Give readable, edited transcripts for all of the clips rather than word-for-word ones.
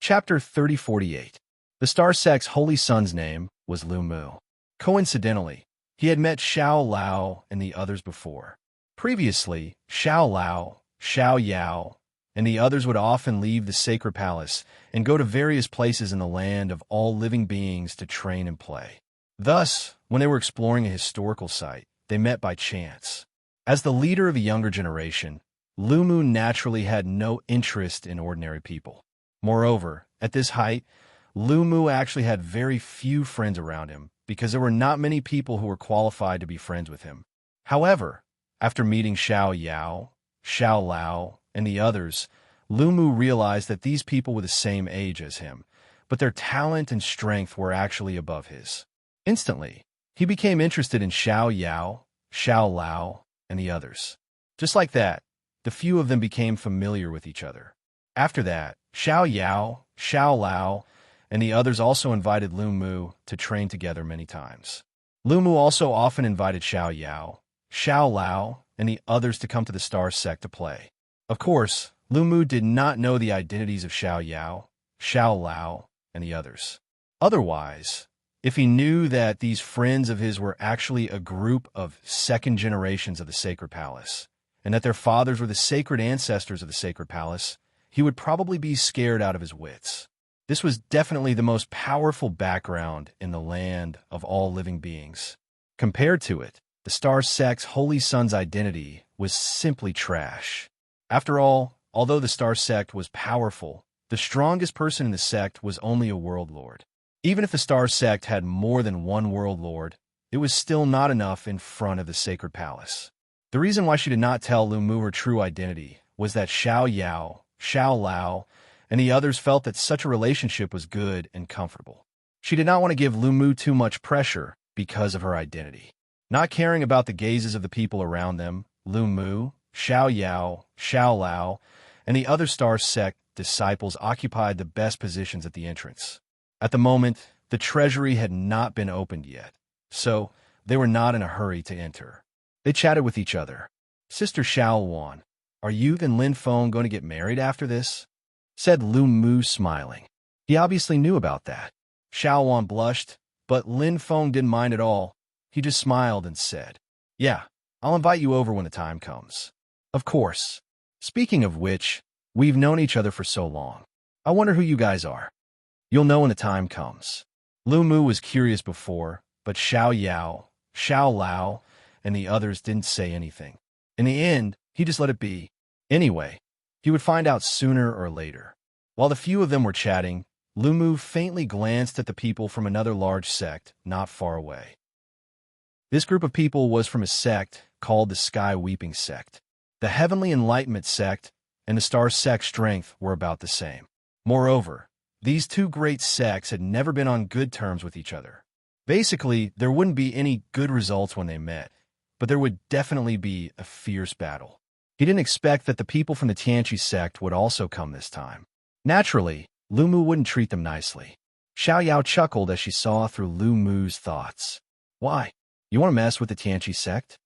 Chapter 3048. The star sect's holy son's name was Lu Mu. Coincidentally, he had met Xiao Lao and the others before. Previously, Xiao Lao, Xiao Yao, and the others would often leave the sacred palace and go to various places in the land of all living beings to train and play. Thus, when they were exploring a historical site, they met by chance. As the leader of a younger generation, Lu Mu naturally had no interest in ordinary people. Moreover, at this height, Lu Mu actually had very few friends around him because there were not many people who were qualified to be friends with him. However, after meeting Xiao Yao, Xiao Lao, and the others, Lu Mu realized that these people were the same age as him, but their talent and strength were actually above his. Instantly, he became interested in Xiao Yao, Xiao Lao, and the others. Just like that, the few of them became familiar with each other. After that, Xiao Yao, Xiao Lao, and the others also invited Lu Mu to train together many times. Lu Mu also often invited Xiao Yao, Xiao Lao, and the others to come to the star sect to play. Of course, Lu Mu did not know the identities of Xiao Yao, Xiao Lao, and the others. Otherwise, if he knew that these friends of his were actually a group of second generations of the sacred palace, and that their fathers were the sacred ancestors of the sacred palace, he would probably be scared out of his wits. This was definitely the most powerful background in the land of all living beings. Compared to it, the star sect's holy son's identity was simply trash. After all, although the star sect was powerful, the strongest person in the sect was only a world lord. Even if the star sect had more than one world lord, it was still not enough in front of the sacred palace. The reason why she did not tell Lu Mu her true identity was that Xiao Yao, Xiao Lao, and the others felt that such a relationship was good and comfortable. She did not want to give Lu Mu too much pressure because of her identity. Not caring about the gazes of the people around them, Lu Mu, Xiao Yao, Xiao Lao, and the other star sect disciples occupied the best positions at the entrance. At the moment, the treasury had not been opened yet, so they were not in a hurry to enter. They chatted with each other. "Sister Xiao Wan, are you and Lin Feng going to get married after this?" said Lu Mu, smiling. He obviously knew about that. Xiao Wan blushed, but Lin Feng didn't mind at all. He just smiled and said, "Yeah, I'll invite you over when the time comes." "Of course. Speaking of which, we've known each other for so long. I wonder who you guys are." "You'll know when the time comes." Lu Mu was curious before, but Xiao Yao, Xiao Lao, and the others didn't say anything. In the end, he just let it be. Anyway, he would find out sooner or later. While the few of them were chatting, Lu Mu faintly glanced at the people from another large sect not far away. This group of people was from a sect called the Sky Weeping Sect. The Heavenly Enlightenment Sect and the Star Sect Strength were about the same. Moreover, these two great sects had never been on good terms with each other. Basically, there wouldn't be any good results when they met, but there would definitely be a fierce battle. He didn't expect that the people from the Tianqi sect would also come this time. Naturally, Lu Mu wouldn't treat them nicely. Xiao Yao chuckled as she saw through Lu Mu's thoughts. "Why? You want to mess with the Tianqi sect?"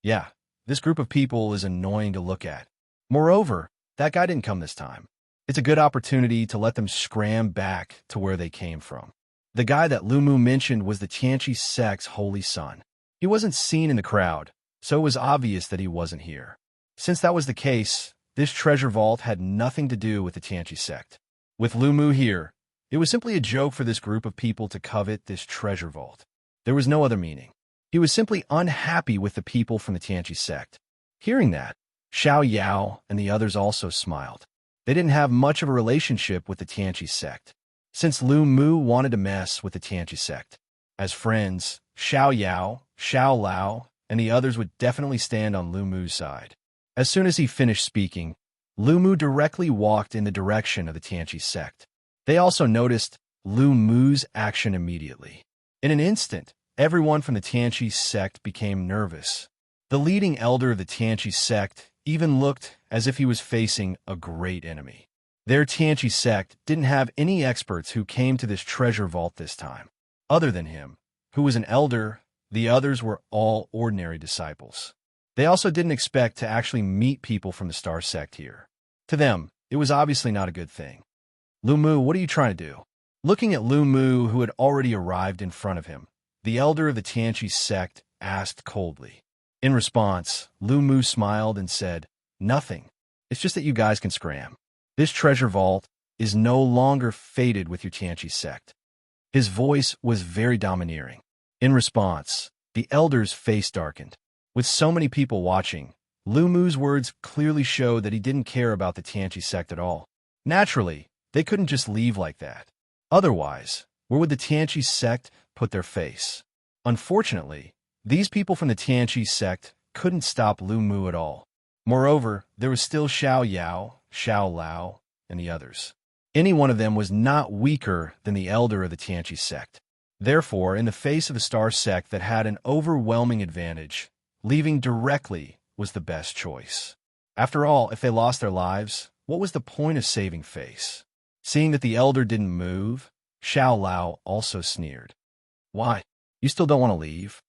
"Yeah, this group of people is annoying to look at. Moreover, that guy didn't come this time. It's a good opportunity to let them scram back to where they came from." The guy that Lu Mu mentioned was the Tianqi sect's holy son. He wasn't seen in the crowd, so it was obvious that he wasn't here. Since that was the case, this treasure vault had nothing to do with the Tianqi sect. With Lu Mu here, it was simply a joke for this group of people to covet this treasure vault. There was no other meaning. He was simply unhappy with the people from the Tianqi sect. Hearing that, Xiao Yao and the others also smiled. They didn't have much of a relationship with the Tianqi sect, since Lu Mu wanted to mess with the Tianqi sect. As friends, Xiao Yao, Xiao Lao, and the others would definitely stand on Lu Mu's side. As soon as he finished speaking, Lu Mu directly walked in the direction of the Tianqi sect. They also noticed Lu Mu's action immediately. In an instant, everyone from the Tianqi sect became nervous. The leading elder of the Tianqi sect even looked as if he was facing a great enemy. Their Tianqi sect didn't have any experts who came to this treasure vault this time. Other than him, who was an elder, the others were all ordinary disciples. They also didn't expect to actually meet people from the star sect here. To them, it was obviously not a good thing. Lu Mu, what are you trying to do? Looking at Lu Mu, who had already arrived in front of him, the elder of the Tianqi sect asked coldly. In response, Lu Mu smiled and said, "Nothing. It's just that you guys can scram. This treasure vault is no longer fated with your Tianqi sect." His voice was very domineering. In response, the elder's face darkened. With so many people watching, Lu Mu's words clearly showed that he didn't care about the Tianqi sect at all. Naturally, they couldn't just leave like that. Otherwise, where would the Tianqi sect put their face? Unfortunately, these people from the Tianqi sect couldn't stop Lu Mu at all. Moreover, there was still Xiao Yao, Xiao Lao, and the others. Any one of them was not weaker than the elder of the Tianqi sect. Therefore, in the face of the star sect that had an overwhelming advantage, leaving directly was the best choice. After all, if they lost their lives, what was the point of saving face? Seeing that the elder didn't move, Xiao Lao also sneered. "Why? You still don't want to leave?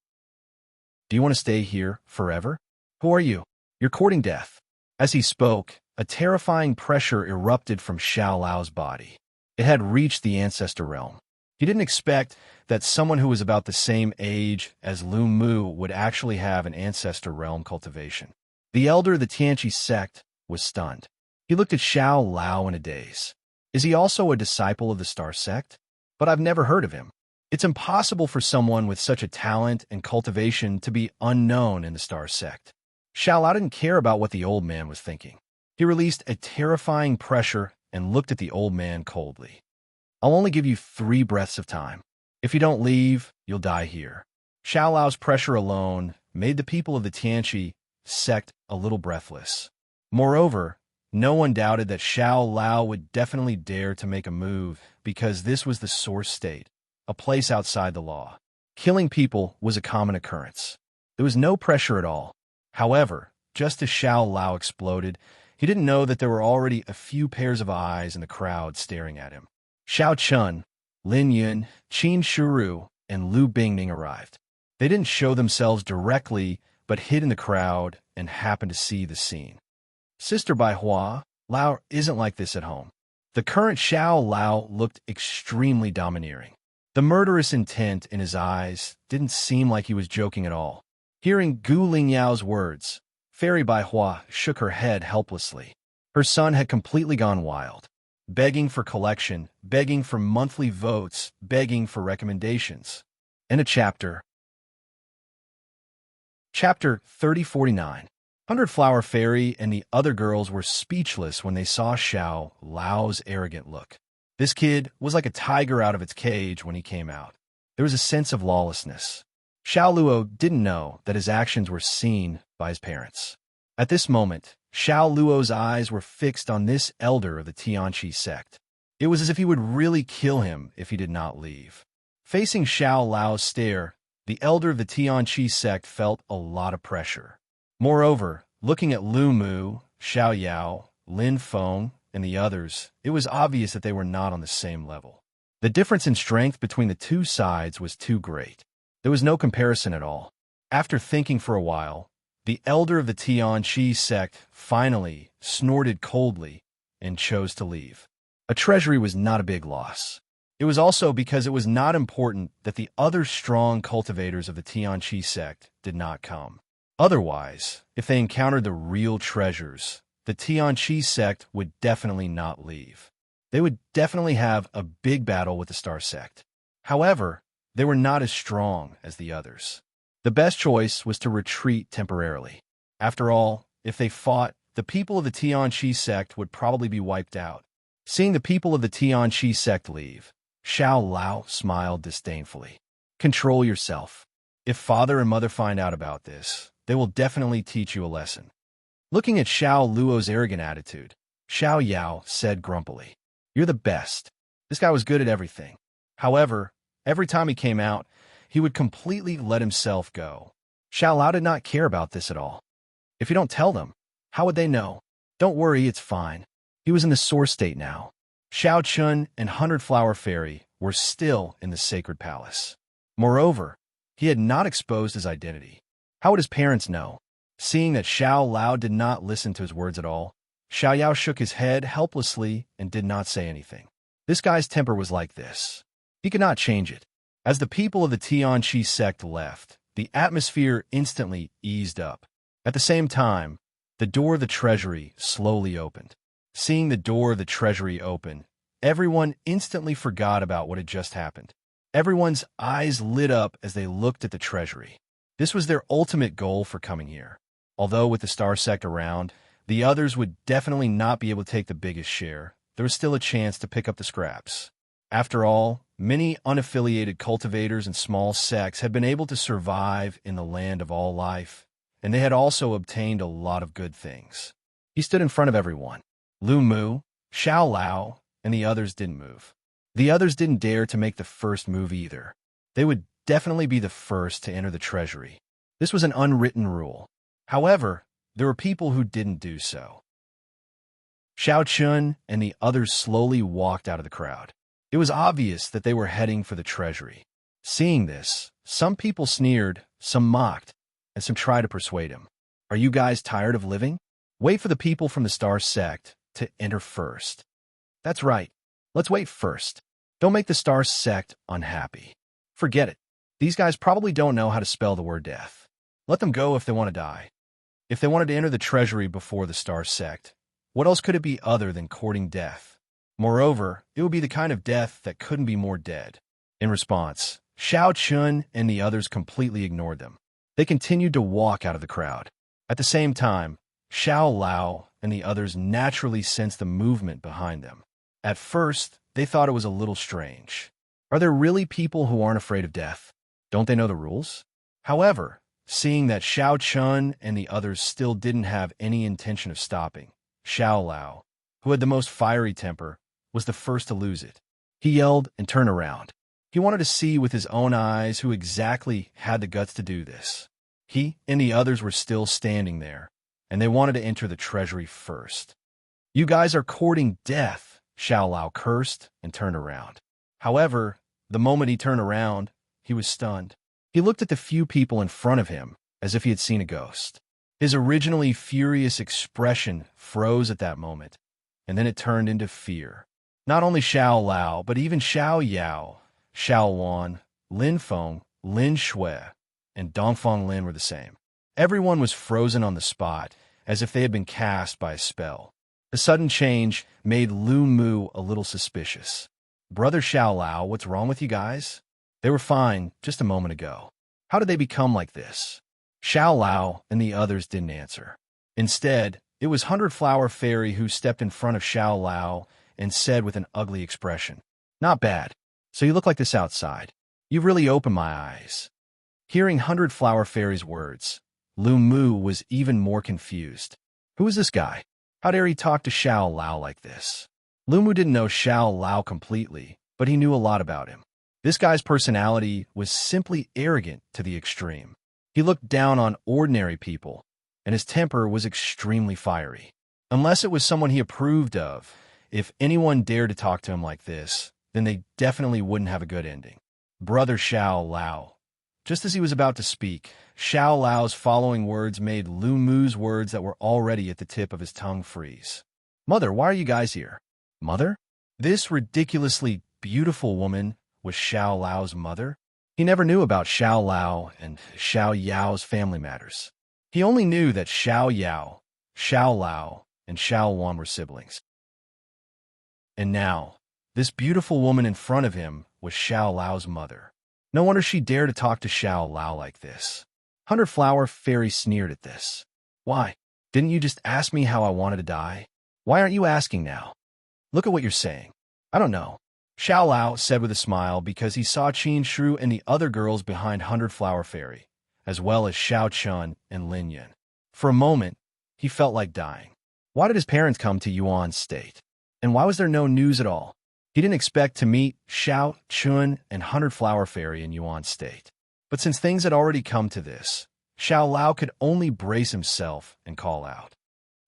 Do you want to stay here forever? Who are you? You're courting death." As he spoke, a terrifying pressure erupted from Xiao Lao's body. It had reached the ancestor realm. He didn't expect that someone who was about the same age as Lu Mu would actually have an ancestor realm cultivation. The elder of the Tianqi sect was stunned. He looked at Xiao Lao in a daze. Is he also a disciple of the star sect? But I've never heard of him. It's impossible for someone with such a talent and cultivation to be unknown in the star sect. Xiao Lao didn't care about what the old man was thinking. He released a terrifying pressure and looked at the old man coldly. "I'll only give you 3 breaths of time. If you don't leave, you'll die here." Xiao Lao's pressure alone made the people of the Tianqi sect a little breathless. Moreover, no one doubted that Xiao Lao would definitely dare to make a move because this was the source state, a place outside the law. Killing people was a common occurrence. There was no pressure at all. However, just as Xiao Lao exploded, he didn't know that there were already a few pairs of eyes in the crowd staring at him. Xiao Chun, Lin Yun, Qin Shiru, and Lu Bingning arrived. They didn't show themselves directly, but hid in the crowd and happened to see the scene. "Sister Bai Hua, Lao isn't like this at home." The current Xiao Lao looked extremely domineering. The murderous intent in his eyes didn't seem like he was joking at all. Hearing Gu Lingyao's words, Fairy Bai Hua shook her head helplessly. Her son had completely gone wild, begging for collection, begging for monthly votes, begging for recommendations. In a chapter 3049. 100 Flower Fairy and the other girls were speechless when they saw Xiao Lao's arrogant look. This kid was like a tiger out of its cage when he came out. There was a sense of lawlessness. Xiao Luo didn't know that his actions were seen by his parents. At this moment, Xiao Luo's eyes were fixed on this elder of the Tianqi sect. It was as if he would really kill him if he did not leave. Facing Xiao Lao's stare, the elder of the Tianqi sect felt a lot of pressure. Moreover, looking at Lu Mu, Xiao Yao, Lin Feng, and the others, it was obvious that they were not on the same level. The difference in strength between the two sides was too great. There was no comparison at all. After thinking for a while, the elder of the Tianqi sect finally snorted coldly and chose to leave. A treasury was not a big loss. It was also because it was not important that the other strong cultivators of the Tianqi sect did not come. Otherwise, if they encountered the real treasures, the Tianqi sect would definitely not leave. They would definitely have a big battle with the Star sect. However, they were not as strong as the others. The best choice was to retreat temporarily. After all, if they fought, the people of the Tianqi sect would probably be wiped out. Seeing the people of the Tianqi sect leave, Xiao Lao smiled disdainfully. "Control yourself. If father and mother find out about this, they will definitely teach you a lesson." Looking at Xiao Luo's arrogant attitude, Xiao Yao said grumpily, "You're the best. This guy was good at everything. However, every time he came out, he would completely let himself go." Xiao Lao did not care about this at all. If you don't tell them, how would they know? Don't worry, it's fine. He was in the source state now. Xiao Chun and 100 Flower Fairy were still in the sacred palace. Moreover, he had not exposed his identity. How would his parents know? Seeing that Xiao Lao did not listen to his words at all, Xiao Yao shook his head helplessly and did not say anything. This guy's temper was like this. He could not change it. As the people of the Tianqi sect left, the atmosphere instantly eased up. At the same time, the door of the treasury slowly opened. Seeing the door of the treasury open, everyone instantly forgot about what had just happened. Everyone's eyes lit up as they looked at the treasury. This was their ultimate goal for coming here. Although with the star sect around, the others would definitely not be able to take the biggest share. There was still a chance to pick up the scraps. After all, many unaffiliated cultivators and small sects had been able to survive in the land of all life, and they had also obtained a lot of good things. He stood in front of everyone. Lu Mu, Xiao Lao, and the others didn't move. The others didn't dare to make the first move either. They would definitely be the first to enter the treasury. This was an unwritten rule. However, there were people who didn't do so. Xiao Chun and the others slowly walked out of the crowd. It was obvious that they were heading for the treasury. Seeing this, some people sneered, some mocked, and some tried to persuade him. Are you guys tired of living? Wait for the people from the Star Sect to enter first. That's right. Let's wait first. Don't make the Star Sect unhappy. Forget it. These guys probably don't know how to spell the word death. Let them go if they want to die. If they wanted to enter the treasury before the Star Sect, what else could it be other than courting death? Moreover, it would be the kind of death that couldn't be more dead. In response, Xiao Chun and the others completely ignored them. They continued to walk out of the crowd. At the same time, Xiao Lao and the others naturally sensed the movement behind them. At first, they thought it was a little strange. Are there really people who aren't afraid of death? Don't they know the rules? However, seeing that Xiao Chun and the others still didn't have any intention of stopping, Xiao Lao, who had the most fiery temper, was the first to lose it. He yelled and turned around. He wanted to see with his own eyes who exactly had the guts to do this. He and the others were still standing there, and they wanted to enter the treasury first. You guys are courting death, Xiao Lao cursed and turned around. However, the moment he turned around, he was stunned. He looked at the few people in front of him as if he had seen a ghost. His originally furious expression froze at that moment, and then it turned into fear. Not only Xiao Lao, but even Xiao Yao, Xiao Wan, Lin Feng, Lin Shui, and Dongfeng Lin were the same. Everyone was frozen on the spot, as if they had been cast by a spell. The sudden change made Lu Mu a little suspicious. Brother Xiao Lao, what's wrong with you guys? They were fine just a moment ago. How did they become like this? Xiao Lao and the others didn't answer. Instead, it was 100 Flower Fairy who stepped in front of Xiao Lao and said with an ugly expression, "Not bad. So you look like this outside. You've really opened my eyes." Hearing 100 Flower Fairy's words, Lu Mu was even more confused. Who is this guy? How dare he talk to Xiao Lao like this? Lu Mu didn't know Xiao Lao completely, but he knew a lot about him. This guy's personality was simply arrogant to the extreme. He looked down on ordinary people, and his temper was extremely fiery. Unless it was someone he approved of, if anyone dared to talk to him like this, then they definitely wouldn't have a good ending. Brother Xiao Lao. Just as he was about to speak, Xiao Lao's following words made Lu Mu's words that were already at the tip of his tongue freeze. "Mother, why are you guys here?" Mother? This ridiculously beautiful woman was Xiao Lao's mother? He never knew about Xiao Lao and Xiao Yao's family matters. He only knew that Xiao Yao, Xiao Lao, and Xiao Wan were siblings. And now, this beautiful woman in front of him was Xiao Lao's mother. No wonder she dared to talk to Xiao Lao like this. 100 Flower Fairy sneered at this. Why? Didn't you just ask me how I wanted to die? Why aren't you asking now? Look at what you're saying. I don't know. Xiao Lao said with a smile because he saw Qin Shu and the other girls behind 100 Flower Fairy, as well as Xiao Chun and Lin Yin. For a moment, he felt like dying. Why did his parents come to Yuan State? And why was there no news at all? He didn't expect to meet Xiao Chun and 100 Flower Fairy in Yuan State. But since things had already come to this, Xiao Lao could only brace himself and call out.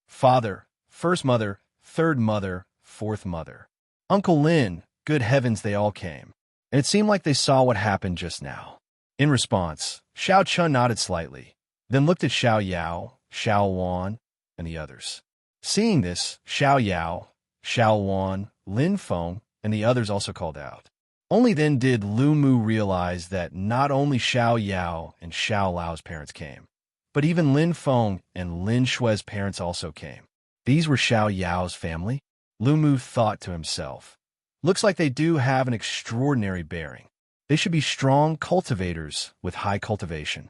Father, first mother, third mother, fourth mother. Uncle Lin, good heavens, they all came. And it seemed like they saw what happened just now. In response, Xiao Chun nodded slightly, then looked at Xiao Yao, Xiao Wan, and the others. Seeing this, Xiao Yao, Xiao Wan, Lin Feng, and the others also called out. Only then did Lu Mu realize that not only Xiao Yao and Xiao Lao's parents came, but even Lin Feng and Lin Shui's parents also came. These were Xiao Yao's family? Lu Mu thought to himself. Looks like they do have an extraordinary bearing. They should be strong cultivators with high cultivation.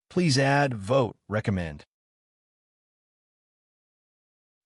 Please add, vote, recommend.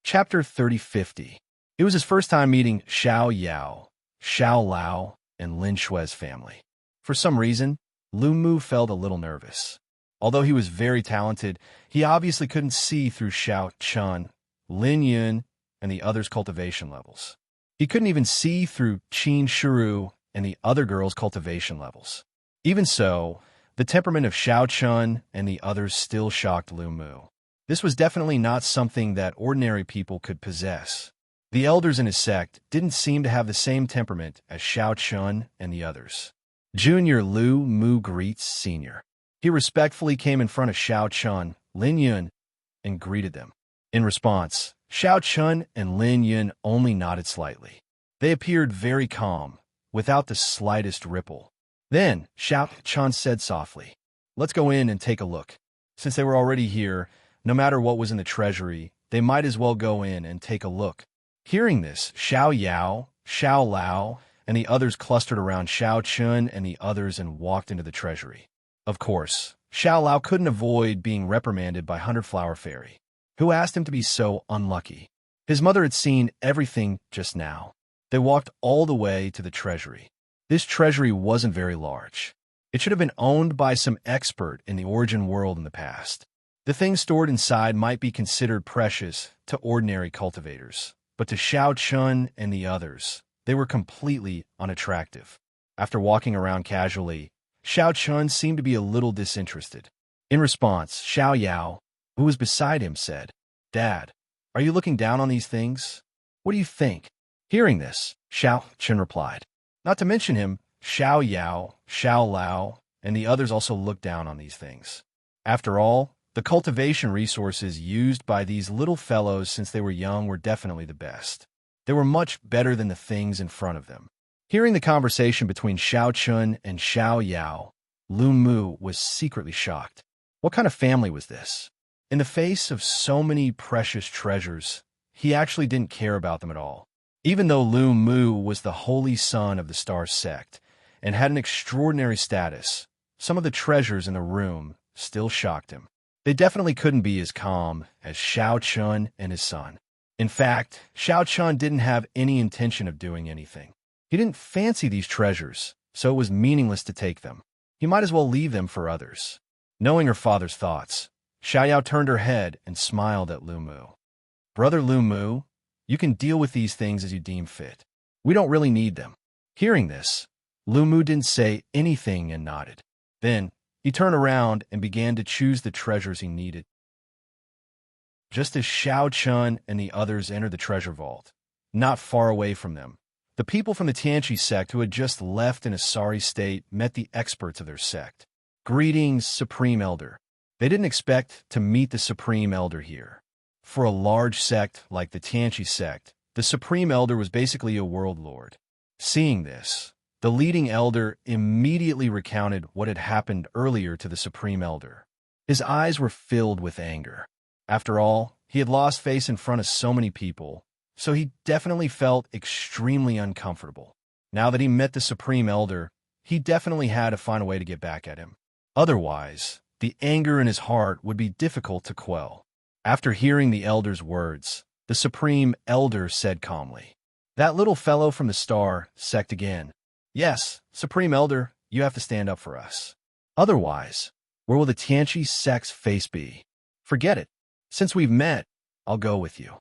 Chapter 3050. It was his first time meeting Xiao Yao, Xiao Lao, and Lin Shui's family. For some reason, Lu Mu felt a little nervous. Although he was very talented, he obviously couldn't see through Xiao Chun, Lin Yun, and the others' cultivation levels. He couldn't even see through Qin Shiru and the other girls' cultivation levels. Even so, the temperament of Xiao Chun and the others still shocked Lu Mu. This was definitely not something that ordinary people could possess. The elders in his sect didn't seem to have the same temperament as Xiao Chun and the others. Junior Lu Mu greets Senior. He respectfully came in front of Xiao Chun, Lin Yun, and greeted them. In response, Xiao Chun and Lin Yun only nodded slightly. They appeared very calm, without the slightest ripple. Then, Xiao Chun said softly, "Let's go in and take a look." Since they were already here, no matter what was in the treasury, they might as well go in and take a look. Hearing this, Xiao Yao, Xiao Lao, and the others clustered around Xiao Chun and the others and walked into the treasury. Of course, Xiao Lao couldn't avoid being reprimanded by Hundred Flower Fairy, who asked him to be so unlucky. His mother had seen everything just now. They walked all the way to the treasury. This treasury wasn't very large. It should have been owned by some expert in the origin world in the past. The things stored inside might be considered precious to ordinary cultivators, but to Xiao Chun and the others, they were completely unattractive. After walking around casually, Xiao Chun seemed to be a little disinterested. In response, Xiao Yao, who was beside him, said, "Dad, are you looking down on these things? What do you think?" Hearing this, Xiao Chun replied. Not to mention him, Xiao Yao, Xiao Lao, and the others also looked down on these things. After all, the cultivation resources used by these little fellows since they were young were definitely the best. They were much better than the things in front of them. Hearing the conversation between Xiao Chun and Xiao Yao, Lu Mu was secretly shocked. What kind of family was this? In the face of so many precious treasures, he actually didn't care about them at all. Even though Lu Mu was the holy son of the Star Sect and had an extraordinary status, some of the treasures in the room still shocked him. They definitely couldn't be as calm as Xiao Chun and his son. In fact, Xiao Chun didn't have any intention of doing anything. He didn't fancy these treasures, so it was meaningless to take them. He might as well leave them for others. Knowing her father's thoughts, Xiao Yao turned her head and smiled at Lu Mu. "Brother Lu Mu, you can deal with these things as you deem fit. We don't really need them." Hearing this, Lu Mu didn't say anything and nodded. Then, he turned around and began to choose the treasures he needed. Just as Xiao Chun and the others entered the treasure vault, not far away from them, the people from the Tianqi sect who had just left in a sorry state met the experts of their sect. "Greetings, Supreme Elder." They didn't expect to meet the Supreme Elder here. For a large sect like the Tianqi sect, the Supreme Elder was basically a world lord. Seeing this, the leading elder immediately recounted what had happened earlier to the Supreme Elder. His eyes were filled with anger. After all, he had lost face in front of so many people, so he definitely felt extremely uncomfortable. Now that he met the Supreme Elder, he definitely had to find a way to get back at him. Otherwise, the anger in his heart would be difficult to quell. After hearing the elder's words, the Supreme Elder said calmly, "That little fellow from the Star sect again. Yes, Supreme Elder, you have to stand up for us. Otherwise, where will the Tianqi sect's face be? Forget it. Since we've met, I'll go with you."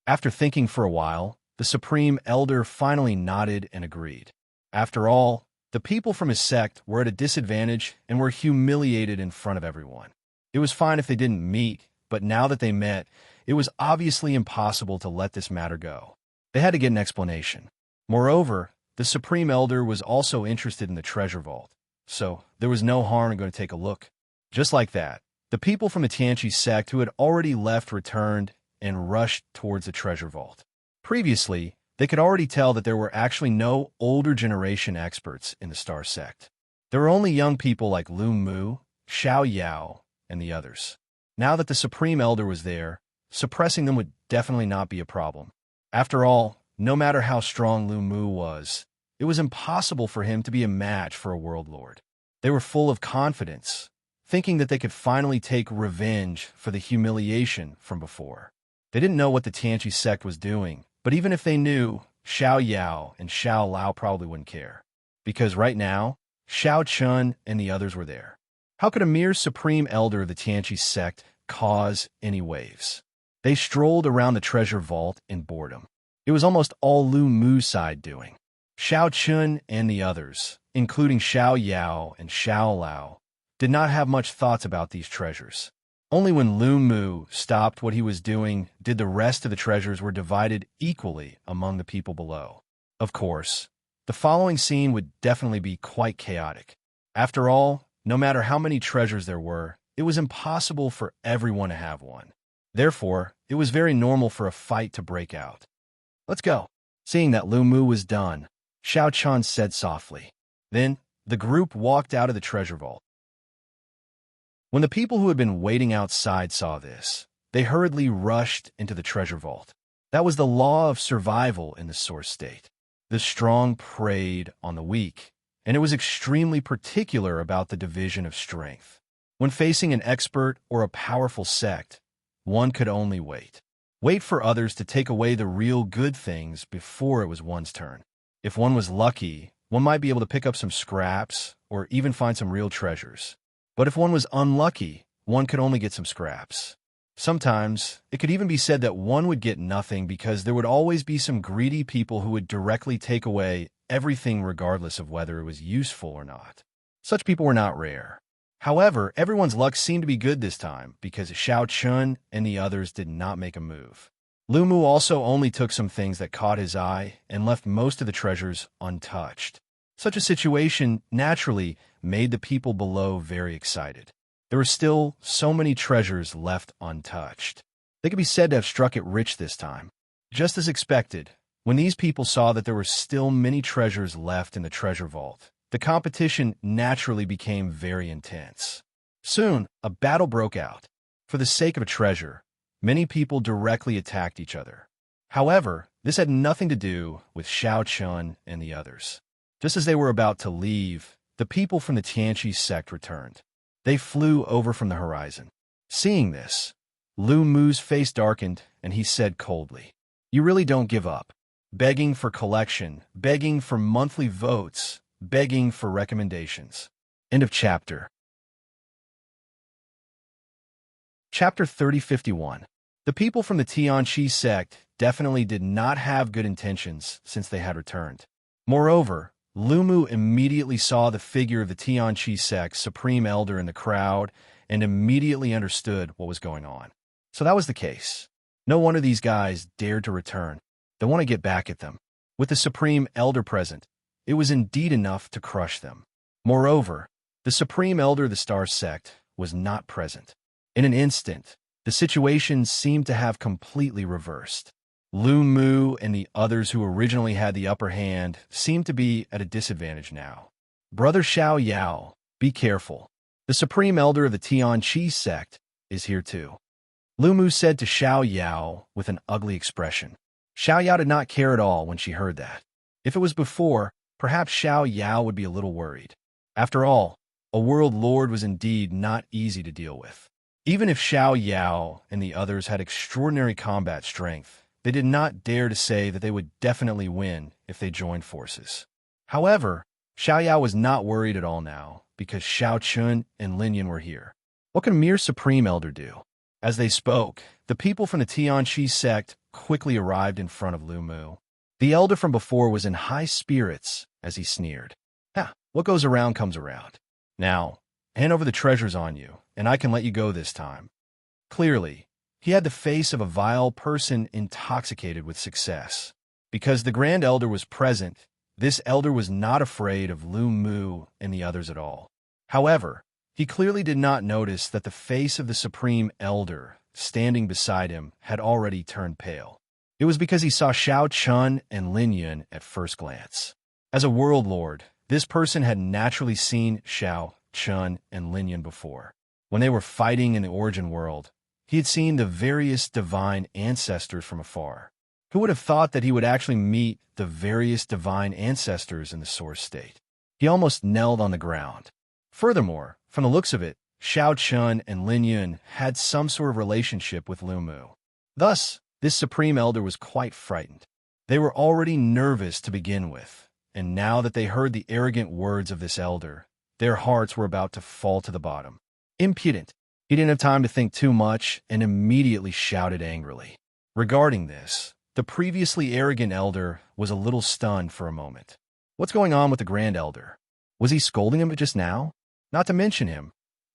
After thinking for a while, the Supreme Elder finally nodded and agreed. After all, the people from his sect were at a disadvantage and were humiliated in front of everyone. It was fine if they didn't meet, but now that they met, it was obviously impossible to let this matter go. They had to get an explanation. Moreover, the Supreme Elder was also interested in the treasure vault, so there was no harm in going to take a look. Just like that, the people from the Tianqi sect who had already left returned and rushed towards the treasure vault. Previously, They could already tell that there were actually no older generation experts in the star sect. There were only young people like Lu Mu, Xiao Yao, and the others. Now that the Supreme Elder was there, suppressing them would definitely not be a problem. After all, no matter how strong Lu Mu was, it was impossible for him to be a match for a world lord. They were full of confidence, thinking that they could finally take revenge for the humiliation from before. They didn't know what the Tianqi sect was doing, but even if they knew, Xiao Yao and Xiao Lao probably wouldn't care. Because right now, Xiao Chun and the others were there. How could a mere supreme elder of the Tianqi sect cause any waves? They strolled around the treasure vault in boredom. It was almost all Lu Mu's side doing. Xiao Chun and the others, including Xiao Yao and Xiao Lao, did not have much thoughts about these treasures. Only when Lu Mu stopped what he was doing did the rest of the treasures were divided equally among the people below. Of course, the following scene would definitely be quite chaotic. After all, no matter how many treasures there were, it was impossible for everyone to have one. Therefore, it was very normal for a fight to break out. "Let's go." Seeing that Lu Mu was done, Xiao Chun said softly. Then, the group walked out of the treasure vault. When the people who had been waiting outside saw this, they hurriedly rushed into the treasure vault. That was the law of survival in the Source State. The strong preyed on the weak, and it was extremely particular about the division of strength. When facing an expert or a powerful sect, one could only wait. Wait for others to take away the real good things before it was one's turn. If one was lucky, one might be able to pick up some scraps or even find some real treasures. But if one was unlucky, one could only get some scraps. Sometimes, it could even be said that one would get nothing because there would always be some greedy people who would directly take away everything regardless of whether it was useful or not. Such people were not rare. However, everyone's luck seemed to be good this time because Xiao Chun and the others did not make a move. Lu Mu also only took some things that caught his eye and left most of the treasures untouched. Such a situation naturally made the people below very excited. There were still so many treasures left untouched. They could be said to have struck it rich this time. Just as expected, when these people saw that there were still many treasures left in the treasure vault, the competition naturally became very intense. Soon, a battle broke out. For the sake of a treasure, many people directly attacked each other. However, this had nothing to do with Xiao Chun and the others. Just as they were about to leave, the people from the Tianqi sect returned. They flew over from the horizon. Seeing this, Lu Mu's face darkened, and he said coldly, "You really don't give up. Begging for collection, begging for monthly votes, begging for recommendations." End of chapter. Chapter 3051. The people from the Tianqi sect definitely did not have good intentions since they had returned. Moreover, Lu Mu immediately saw the figure of the Tianqi sect's supreme elder in the crowd and immediately understood what was going on. So that was the case. No wonder these guys dared to return. They want to get back at them. With the supreme elder present, it was indeed enough to crush them. Moreover, the supreme elder of the star sect was not present. In an instant, the situation seemed to have completely reversed. Lu Mu and the others who originally had the upper hand seemed to be at a disadvantage now. "Brother Xiao Yao, be careful. The supreme elder of the Tianqi sect is here too," Lu Mu said to Xiao Yao with an ugly expression. Xiao Yao did not care at all when she heard that. If it was before, perhaps Xiao Yao would be a little worried. After all, a world lord was indeed not easy to deal with. Even if Xiao Yao and the others had extraordinary combat strength, they did not dare to say that they would definitely win if they joined forces. However, Xiao Yao was not worried at all now, because Xiao Chun and Lin Yan were here. What can a mere supreme elder do? As they spoke, the people from the Tianqi sect quickly arrived in front of Lu Mu. The elder from before was in high spirits as he sneered. "Ha, what goes around comes around. Now, hand over the treasures on you, and I can let you go this time." Clearly, he had the face of a vile person intoxicated with success. Because the Grand Elder was present, this elder was not afraid of Lu Mu and the others at all. However, he clearly did not notice that the face of the Supreme Elder, standing beside him, had already turned pale. It was because he saw Shao Chun and Lin Yun at first glance. As a world lord, this person had naturally seen Shao Chun and Lin Yun before. When they were fighting in the origin world, he had seen the various divine ancestors from afar. Who would have thought that he would actually meet the various divine ancestors in the source state? He almost knelt on the ground. Furthermore, from the looks of it, Shao Chun and Lin Yun had some sort of relationship with Lu Mu. Thus, this supreme elder was quite frightened. They were already nervous to begin with, and now that they heard the arrogant words of this elder, their hearts were about to fall to the bottom. Impudent! He didn't have time to think too much and immediately shouted angrily. Regarding this, the previously arrogant elder was a little stunned for a moment. What's going on with the grand elder? Was he scolding him just now? Not to mention him,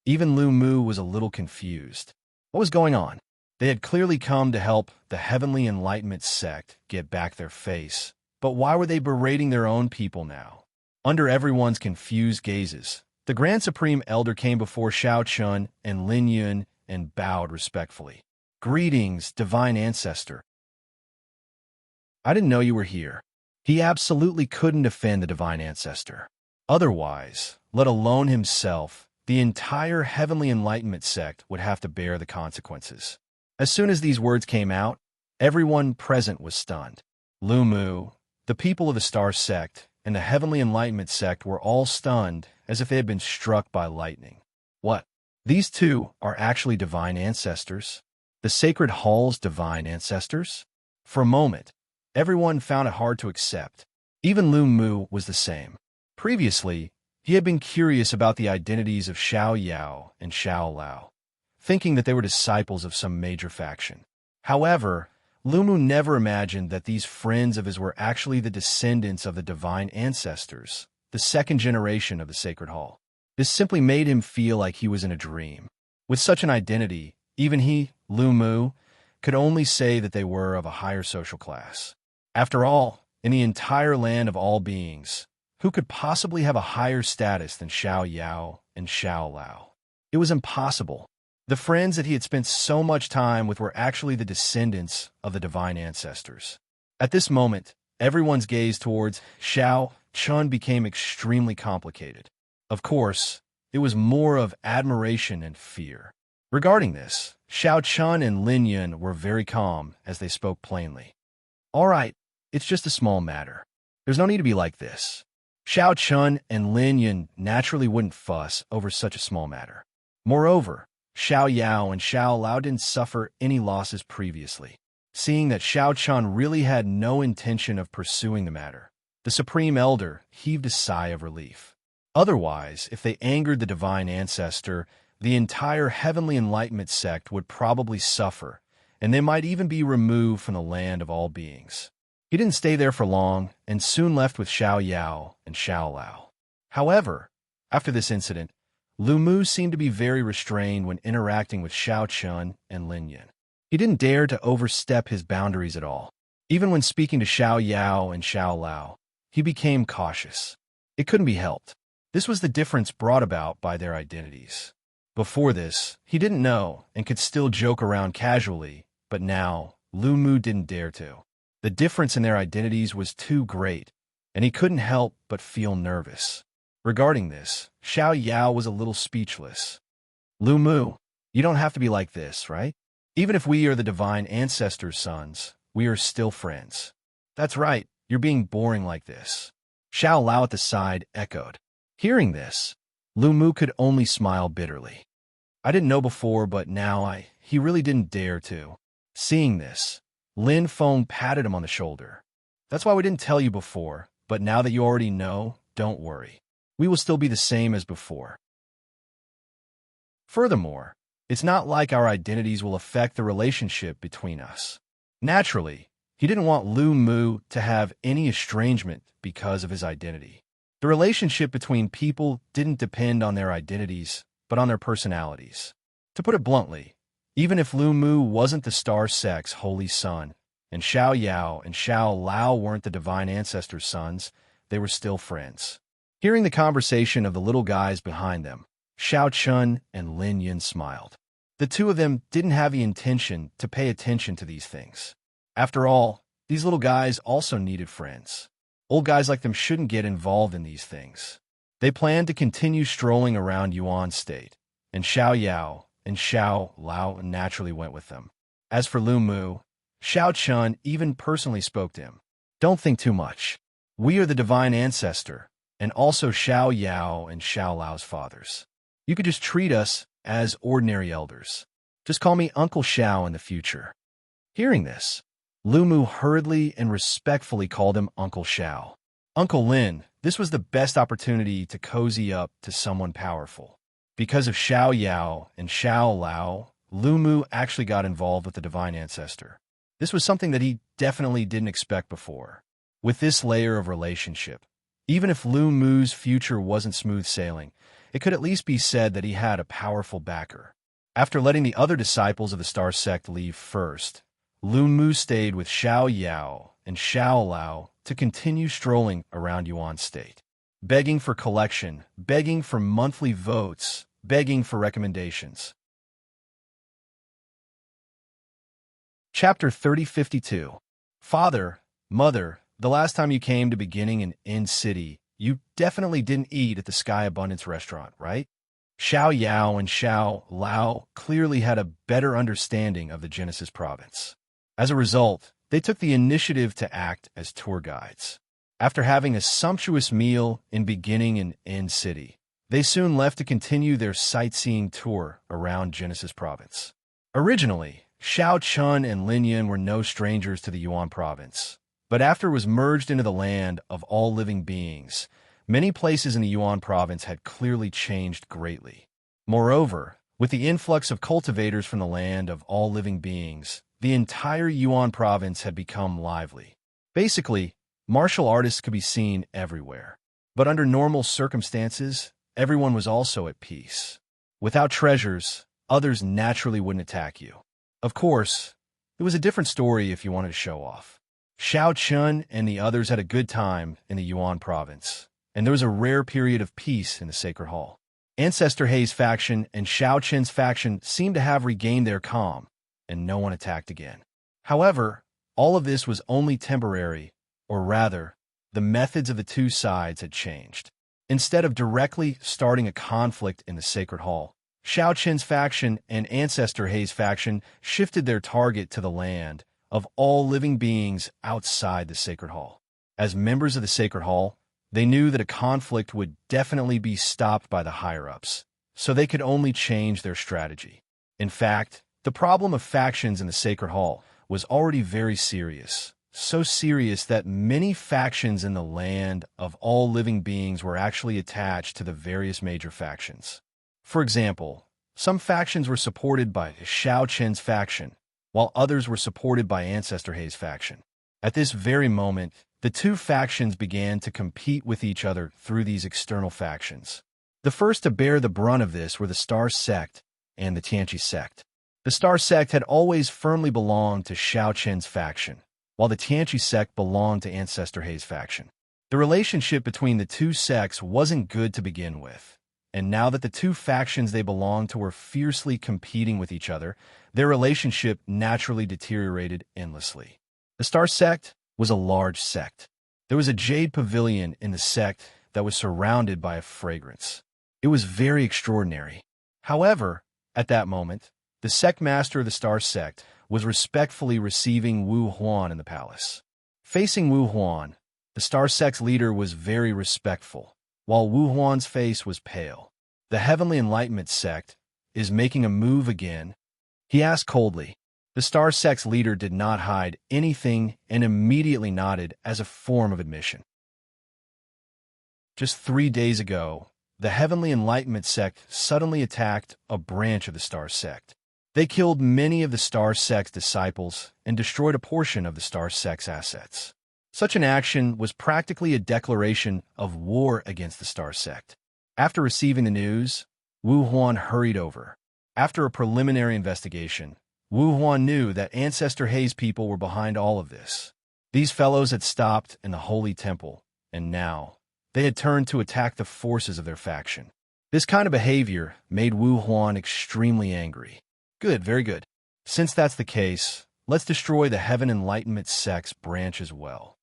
even Lu Mu was a little confused. What was going on? They had clearly come to help the Heavenly Enlightenment sect get back their face, but why were they berating their own people now? Under everyone's confused gazes, the Grand Supreme Elder came before Shao Chun and Lin Yun and bowed respectfully. Greetings, Divine Ancestor. I didn't know you were here. He absolutely couldn't offend the Divine Ancestor. Otherwise, let alone himself, the entire Heavenly Enlightenment sect would have to bear the consequences. As soon as these words came out, everyone present was stunned. Lu Mu, the people of the Star Sect, and the Heavenly Enlightenment sect were all stunned as if they had been struck by lightning. What? These two are actually divine ancestors? The Sacred Hall's divine ancestors? For a moment, everyone found it hard to accept. Even Lu Mu was the same. Previously, he had been curious about the identities of Xiao Yao and Xiao Lao, thinking that they were disciples of some major faction. However, Lu Mu never imagined that these friends of his were actually the descendants of the divine ancestors, the second generation of the Sacred Hall. This simply made him feel like he was in a dream. With such an identity, even he, Lu Mu, could only say that they were of a higher social class. After all, in the entire land of all beings, who could possibly have a higher status than Xiao Yao and Xiao Lao? It was impossible. The friends that he had spent so much time with were actually the descendants of the divine ancestors. At this moment, everyone's gaze towards Shao Chun became extremely complicated. Of course, it was more of admiration and fear. Regarding this, Shao Chun and Lin Yun were very calm as they spoke plainly. All right, it's just a small matter. There's no need to be like this. Shao Chun and Lin Yun naturally wouldn't fuss over such a small matter. Moreover, Xiao Yao and Xiao Lao didn't suffer any losses previously. Seeing that Shao Chun really had no intention of pursuing the matter, the Supreme Elder heaved a sigh of relief. Otherwise, if they angered the Divine Ancestor, the entire Heavenly Enlightenment sect would probably suffer, and they might even be removed from the land of all beings. He didn't stay there for long, and soon left with Xiao Yao and Xiao Lao. However, after this incident, Lu Mu seemed to be very restrained when interacting with Shao Chun and Lin Yun. He didn't dare to overstep his boundaries at all. Even when speaking to Xiao Yao and Xiao Lao, he became cautious. It couldn't be helped. This was the difference brought about by their identities. Before this, he didn't know and could still joke around casually, but now, Lu Mu didn't dare to. The difference in their identities was too great, and he couldn't help but feel nervous. Regarding this, Xiao Yao was a little speechless. Lu Mu, you don't have to be like this, right? Even if we are the Divine Ancestor's sons, we are still friends. That's right, you're being boring like this. Xiao Lao at the side echoed. Hearing this, Lu Mu could only smile bitterly. I didn't know before, but now he really didn't dare to. Seeing this, Lin Feng patted him on the shoulder. That's why we didn't tell you before, but now that you already know, don't worry. We will still be the same as before. Furthermore, it's not like our identities will affect the relationship between us. Naturally, he didn't want Lu Mu to have any estrangement because of his identity. The relationship between people didn't depend on their identities, but on their personalities. To put it bluntly, even if Lu Mu wasn't the Star Sect's holy son, and Xiao Yao and Xiao Lao weren't the Divine Ancestor's sons, they were still friends. Hearing the conversation of the little guys behind them, Shao Chun and Lin Yun smiled. The two of them didn't have the intention to pay attention to these things. After all, these little guys also needed friends. Old guys like them shouldn't get involved in these things. They planned to continue strolling around Yuan State, and Xiao Yao and Xiao Lao naturally went with them. As for Lu Mu, Xiao Chun even personally spoke to him. Don't think too much. We are the divine ancestor, and also Xiao Yao and Xiao Lao's fathers. You could just treat us as ordinary elders. Just call me Uncle Xiao in the future. Hearing this, Lu Mu hurriedly and respectfully called him Uncle Xiao. Uncle Lin, this was the best opportunity to cozy up to someone powerful. Because of Xiao Yao and Xiao Lao, Lu Mu actually got involved with the divine ancestor. This was something that he definitely didn't expect before. With this layer of relationship, even if Lu Mu's future wasn't smooth sailing, it could at least be said that he had a powerful backer. After letting the other disciples of the Star Sect leave first, Lu Mu stayed with Xiao Yao and Xiao Lao to continue strolling around Yuan State, begging for collection, begging for monthly votes, begging for recommendations. Chapter 3052. Father, Mother, the last time you came to beginning in End City, you definitely didn't eat at the Sky Abundance restaurant, right? Xiao Yao and Xiao Lao clearly had a better understanding of the Genesis province. As a result, they took the initiative to act as tour guides. After having a sumptuous meal in beginning in End City, they soon left to continue their sightseeing tour around Genesis province. Originally, Xiao Chun and Lin Yan were no strangers to the Yuan province, but after it was merged into the land of all living beings, many places in the Yuan province had clearly changed greatly. Moreover, with the influx of cultivators from the land of all living beings, the entire Yuan province had become lively. Basically, martial artists could be seen everywhere. But under normal circumstances, everyone was also at peace. Without treasures, others naturally wouldn't attack you. Of course, it was a different story if you wanted to show off. Xiao Chun and the others had a good time in the Yuan province, and there was a rare period of peace in the Sacred Hall. Ancestor Hei's faction and Xiao Chen's faction seemed to have regained their calm, and no one attacked again. However, all of this was only temporary, or rather, the methods of the two sides had changed. Instead of directly starting a conflict in the Sacred Hall, Xiao Chen's faction and Ancestor Hei's faction shifted their target to the land of all living beings outside the Sacred Hall. As members of the Sacred Hall, they knew that a conflict would definitely be stopped by the higher-ups, so they could only change their strategy. In fact, the problem of factions in the Sacred Hall was already very serious, so serious that many factions in the land of all living beings were actually attached to the various major factions. For example, some factions were supported by Xiao Chen's faction, while others were supported by Ancestor Hei's faction. At this very moment, the two factions began to compete with each other through these external factions. The first to bear the brunt of this were the Star Sect and the Tianqi Sect. The Star Sect had always firmly belonged to Xiao Chen's faction, while the Tianqi Sect belonged to Ancestor Hei's faction. The relationship between the two sects wasn't good to begin with, and now that the two factions they belonged to were fiercely competing with each other, their relationship naturally deteriorated endlessly. The Star Sect was a large sect. There was a jade pavilion in the sect that was surrounded by a fragrance. It was very extraordinary. However, at that moment, the sect master of the Star Sect was respectfully receiving Wu Huan in the palace. Facing Wu Huan, the Star Sect's leader was very respectful, while Wu Huan's face was pale. The Heavenly Enlightenment sect is making a move again, he asked coldly. The Star Sect's leader did not hide anything and immediately nodded as a form of admission. Just 3 days ago, the Heavenly Enlightenment sect suddenly attacked a branch of the Star Sect. They killed many of the Star Sect's disciples and destroyed a portion of the Star Sect's assets. Such an action was practically a declaration of war against the Star Sect. After receiving the news, Wu Huan hurried over. After a preliminary investigation, Wu Huan knew that Ancestor Hei's people were behind all of this. These fellows had stopped in the Holy Temple, and now they had turned to attack the forces of their faction. This kind of behavior made Wu Huan extremely angry. Good, very good. Since that's the case, let's destroy the Heaven Enlightenment sect's branch as well.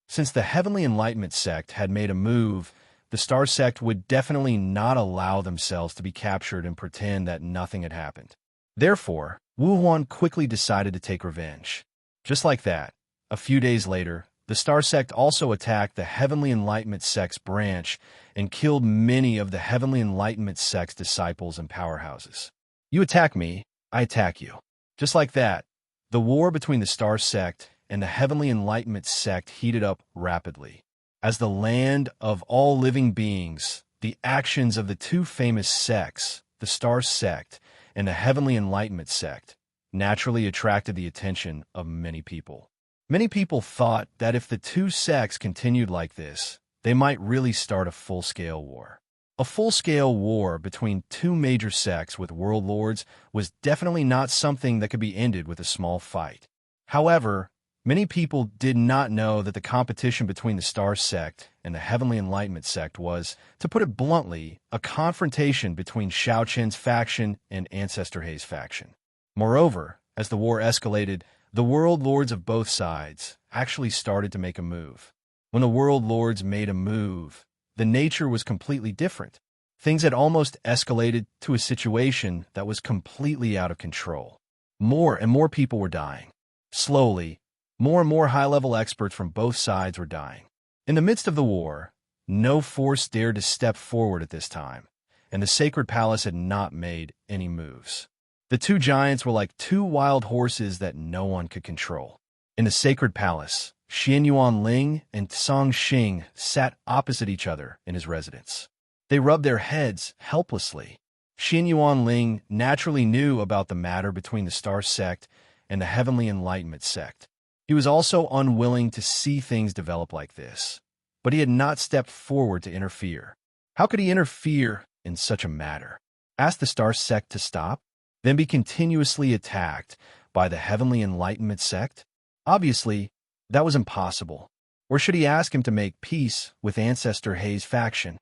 Since the Heavenly Enlightenment sect had made a move, the Star sect would definitely not allow themselves to be captured and pretend that nothing had happened. Therefore, Wu Huan quickly decided to take revenge. Just like that, a few days later, the Star sect also attacked the Heavenly Enlightenment sect's branch and killed many of the Heavenly Enlightenment sect's disciples and powerhouses. You attack me, I attack you. Just like that, the war between the Star sect and the Heavenly Enlightenment sect heated up rapidly. As the land of all living beings, the actions of the two famous sects, the Star sect and the Heavenly Enlightenment sect, naturally attracted the attention of many people. Many people thought that if the two sects continued like this, they might really start a full-scale war. A full-scale war between two major sects with world lords was definitely not something that could be ended with a small fight. However, many people did not know that the competition between the Star sect and the Heavenly Enlightenment sect was, to put it bluntly, a confrontation between Shao Chen's faction and Ancestor Hei's faction. Moreover, as the war escalated, the world lords of both sides actually started to make a move. When the world lords made a move, the nature was completely different. Things had almost escalated to a situation that was completely out of control. More and more people were dying. Slowly, more and more high-level experts from both sides were dying. In the midst of the war, no force dared to step forward at this time, and the Sacred Palace had not made any moves. The two giants were like two wild horses that no one could control. In the Sacred Palace, Xian Yuanling and Song Xing sat opposite each other in his residence. They rubbed their heads helplessly. Xian Yuanling naturally knew about the matter between the Star sect and the Heavenly Enlightenment sect. He was also unwilling to see things develop like this, but he had not stepped forward to interfere. How could he interfere in such a matter? Ask the Star sect to stop? Then be continuously attacked by the Heavenly Enlightenment sect? Obviously, that was impossible. Or should he ask him to make peace with Ancestor Hei's faction?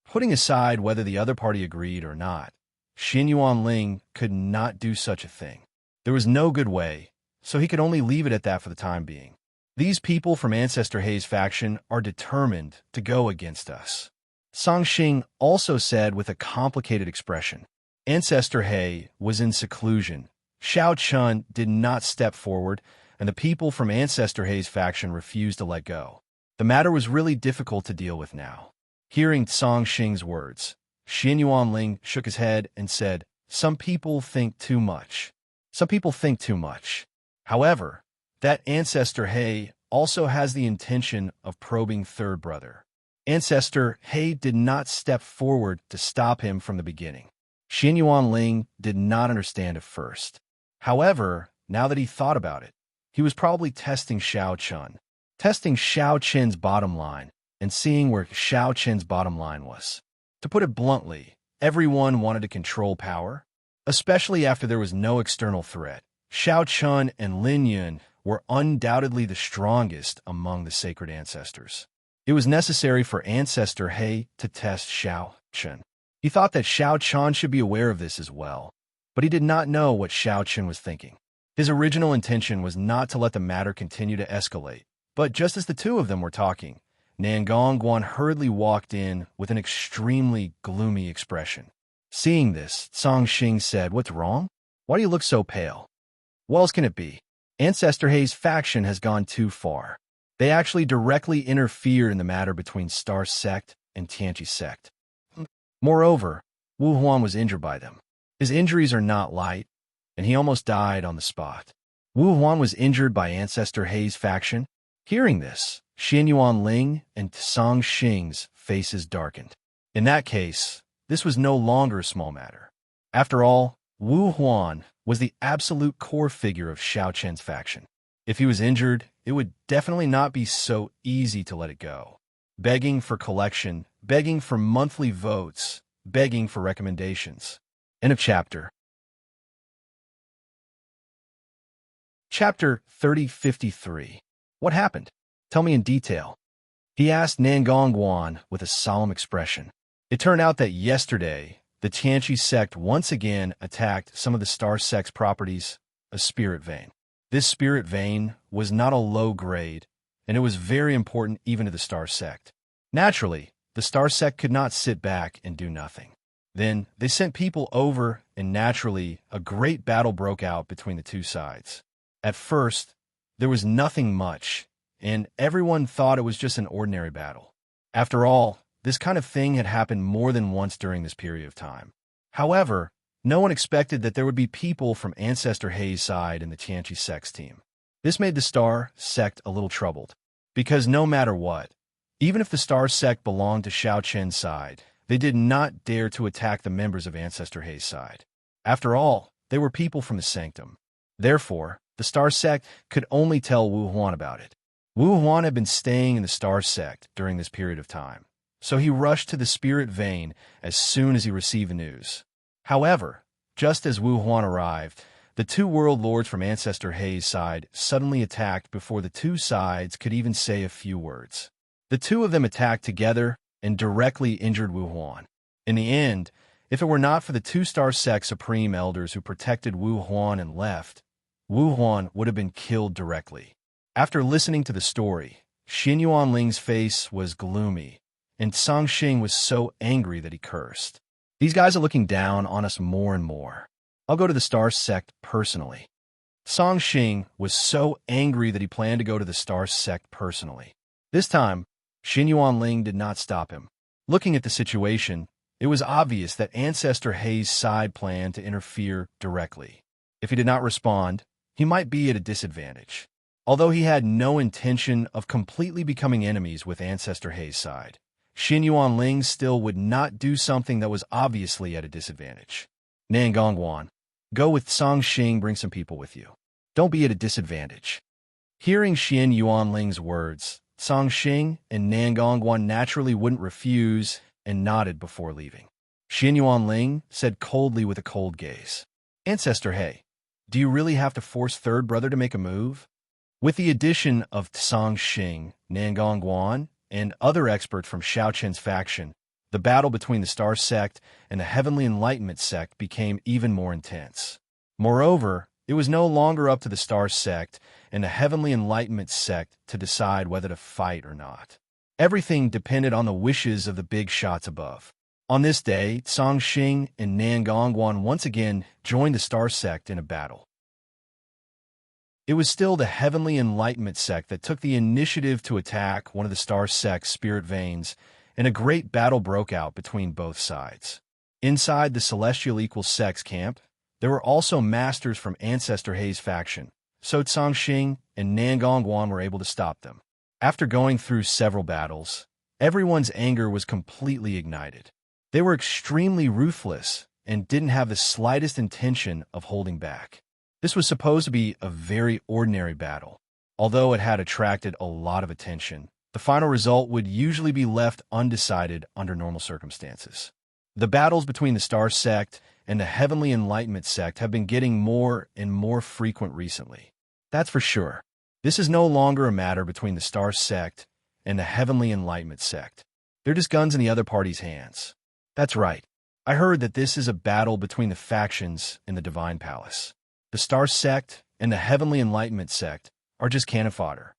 Putting aside whether the other party agreed or not, Xian Yuanling could not do such a thing. There was no good way, so he could only leave it at that for the time being. These people from Ancestor Hei's faction are determined to go against us. Song Xing also said with a complicated expression. Ancestor Hei was in seclusion. Shao Chun did not step forward, and the people from Ancestor Hei's faction refused to let go. The matter was really difficult to deal with now. Hearing Song Xing's words, Xian Yuanling shook his head and said, "Some people think too much. Some people think too much. However, that Ancestor Hei also has the intention of probing Third Brother. Ancestor Hei did not step forward to stop him from the beginning." Xian Yuanling did not understand at first. However, now that he thought about it, he was probably testing Shao Chun, testing Shao Chen's bottom line, and seeing where Shao Chen's bottom line was. To put it bluntly, everyone wanted to control power, especially after there was no external threat. Shao Chun and Lin Yun were undoubtedly the strongest among the sacred ancestors. It was necessary for Ancestor Hei to test Shao Chun. He thought that Shao Chun should be aware of this as well, but he did not know what Shao Chun was thinking. His original intention was not to let the matter continue to escalate, but just as the two of them were talking, Nangongguan hurriedly walked in with an extremely gloomy expression. Seeing this, Song Xing said, "What's wrong? Why do you look so pale?" "What else can it be? Ancestor Hei's faction has gone too far. They actually directly interfered in the matter between Star sect and Tianqi sect. Moreover, Wu Huan was injured by them. His injuries are not light, and he almost died on the spot. Wu Huan was injured by Ancestor Hei's faction." Hearing this, Xian Yuanling and Song Xing's faces darkened. In that case, this was no longer a small matter. After all, Wu Huan was the absolute core figure of Shao Chen's faction. If he was injured, it would definitely not be so easy to let it go. Begging for collection, begging for monthly votes, begging for recommendations. End of chapter. Chapter 3053. What happened? Tell me in detail. He asked Nangongguan with a solemn expression. It turned out that yesterday, the Tianqi sect once again attacked some of the Star sect's properties, a spirit vein. This spirit vein was not a low grade, and it was very important even to the star sect. Naturally, the star sect could not sit back and do nothing. Then they sent people over, and naturally, a great battle broke out between the two sides. At first, there was nothing much, and everyone thought it was just an ordinary battle. After all, this kind of thing had happened more than once during this period of time. However, no one expected that there would be people from Ancestor Hayes' side and the Tianchi sect's team. This made the Star sect a little troubled, because no matter what, even if the Star sect belonged to Xiao Chen's side, they did not dare to attack the members of Ancestor Hayes' side. After all, they were people from the Sanctum. Therefore, the Star sect could only tell Wu Huan about it. Wu Huan had been staying in the Star sect during this period of time, so he rushed to the spirit vein as soon as he received the news. However, just as Wu Huan arrived, the two world lords from Ancestor Hayes' side suddenly attacked before the two sides could even say a few words. The two of them attacked together and directly injured Wu Huan. In the end, if it were not for the two Star sect supreme elders who protected Wu Huan and left, Wu Huan would have been killed directly. After listening to the story, Xin Yuanling's face was gloomy, and Song Xing was so angry that he cursed. These guys are looking down on us more and more. I'll go to the Star sect personally. Song Xing was so angry that he planned to go to the Star sect personally. This time, Xin Yuanling did not stop him. Looking at the situation, it was obvious that Ancestor Hayes' side planned to interfere directly. If he did not respond, he might be at a disadvantage. Although he had no intention of completely becoming enemies with Ancestor Hayes' side, Xin Yuanling still would not do something that was obviously at a disadvantage. Nangongwan, go with Song Xing, bring some people with you. Don't be at a disadvantage. Hearing Xin Yuanling's words, Song Xing and Nangongwan naturally wouldn't refuse and nodded before leaving. Xin Yuanling said coldly with a cold gaze, Ancestor Hay, do you really have to force third brother to make a move? With the addition of Song Xing, Nangongwan, and other experts from Xiao Chen's faction, the battle between the Star sect and the Heavenly Enlightenment sect became even more intense. Moreover, it was no longer up to the Star sect and the Heavenly Enlightenment sect to decide whether to fight or not. Everything depended on the wishes of the big shots above. On this day, Song Xing and Nangongwan once again joined the Star sect in a battle. It was still the Heavenly Enlightenment sect that took the initiative to attack one of the Star sect's spirit veins, and a great battle broke out between both sides. Inside the Celestial Equal Sects camp, there were also masters from Ancestor Hayes' faction, so Song Xing and Nangongwan were able to stop them. After going through several battles, everyone's anger was completely ignited. They were extremely ruthless and didn't have the slightest intention of holding back. This was supposed to be a very ordinary battle. Although it had attracted a lot of attention, the final result would usually be left undecided under normal circumstances. The battles between the Star sect and the Heavenly Enlightenment sect have been getting more and more frequent recently. That's for sure. This is no longer a matter between the Star sect and the Heavenly Enlightenment sect. They're just guns in the other party's hands. That's right. I heard that this is a battle between the factions in the Divine Palace. The Star sect and the Heavenly Enlightenment sect are just cannon fodder.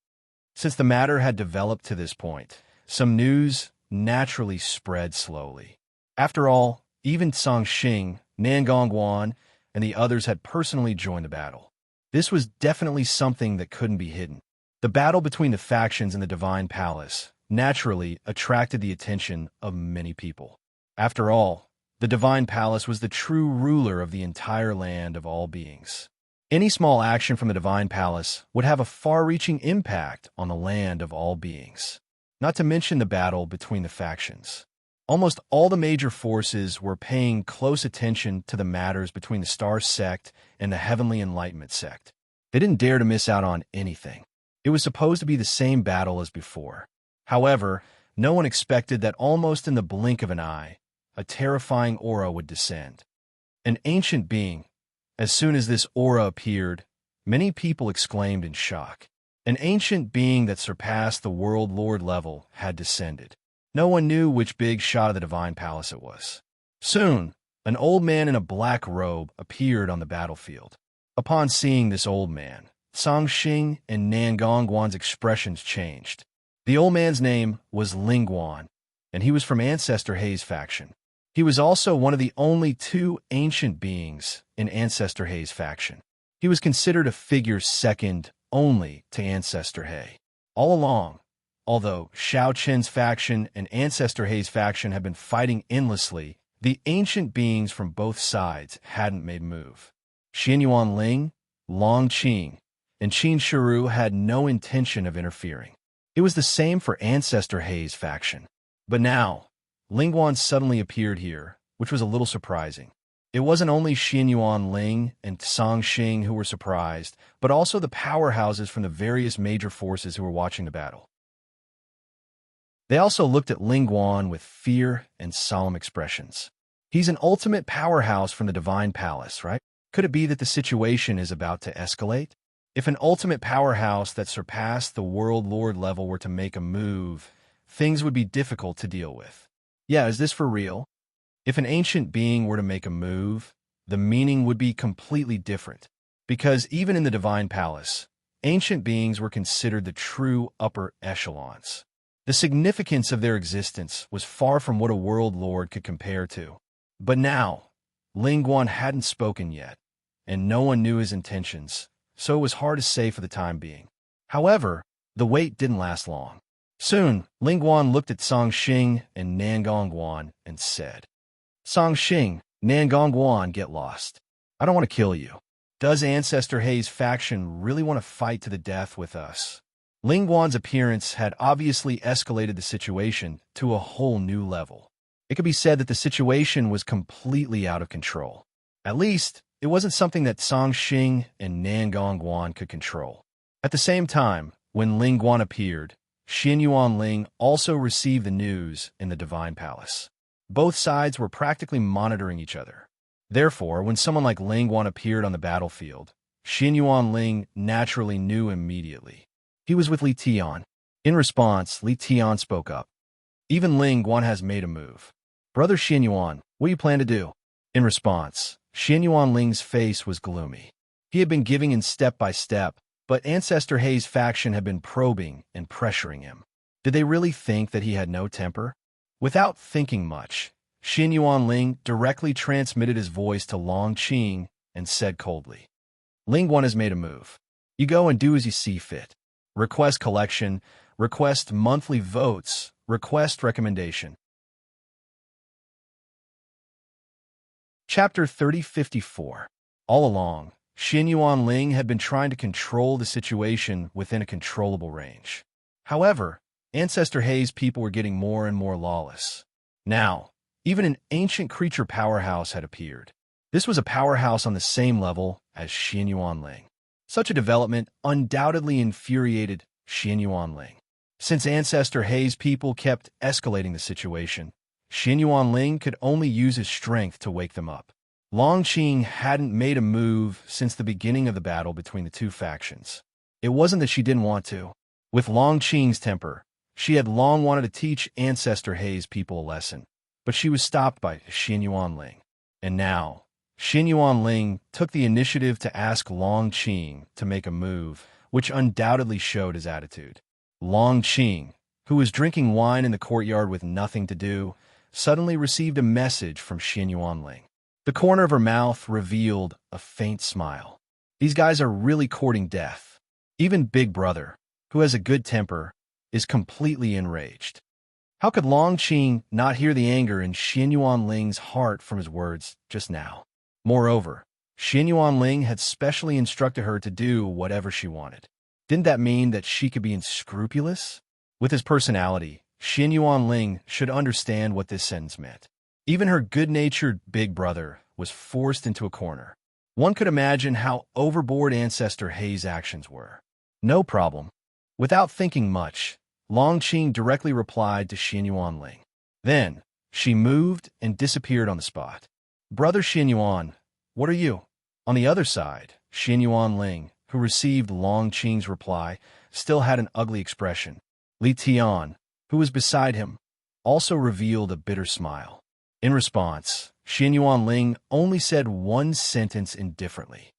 Since the matter had developed to this point, some news naturally spread slowly. After all, even Song Xing, Nangongwan, and the others had personally joined the battle. This was definitely something that couldn't be hidden. The battle between the factions in the Divine Palace naturally attracted the attention of many people. After all, the Divine Palace was the true ruler of the entire land of all beings. Any small action from the Divine Palace would have a far-reaching impact on the land of all beings. Not to mention the battle between the factions. Almost all the major forces were paying close attention to the matters between the Star sect and the Heavenly Enlightenment sect. They didn't dare to miss out on anything. It was supposed to be the same battle as before. However, no one expected that almost in the blink of an eye, a terrifying aura would descend. An ancient being. As soon as this aura appeared, many people exclaimed in shock. An ancient being that surpassed the World Lord level had descended. No one knew which big shot of the Divine Palace it was. Soon, an old man in a black robe appeared on the battlefield. Upon seeing this old man, Song Xing and Nan Gongguan's expressions changed. The old man's name was Ling Guan, and he was from Ancestor Hei's faction. He was also one of the only two ancient beings in Ancestor Hei's faction. He was considered a figure second only to Ancestor Hei. All along, although Shao Qin's faction and Ancestor Hei's faction had been fighting endlessly, the ancient beings from both sides hadn't made a move. Xianyuan Ling, Long Qing, and Qin Shiru had no intention of interfering. It was the same for Ancestor Hei's faction. But now, Ling Guan suddenly appeared here, which was a little surprising. It wasn't only Xianyuan Ling and Song Xing who were surprised, but also the powerhouses from the various major forces who were watching the battle. They also looked at Ling Guan with fear and solemn expressions. He's an ultimate powerhouse from the Divine Palace, right? Could it be that the situation is about to escalate? If an ultimate powerhouse that surpassed the World Lord level were to make a move, things would be difficult to deal with. Yeah, is this for real? If an ancient being were to make a move, the meaning would be completely different. Because even in the Divine Palace, ancient beings were considered the true upper echelons. The significance of their existence was far from what a World Lord could compare to. But now, Ling Guan hadn't spoken yet, and no one knew his intentions, so it was hard to say for the time being. However, the wait didn't last long. Soon, Ling Guan looked at Song Xing and Nan Gongguan and said, Song Xing, Nan Gongguan, get lost. I don't want to kill you. Does Ancestor Hei's faction really want to fight to the death with us? Ling Guan's appearance had obviously escalated the situation to a whole new level. It could be said that the situation was completely out of control. At least, it wasn't something that Song Xing and Nan Gongguan could control. At the same time, when Ling Guan appeared, Xianyuan Ling also received the news in the Divine Palace. Both sides were practically monitoring each other. Therefore, when someone like Ling Guan appeared on the battlefield, Xianyuan Ling naturally knew immediately. He was with Li Tian. In response, Li Tian spoke up. Even Ling Guan has made a move. Brother Xianyuan, what do you plan to do? In response, Xianyuan Ling's face was gloomy. He had been giving in step by step, but Ancestor Hei's faction had been probing and pressuring him. Did they really think that he had no temper? Without thinking much, Xianyuan Ling directly transmitted his voice to Long Qing and said coldly, Ling Guan has made a move. You go and do as you see fit. Request collection, request monthly votes, request recommendation. Chapter 3054. All along, Xianyuan Ling had been trying to control the situation within a controllable range. However, Ancestor Hei's people were getting more and more lawless. Now, even an ancient creature powerhouse had appeared. This was a powerhouse on the same level as Xianyuan Ling. Such a development undoubtedly infuriated Xianyuan Ling. Since Ancestor Hei's people kept escalating the situation, Xianyuan Ling could only use his strength to wake them up. Long Qing hadn't made a move since the beginning of the battle between the two factions. It wasn't that she didn't want to. With Long Qing's temper, she had long wanted to teach Ancestor Hei's people a lesson, but she was stopped by Xianyuan Ling. And now, Xianyuan Ling took the initiative to ask Long Qing to make a move, which undoubtedly showed his attitude. Long Qing, who was drinking wine in the courtyard with nothing to do, suddenly received a message from Xianyuan Ling. The corner of her mouth revealed a faint smile. These guys are really courting death. Even Big Brother, who has a good temper, is completely enraged. How could Long Qing not hear the anger in Xianyuan Ling's heart from his words just now? Moreover, Xianyuan Ling had specially instructed her to do whatever she wanted. Didn't that mean that she could be unscrupulous? With his personality, Xianyuan Ling should understand what this sentence meant. Even her good-natured Big Brother was forced into a corner. One could imagine how overboard Ancestor Hei's actions were. No problem. Without thinking much, Long Qing directly replied to Xianyuan Ling. Then, she moved and disappeared on the spot. Brother Xianyuan, what are you? On the other side, Xianyuan Ling, who received Long Qing's reply, still had an ugly expression. Li Tian, who was beside him, also revealed a bitter smile. In response, Xianyuan Ling only said one sentence indifferently.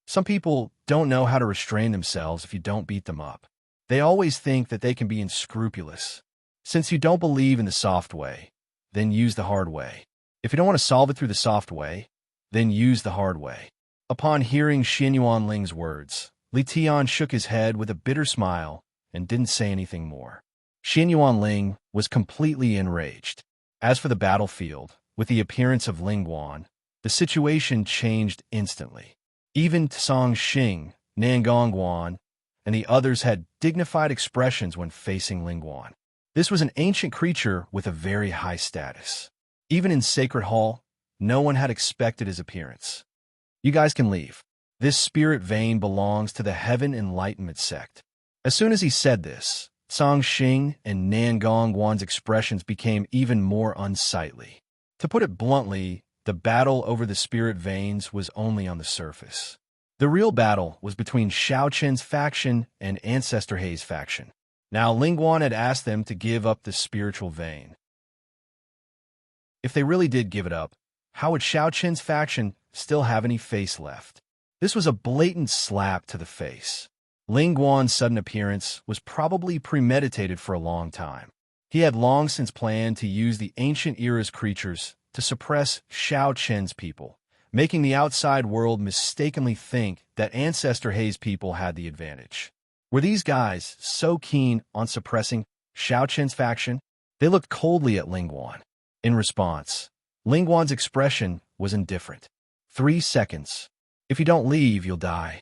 Some people don't know how to restrain themselves if you don't beat them up. They always think that they can be unscrupulous. Since you don't believe in the soft way, then use the hard way. If you don't want to solve it through the soft way, then use the hard way. Upon hearing Xian Yuanling's words, Li Tian shook his head with a bitter smile and didn't say anything more. Xian Yuanling was completely enraged. As for the battlefield, with the appearance of Ling Guan, the situation changed instantly. Even Song Xing, Nangong Guan, and the others had dignified expressions when facing Ling Guan. This was an ancient creature with a very high status. Even in Sacred Hall, no one had expected his appearance. You guys can leave. This spirit vein belongs to the Heaven Enlightenment sect. As soon as he said this, Song Xing and Nangong Guan's expressions became even more unsightly. To put it bluntly, the battle over the spirit veins was only on the surface. The real battle was between Xiao Chen's faction and Ancestor Hei's faction. Now Ling Guan had asked them to give up the spiritual vein. If they really did give it up, how would Xiao Chen's faction still have any face left? This was a blatant slap to the face. Ling Guan's sudden appearance was probably premeditated for a long time. He had long since planned to use the ancient era's creatures to suppress Xiao Chen's people, making the outside world mistakenly think that Ancestor Hei's people had the advantage. Were these guys so keen on suppressing Xiao Chen's faction? They looked coldly at Ling Guan. In response, Ling Guan's expression was indifferent. 3 seconds. If you don't leave, you'll die.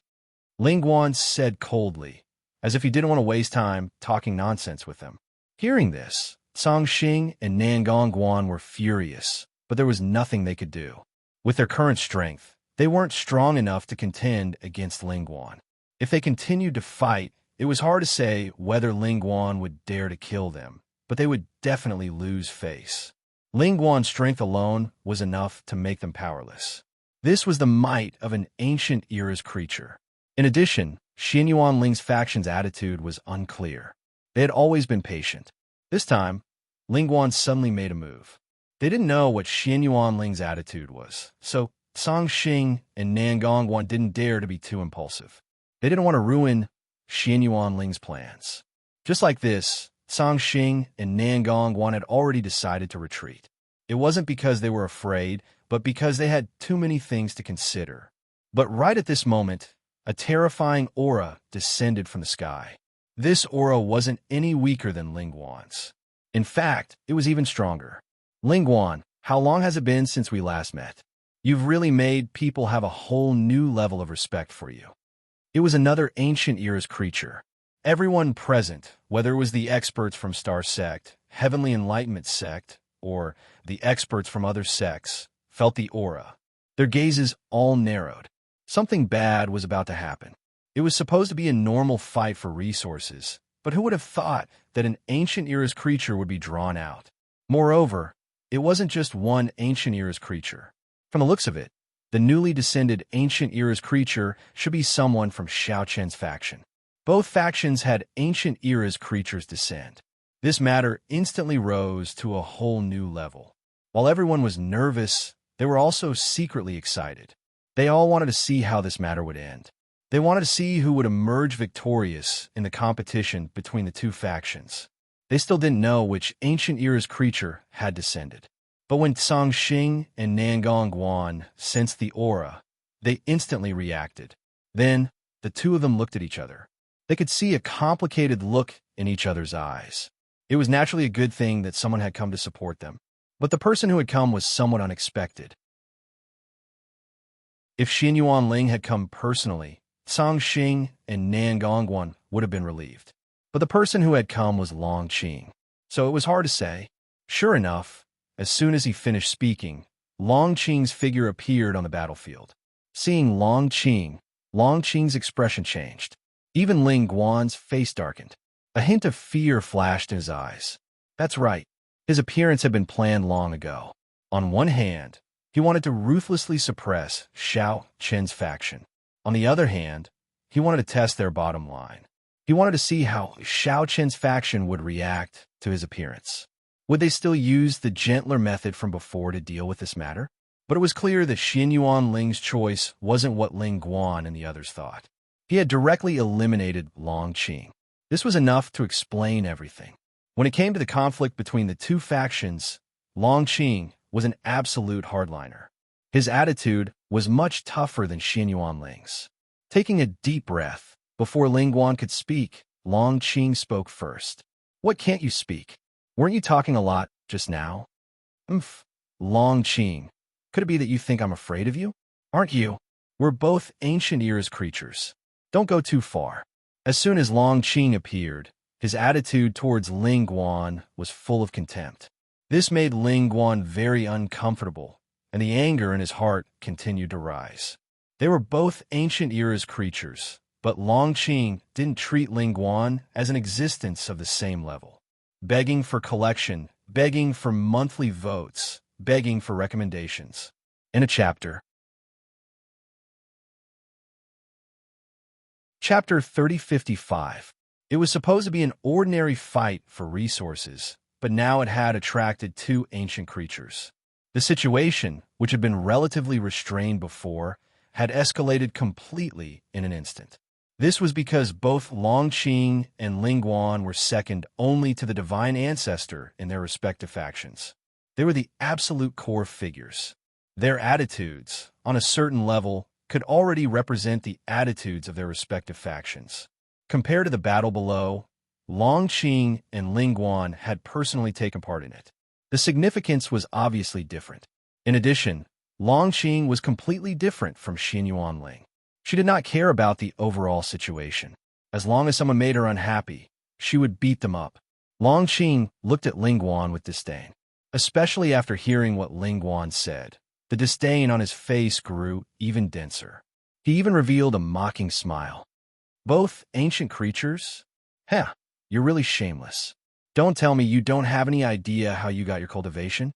Ling Guan said coldly, as if he didn't want to waste time talking nonsense with them. Hearing this, Song Xing and Nangong Guan were furious, but there was nothing they could do. With their current strength, they weren't strong enough to contend against Ling Guan. If they continued to fight, it was hard to say whether Ling Guan would dare to kill them, but they would definitely lose face. Ling Guan's strength alone was enough to make them powerless. This was the might of an ancient era's creature. In addition, Xian Yuanling's faction's attitude was unclear. They had always been patient. This time, Ling Guan suddenly made a move. They didn't know what Xian Yuanling's attitude was, so Song Xing and Nangong Guan didn't dare to be too impulsive. They didn't want to ruin Xian Yuanling's plans. Just like this, Song Xing and Nangong Guan had already decided to retreat. It wasn't because they were afraid, but because they had too many things to consider. But right at this moment, a terrifying aura descended from the sky. This aura wasn't any weaker than Ling Guan's. In fact, it was even stronger. Ling Guan, how long has it been since we last met? You've really made people have a whole new level of respect for you. It was another ancient era's creature. Everyone present, whether it was the experts from Star Sect, Heavenly Enlightenment Sect, or the experts from other sects, felt the aura. Their gazes all narrowed. Something bad was about to happen. It was supposed to be a normal fight for resources, but who would have thought that an ancient era's creature would be drawn out? Moreover, it wasn't just one ancient era's creature. From the looks of it, the newly descended ancient era's creature should be someone from Xiao Chen's faction. Both factions had ancient era's creatures descend. This matter instantly rose to a whole new level. While everyone was nervous, they were also secretly excited. They all wanted to see how this matter would end. They wanted to see who would emerge victorious in the competition between the two factions. They still didn't know which ancient era's creature had descended. But when Song Xing and Nangong Guan sensed the aura, they instantly reacted. Then, the two of them looked at each other. They could see a complicated look in each other's eyes. It was naturally a good thing that someone had come to support them. But the person who had come was somewhat unexpected. If Xian Yuanling had come personally, Song Xing and Nangong Guan would have been relieved. But the person who had come was Long Qing. So it was hard to say. Sure enough, as soon as he finished speaking, Long Qing's figure appeared on the battlefield. Seeing Long Qing's expression changed. Even Ling Guan's face darkened. A hint of fear flashed in his eyes. That's right. His appearance had been planned long ago. On one hand, he wanted to ruthlessly suppress Xiao Chen's faction. On the other hand, he wanted to test their bottom line. He wanted to see how Xiao Chen's faction would react to his appearance. Would they still use the gentler method from before to deal with this matter? But it was clear that Xianyuan Ling's choice wasn't what Ling Guan and the others thought. He had directly eliminated Long Qing. This was enough to explain everything. When it came to the conflict between the two factions, Long Qing was an absolute hardliner. His attitude was much tougher than Xianyuan Ling's. Taking a deep breath, before Ling Guan could speak, Long Qing spoke first. "What can't you speak? Weren't you talking a lot just now?" Long Qing. Could it be that you think I'm afraid of you? Aren't you? We're both ancient eras creatures. Don't go too far. As soon as Long Qing appeared, his attitude towards Ling Guan was full of contempt. This made Ling Guan very uncomfortable, and the anger in his heart continued to rise. They were both ancient eras creatures, but Long Qing didn't treat Ling Guan as an existence of the same level. Begging for collection, begging for monthly votes, begging for recommendations. In a chapter. Chapter 3055. It was supposed to be an ordinary fight for resources, but now it had attracted two ancient creatures. The situation, which had been relatively restrained before, had escalated completely in an instant. This was because both Long Qing and Ling Guan were second only to the divine ancestor in their respective factions. They were the absolute core figures. Their attitudes, on a certain level, could already represent the attitudes of their respective factions. Compared to the battle below, Long Qing and Ling Guan had personally taken part in it. The significance was obviously different. In addition, Long Qing was completely different from Xianyuan Ling. She did not care about the overall situation. As long as someone made her unhappy, she would beat them up. Long Qing looked at Ling Guan with disdain, especially after hearing what Ling Guan said. The disdain on his face grew even denser. He even revealed a mocking smile. "Both ancient creatures? Heh, you're really shameless. Don't tell me you don't have any idea how you got your cultivation?"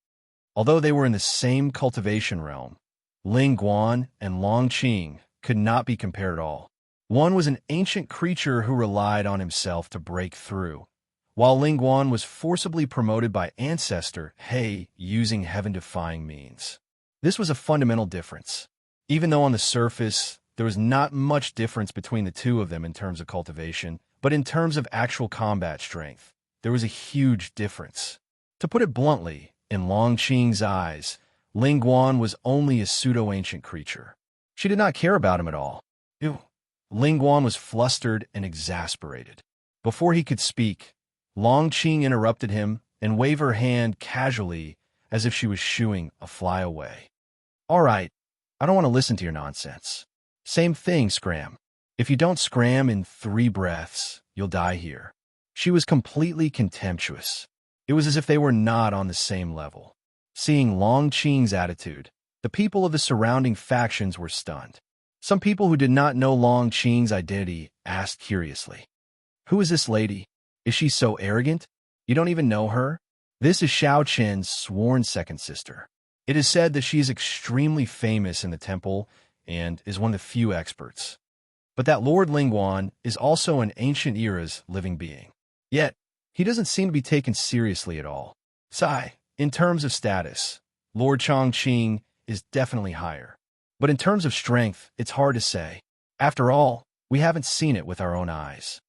Although they were in the same cultivation realm, Ling Guan and Long Qing could not be compared at all. One was an ancient creature who relied on himself to break through, while Ling Guan was forcibly promoted by Ancestor He using heaven-defying means. This was a fundamental difference. Even though on the surface, there was not much difference between the two of them in terms of cultivation, but in terms of actual combat strength, there was a huge difference. To put it bluntly, in Long Qing's eyes, Ling Guan was only a pseudo-ancient creature. She did not care about him at all. Ew. Ling Guan was flustered and exasperated. Before he could speak, Long Qing interrupted him and waved her hand casually as if she was shooing a fly away. "All right, I don't want to listen to your nonsense. Same thing, scram. If you don't scram in 3 breaths, you'll die here." She was completely contemptuous. It was as if they were not on the same level. Seeing Long Qing's attitude, the people of the surrounding factions were stunned. Some people who did not know Long Qing's identity asked curiously, "Who is this lady? Is she so arrogant? You don't even know her?" This is Xiao Chen's sworn second sister. It is said that she is extremely famous in the temple and is one of the few experts. But that Lord Ling Guan is also an ancient era's living being. Yet, he doesn't seem to be taken seriously at all. In terms of status, Lord Chongqing is definitely higher. But in terms of strength, it's hard to say. After all, we haven't seen it with our own eyes.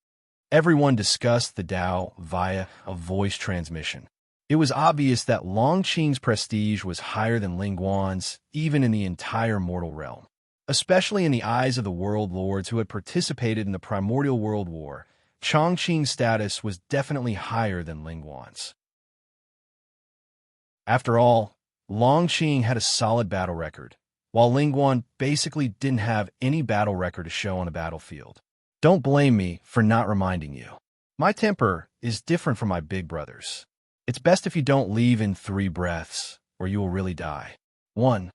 Everyone discussed the Tao via a voice transmission. It was obvious that Long Qing's prestige was higher than Ling Guan's, even in the entire mortal realm. Especially in the eyes of the world lords who had participated in the primordial world war, Chongqing's status was definitely higher than Ling Guan's. After all, Long Qing had a solid battle record, while Ling Guan basically didn't have any battle record to show on a battlefield. Don't blame me for not reminding you. My temper is different from my big brother's. It's best if you don't leave in 3 breaths, or you will really die. 1.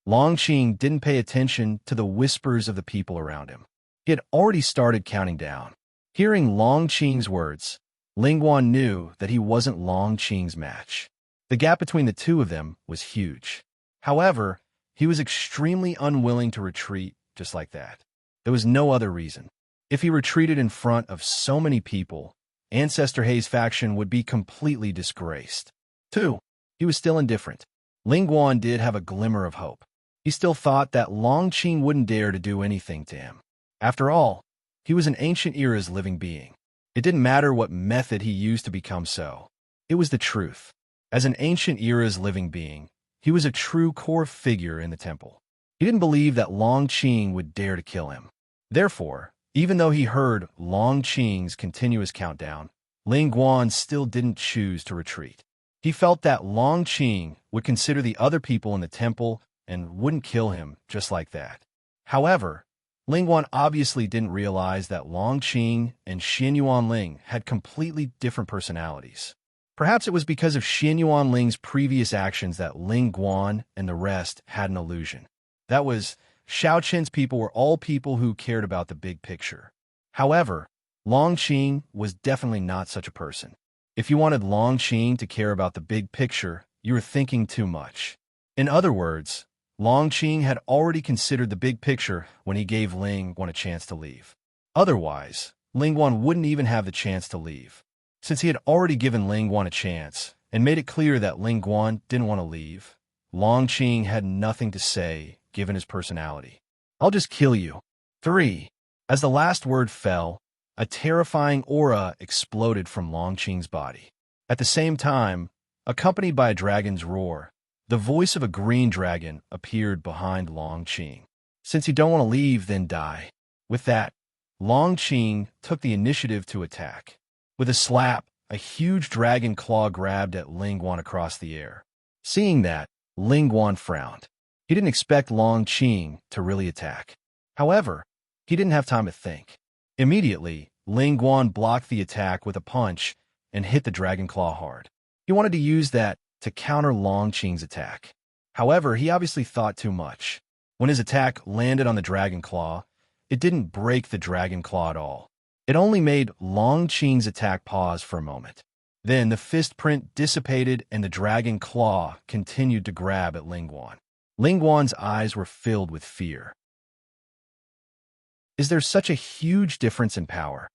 Long Qing didn't pay attention to the whispers of the people around him. He had already started counting down. Hearing Long Qing's words, Ling Guan knew that he wasn't Long Qing's match. The gap between the two of them was huge. However, he was extremely unwilling to retreat just like that. There was no other reason. If he retreated in front of so many people, Ancestor He's faction would be completely disgraced. 2. He was still indifferent. Ling Guan did have a glimmer of hope. He still thought that Long Qing wouldn't dare to do anything to him. After all, he was an ancient era's living being. It didn't matter what method he used to become so. It was the truth. As an ancient era's living being, he was a true core figure in the temple. He didn't believe that Long Qing would dare to kill him. Therefore, even though he heard Long Qing's continuous countdown, Ling Guan still didn't choose to retreat. He felt that Long Qing would consider the other people in the temple and wouldn't kill him just like that. However, Ling Guan obviously didn't realize that Long Qing and Xian Yuanling had completely different personalities. Perhaps it was because of Xian Yuanling's previous actions that Ling Guan and the rest had an illusion. That was, Xiao Qin's people were all people who cared about the big picture. However, Long Qing was definitely not such a person. If you wanted Long Qing to care about the big picture, you were thinking too much. In other words, Long Qing had already considered the big picture when he gave Ling Guan a chance to leave. Otherwise, Ling Guan wouldn't even have the chance to leave. Since he had already given Ling Guan a chance and made it clear that Ling Guan didn't want to leave, Long Qing had nothing to say given his personality. "I'll just kill you." 3. As the last word fell, a terrifying aura exploded from Long Qing's body. At the same time, accompanied by a dragon's roar, the voice of a green dragon appeared behind Long Qing. "Since you don't want to leave, then die." With that, Long Qing took the initiative to attack. With a slap, a huge dragon claw grabbed at Ling Guan across the air. Seeing that, Ling Guan frowned. He didn't expect Long Qing to really attack. However, he didn't have time to think. Immediately, Ling Guan blocked the attack with a punch and hit the dragon claw hard. He wanted to use that to counter Long Qing's attack. However, he obviously thought too much. When his attack landed on the dragon claw, it didn't break the dragon claw at all. It only made Long Qing's attack pause for a moment. Then the fist print dissipated and the dragon claw continued to grab at Ling Guan. Ling Guan's eyes were filled with fear. Is there such a huge difference in power?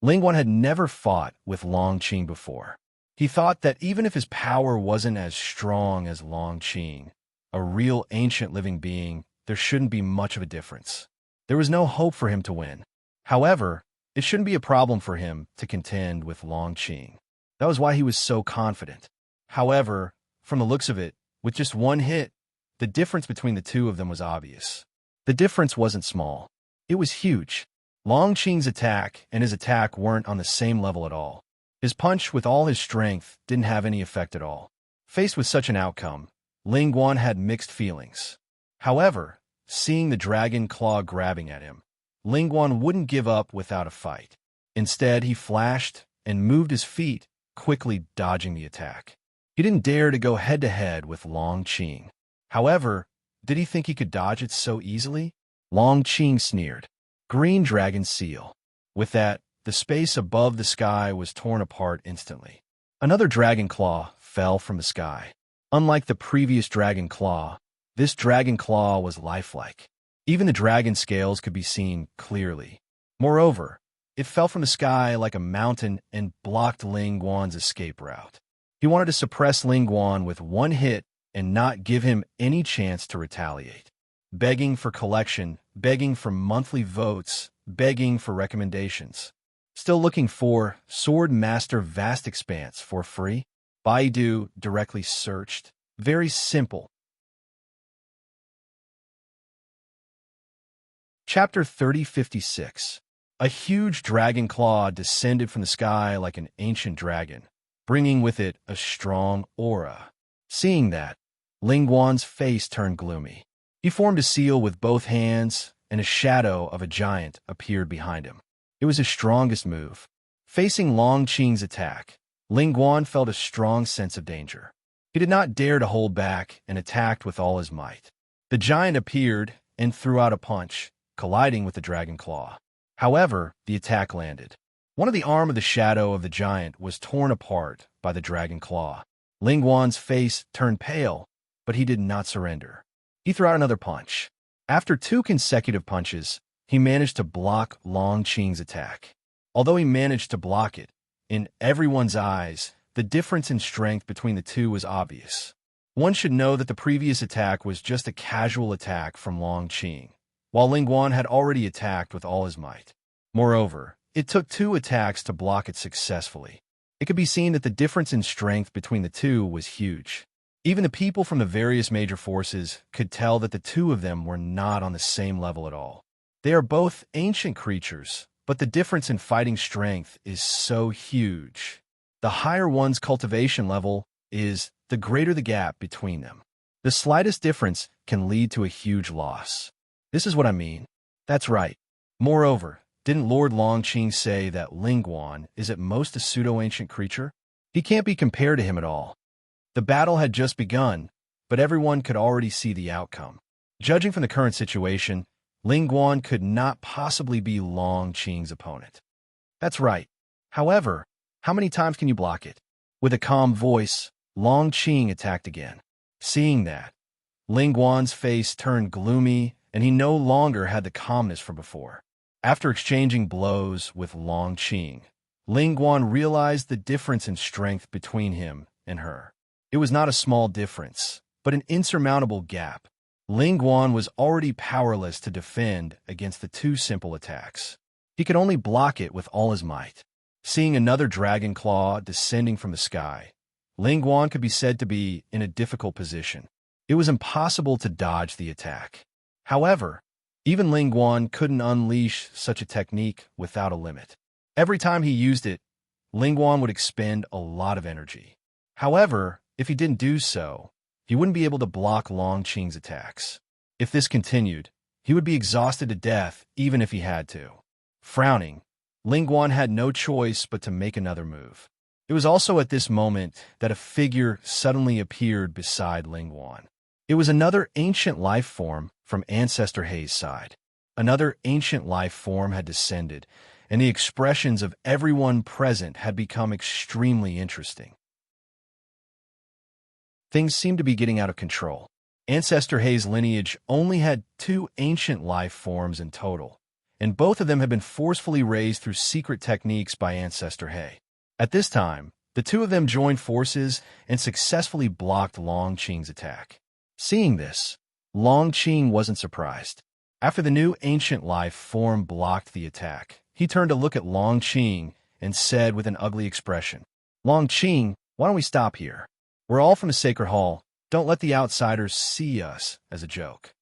Ling Guan had never fought with Long Qing before. He thought that even if his power wasn't as strong as Long Qing, a real ancient living being, there shouldn't be much of a difference. There was no hope for him to win. However, it shouldn't be a problem for him to contend with Long Qing. That was why he was so confident. However, from the looks of it, with just one hit, the difference between the two of them was obvious. The difference wasn't small. It was huge. Long Qing's attack and his attack weren't on the same level at all. His punch with all his strength didn't have any effect at all. Faced with such an outcome, Ling Guan had mixed feelings. However, seeing the dragon claw grabbing at him, Ling Guan wouldn't give up without a fight. Instead, he flashed and moved his feet, quickly dodging the attack. He didn't dare to go head-to-head with Long Qing. However, did he think he could dodge it so easily? Long Qing sneered. "Green dragon seal." With that, the space above the sky was torn apart instantly. Another dragon claw fell from the sky. Unlike the previous dragon claw, this dragon claw was lifelike. Even the dragon scales could be seen clearly. Moreover, it fell from the sky like a mountain and blocked Ling Guan's escape route. He wanted to suppress Ling Guan with one hit and not give him any chance to retaliate. Begging for collection, begging for monthly votes, begging for recommendations. Still looking for Sword Master Vast Expanse for free? Baidu directly searched. Very simple. Chapter 3056. A huge dragon claw descended from the sky like an ancient dragon, bringing with it a strong aura. Seeing that, Ling Guan's face turned gloomy. He formed a seal with both hands, and a shadow of a giant appeared behind him. It was his strongest move. Facing Long Qing's attack, Ling Guan felt a strong sense of danger. He did not dare to hold back and attacked with all his might. The giant appeared and threw out a punch, colliding with the dragon claw. However, the attack landed. One of the arm of the shadow of the giant was torn apart by the dragon claw. Ling Guan's face turned pale, but he did not surrender. He threw out another punch. After 2 consecutive punches, he managed to block Long Qing's attack. Although he managed to block it, in everyone's eyes, the difference in strength between the two was obvious. One should know that the previous attack was just a casual attack from Long Qing, while Ling Guan had already attacked with all his might. Moreover, it took 2 attacks to block it successfully. It could be seen that the difference in strength between the two was huge. Even the people from the various major forces could tell that the two of them were not on the same level at all. They are both ancient creatures, but the difference in fighting strength is so huge. The higher one's cultivation level is, the greater the gap between them. The slightest difference can lead to a huge loss. This is what I mean. That's right. Moreover, didn't Lord Longqing say that Ling Guan is at most a pseudo-ancient creature? He can't be compared to him at all. The battle had just begun, but everyone could already see the outcome. Judging from the current situation, Ling Guan could not possibly be Longqing's opponent. That's right. However, how many times can you block it? With a calm voice, Longqing attacked again. Seeing that, Ling Guan's face turned gloomy, and he no longer had the calmness from before. After exchanging blows with Longqing, Ling Guan realized the difference in strength between him and her. It was not a small difference, but an insurmountable gap. Ling Guan was already powerless to defend against the 2 simple attacks. He could only block it with all his might. Seeing another dragon claw descending from the sky, Ling Guan could be said to be in a difficult position. It was impossible to dodge the attack. However, even Ling Guan couldn't unleash such a technique without a limit. Every time he used it, Ling Guan would expend a lot of energy. However, if he didn't do so, he wouldn't be able to block Longqing's attacks. If this continued, he would be exhausted to death even if he had to. Frowning, Ling Guan had no choice but to make another move. It was also at this moment that a figure suddenly appeared beside Ling Guan. It was another ancient life form from Ancestor Hei's side. Another ancient life form had descended, and the expressions of everyone present had become extremely interesting. Things seemed to be getting out of control. Ancestor Hei's lineage only had 2 ancient life forms in total, and both of them had been forcefully raised through secret techniques by Ancestor Hei. At this time, the 2 of them joined forces and successfully blocked Longqing's attack. Seeing this, Longqing wasn't surprised. After the new ancient life form blocked the attack, he turned to look at Longqing and said with an ugly expression, "Longqing, why don't we stop here? We're all from the Sacred Hall. Don't let the outsiders see us as a joke."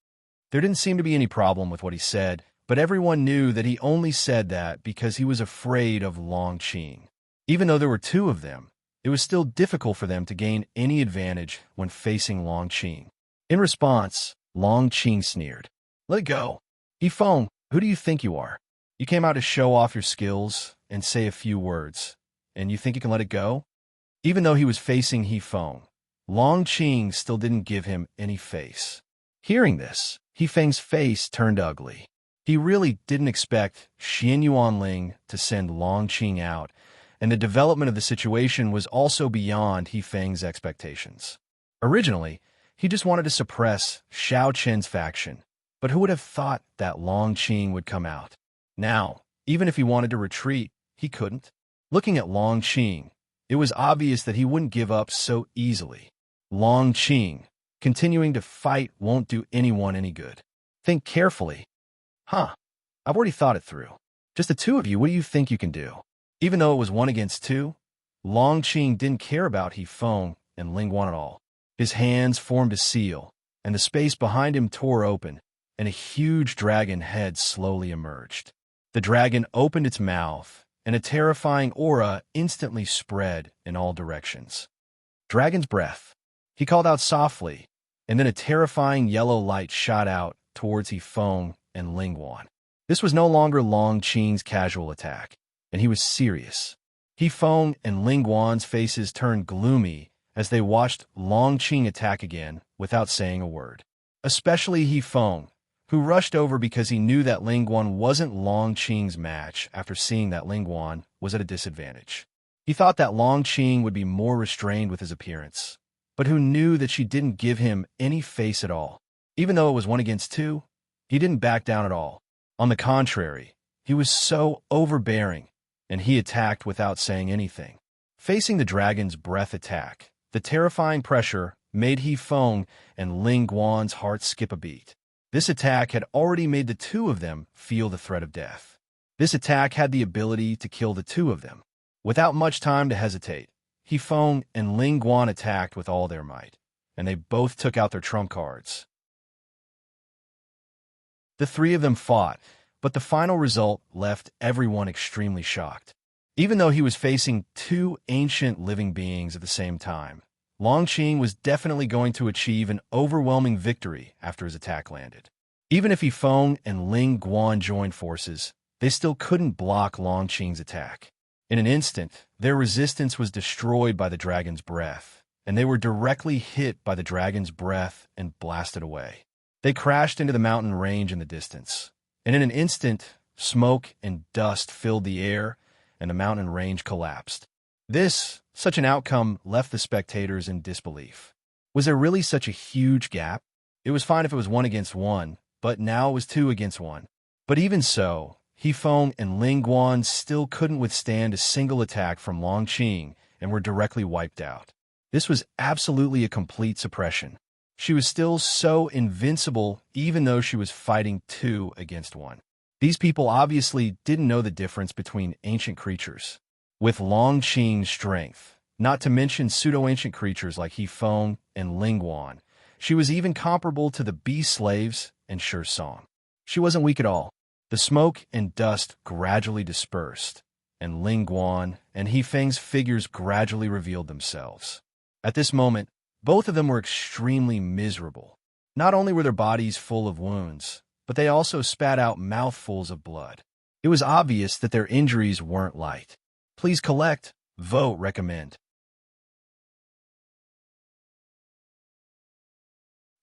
There didn't seem to be any problem with what he said, but everyone knew that he only said that because he was afraid of Longqing. Even though there were 2 of them, it was still difficult for them to gain any advantage when facing Longqing. In response, Longqing sneered. "Let it go. Yifeng, who do you think you are? You came out to show off your skills and say a few words, and you think you can let it go?" Even though he was facing Yifeng, Longqing still didn't give him any face. Hearing this, Yifeng's face turned ugly. He really didn't expect Xian Yuanling to send Longqing out, and the development of the situation was also beyond Yifeng's expectations. Originally, he just wanted to suppress Xiao Chen's faction, but who would have thought that Longqing would come out? Now, even if he wanted to retreat, he couldn't. Looking at Longqing, it was obvious that he wouldn't give up so easily. Longqing, continuing to fight won't do anyone any good. Think carefully. I've already thought it through. Just the 2 of you, what do you think you can do? Even though it was 1 against 2, Longqing didn't care about Yifeng and Ling Guan at all. His hands formed a seal, and the space behind him tore open, and a huge dragon head slowly emerged. The dragon opened its mouth, and a terrifying aura instantly spread in all directions. Dragon's breath. He called out softly, and then a terrifying yellow light shot out towards Yifeng and Ling Guan. This was no longer Longqing's casual attack, and he was serious. Yifeng and Ling Guan's faces turned gloomy as they watched Longqing attack again without saying a word. Especially Yifeng, who rushed over because he knew that Ling Guan wasn't Longqing's match after seeing that Ling Guan was at a disadvantage. He thought that Longqing would be more restrained with his appearance, but who knew that she didn't give him any face at all. Even though it was 1 against 2, he didn't back down at all. On the contrary, he was so overbearing, and he attacked without saying anything. Facing the dragon's breath attack, the terrifying pressure made He Feng and Ling Guan's hearts skip a beat. This attack had already made the two of them feel the threat of death. This attack had the ability to kill the two of them. Without much time to hesitate, He Feng and Ling Guan attacked with all their might, and they both took out their trump cards. The three of them fought, but the final result left everyone extremely shocked. Even though he was facing two ancient living beings at the same time, Longqing was definitely going to achieve an overwhelming victory after his attack landed. Even if He Feng and Ling Guan joined forces, they still couldn't block Longqing's attack. In an instant, their resistance was destroyed by the dragon's breath, and they were directly hit by the dragon's breath and blasted away. They crashed into the mountain range in the distance, and in an instant, smoke and dust filled the air, and the mountain range collapsed. Such an outcome left the spectators in disbelief. Was there really such a huge gap? It was fine if it was 1 against 1, but now it was 2 against 1. But even so, He Feng and Ling Guan still couldn't withstand a single attack from Longqing and were directly wiped out. This was absolutely a complete suppression. She was still so invincible even though she was fighting 2 against 1. These people obviously didn't know the difference between ancient creatures. With Longqing's strength, not to mention pseudo-ancient creatures like He Feng and Ling Guan, she was even comparable to the bee slaves and Shi Song. She wasn't weak at all. The smoke and dust gradually dispersed, and Ling Guan and He Feng's figures gradually revealed themselves. At this moment, both of them were extremely miserable. Not only were their bodies full of wounds, but they also spat out mouthfuls of blood. It was obvious that their injuries weren't light. Please collect, vote, recommend.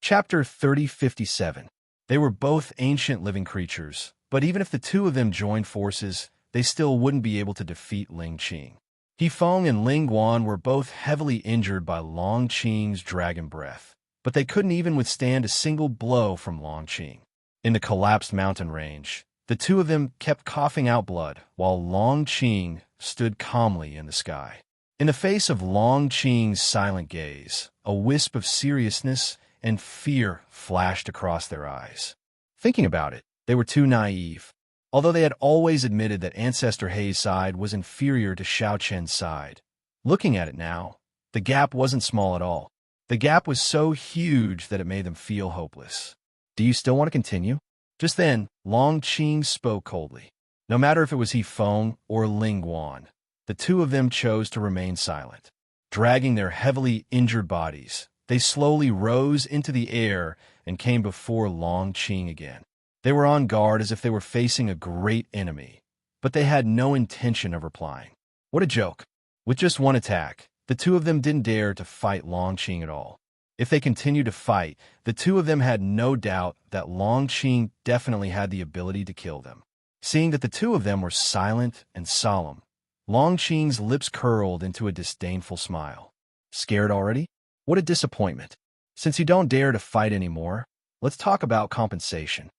Chapter 3057. They were both ancient living creatures, but even if the two of them joined forces, they still wouldn't be able to defeat Longqing. He Feng and Ling Guan were both heavily injured by Longqing's dragon breath, but they couldn't even withstand a single blow from Longqing. In the collapsed mountain range, the two of them kept coughing out blood, while Longqing stood calmly in the sky. In the face of Longqing's silent gaze, a wisp of seriousness and fear flashed across their eyes. Thinking about it, they were too naive. Although they had always admitted that Ancestor Hei's side was inferior to Xiao Chen's side, looking at it now, the gap wasn't small at all. The gap was so huge that it made them feel hopeless. Do you still want to continue? Just then, Longqing spoke coldly. No matter if it was He Feng or Ling Guan, the two of them chose to remain silent. Dragging their heavily injured bodies, they slowly rose into the air and came before Longqing again. They were on guard as if they were facing a great enemy, but they had no intention of replying. What a joke. With just one attack, the two of them didn't dare to fight Longqing at all. If they continued to fight, the two of them had no doubt that Longqing definitely had the ability to kill them. Seeing that the two of them were silent and solemn, Longqing's lips curled into a disdainful smile. Scared already? What a disappointment. Since you don't dare to fight anymore, let's talk about compensation.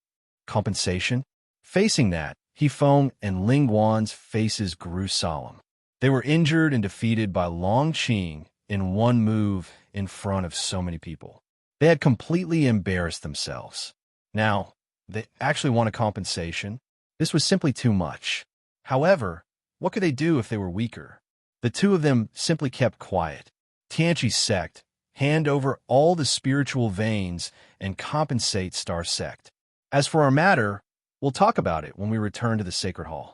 Compensation? Facing that, He Feng and Ling Guan's faces grew solemn. They were injured and defeated by Longqing in one move in front of so many people. They had completely embarrassed themselves. Now, they actually wanted compensation. This was simply too much. However, what could they do if they were weaker? The two of them simply kept quiet. Tianqi's sect, hand over all the spiritual veins and compensate Star Sect. As for our matter, we'll talk about it when we return to the Sacred Hall.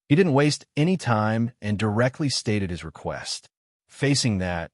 He didn't waste any time and directly stated his request. Facing that,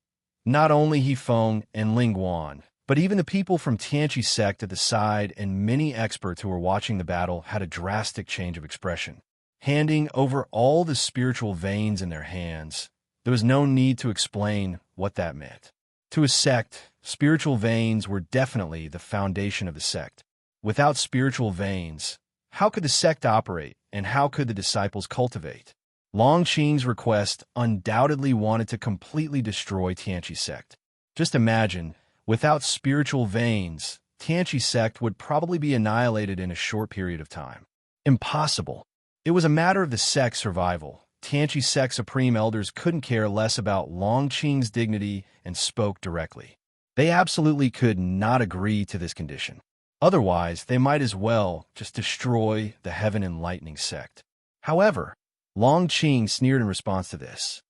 not only He Feng and Ling Guan, but even the people from Tianqi's sect at the side and many experts who were watching the battle had a drastic change of expression. Handing over all the spiritual veins in their hands, there was no need to explain what that meant. To a sect, spiritual veins were definitely the foundation of the sect. Without spiritual veins, how could the sect operate and how could the disciples cultivate? Longqing's request undoubtedly wanted to completely destroy Tianqi's sect. Just imagine, without spiritual veins, Tianqi's sect would probably be annihilated in a short period of time. Impossible. It was a matter of the sect's survival. Tianqi's sect supreme elders couldn't care less about Longqing's dignity and spoke directly. They absolutely could not agree to this condition. Otherwise, they might as well just destroy the Heaven Enlightening sect. However, Long Qing sneered in response to this.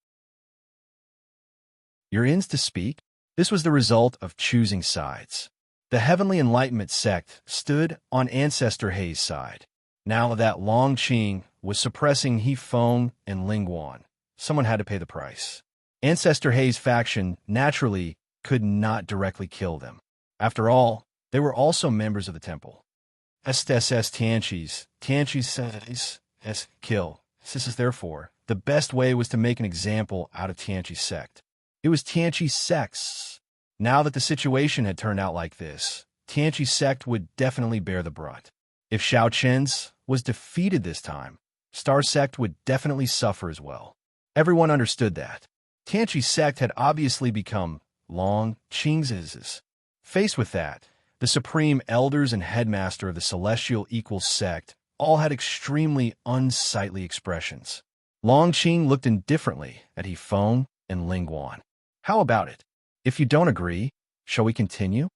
Your ends to speak? This was the result of choosing sides. The Heavenly Enlightenment sect stood on Ancestor Hei's side. Now that Long Qing was suppressing He Feng and Ling Guan, someone had to pay the price. Ancestor Hei's faction naturally could not directly kill them. After all, they were also members of the temple. SSS Tianqi's kill. This is therefore, the best way was to make an example out of Tianqi's sect. It was Tianqi's sects. Now that the situation had turned out like this, Tianqi's sect would definitely bear the brunt. If Shao Chen's was defeated this time, Star Sect would definitely suffer as well. Everyone understood that. Tianqi's sect had obviously become Long Qing's. Faced with that, the supreme elders and headmaster of the Celestial Equals sect all had extremely unsightly expressions. Long Qing looked indifferently at He Feng and Ling Guan. How about it? If you don't agree, shall we continue?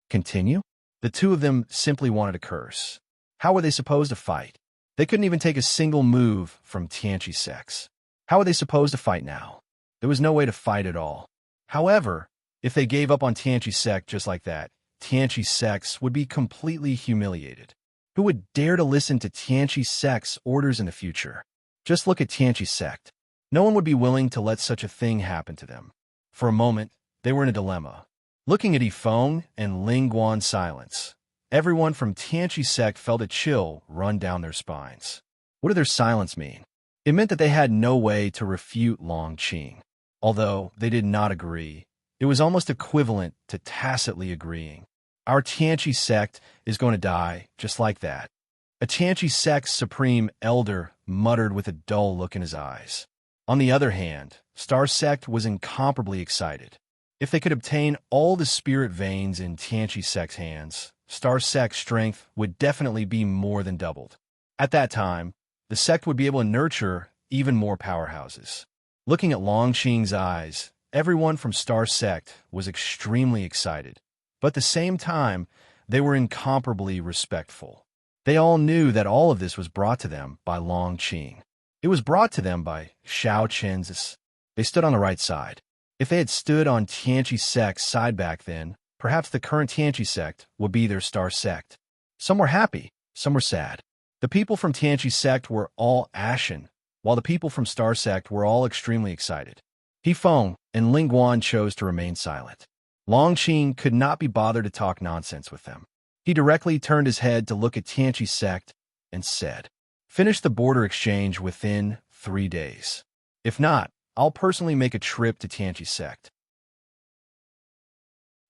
Continue? The two of them simply wanted to curse. How were they supposed to fight? They couldn't even take a single move from Tianqi's sects. How were they supposed to fight now? There was no way to fight at all. However, if they gave up on Tianqi's sect just like that, Tianqi's sects would be completely humiliated. Who would dare to listen to Tianqi's sect's orders in the future? Just look at Tianqi's sect. No one would be willing to let such a thing happen to them. For a moment, they were in a dilemma. Looking at He Feng and Ling Guan's silence, everyone from Tianqi's sect felt a chill run down their spines. What did their silence mean? It meant that they had no way to refute Long Qing. Although they did not agree, it was almost equivalent to tacitly agreeing. Our Tianqi sect is going to die just like that. A Tianqi sect's supreme elder muttered with a dull look in his eyes. On the other hand, Star Sect was incomparably excited. If they could obtain all the spirit veins in Tianqi sect's hands, Star Sect's strength would definitely be more than doubled. At that time, the sect would be able to nurture even more powerhouses. Looking at Long Qing's eyes, everyone from Star Sect was extremely excited, but at the same time, they were incomparably respectful. They all knew that all of this was brought to them by Long Qing. It was brought to them by Shao Chen's. They stood on the right side. If they had stood on Tianqi sect's side back then, perhaps the current Tianqi sect would be their Star Sect. Some were happy, some were sad. The people from Tianqi sect were all ashen, while the people from Star Sect were all extremely excited. He Feng and Ling Guan chose to remain silent. Long Qing could not be bothered to talk nonsense with them. He directly turned his head to look at Tianqi sect and said, "Finish the border exchange within 3 days. If not, I'll personally make a trip to Tianqi sect."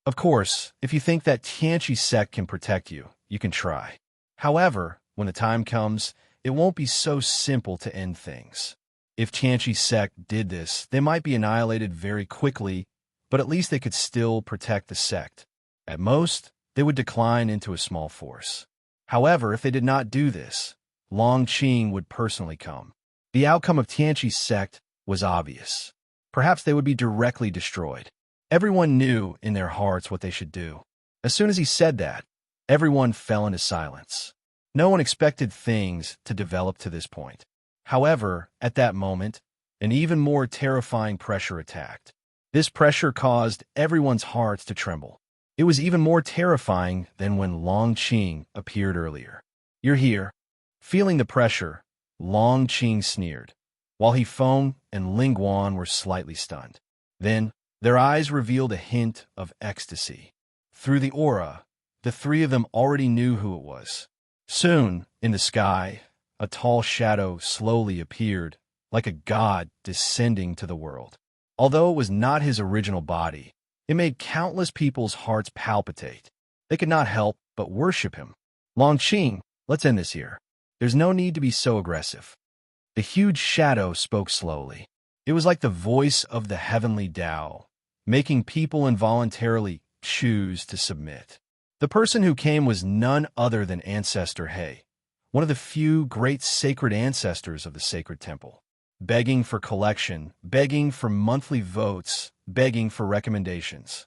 Of course, if you think that Tianqi sect can protect you, you can try. However, when the time comes, it won't be so simple to end things. If Tianqi sect did this, they might be annihilated very quickly, but at least they could still protect the sect. At most, they would decline into a small force. However, if they did not do this, Long Qing would personally come. The outcome of Tianqi's sect was obvious. Perhaps they would be directly destroyed. Everyone knew in their hearts what they should do. As soon as he said that, everyone fell into silence. No one expected things to develop to this point. However, at that moment, an even more terrifying pressure attacked. This pressure caused everyone's hearts to tremble. It was even more terrifying than when Long Qing appeared earlier. "You're here." Feeling the pressure, Long Qing sneered, while He Feng and Ling Guan were slightly stunned. Then, their eyes revealed a hint of ecstasy. Through the aura, the three of them already knew who it was. Soon, in the sky, a tall shadow slowly appeared, like a god descending to the world. Although it was not his original body, it made countless people's hearts palpitate. They could not help but worship him. "Long Qing, let's end this here. There's no need to be so aggressive." The huge shadow spoke slowly. It was like the voice of the heavenly Tao, making people involuntarily choose to submit. The person who came was none other than Ancestor Hei, one of the few great sacred ancestors of the sacred temple. Begging for collection, begging for monthly votes, begging for recommendations.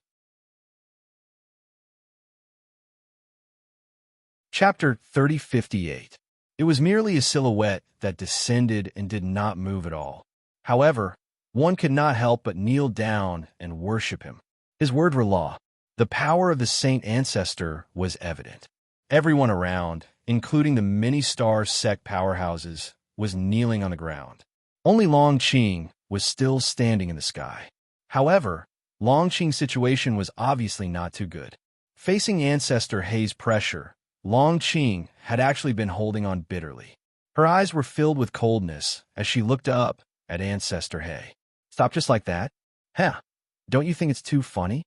Chapter 3058. It was merely a silhouette that descended and did not move at all. However, one could not help but kneel down and worship him. His words were law. The power of the saint ancestor was evident. Everyone around, including the many star sect powerhouses, was kneeling on the ground. Only Long Qing was still standing in the sky. However, Long Qing's situation was obviously not too good. Facing Ancestor Hei's pressure, Long Qing had actually been holding on bitterly. Her eyes were filled with coldness as she looked up at Ancestor Hei. Stop just like that? Huh? Don't you think it's too funny?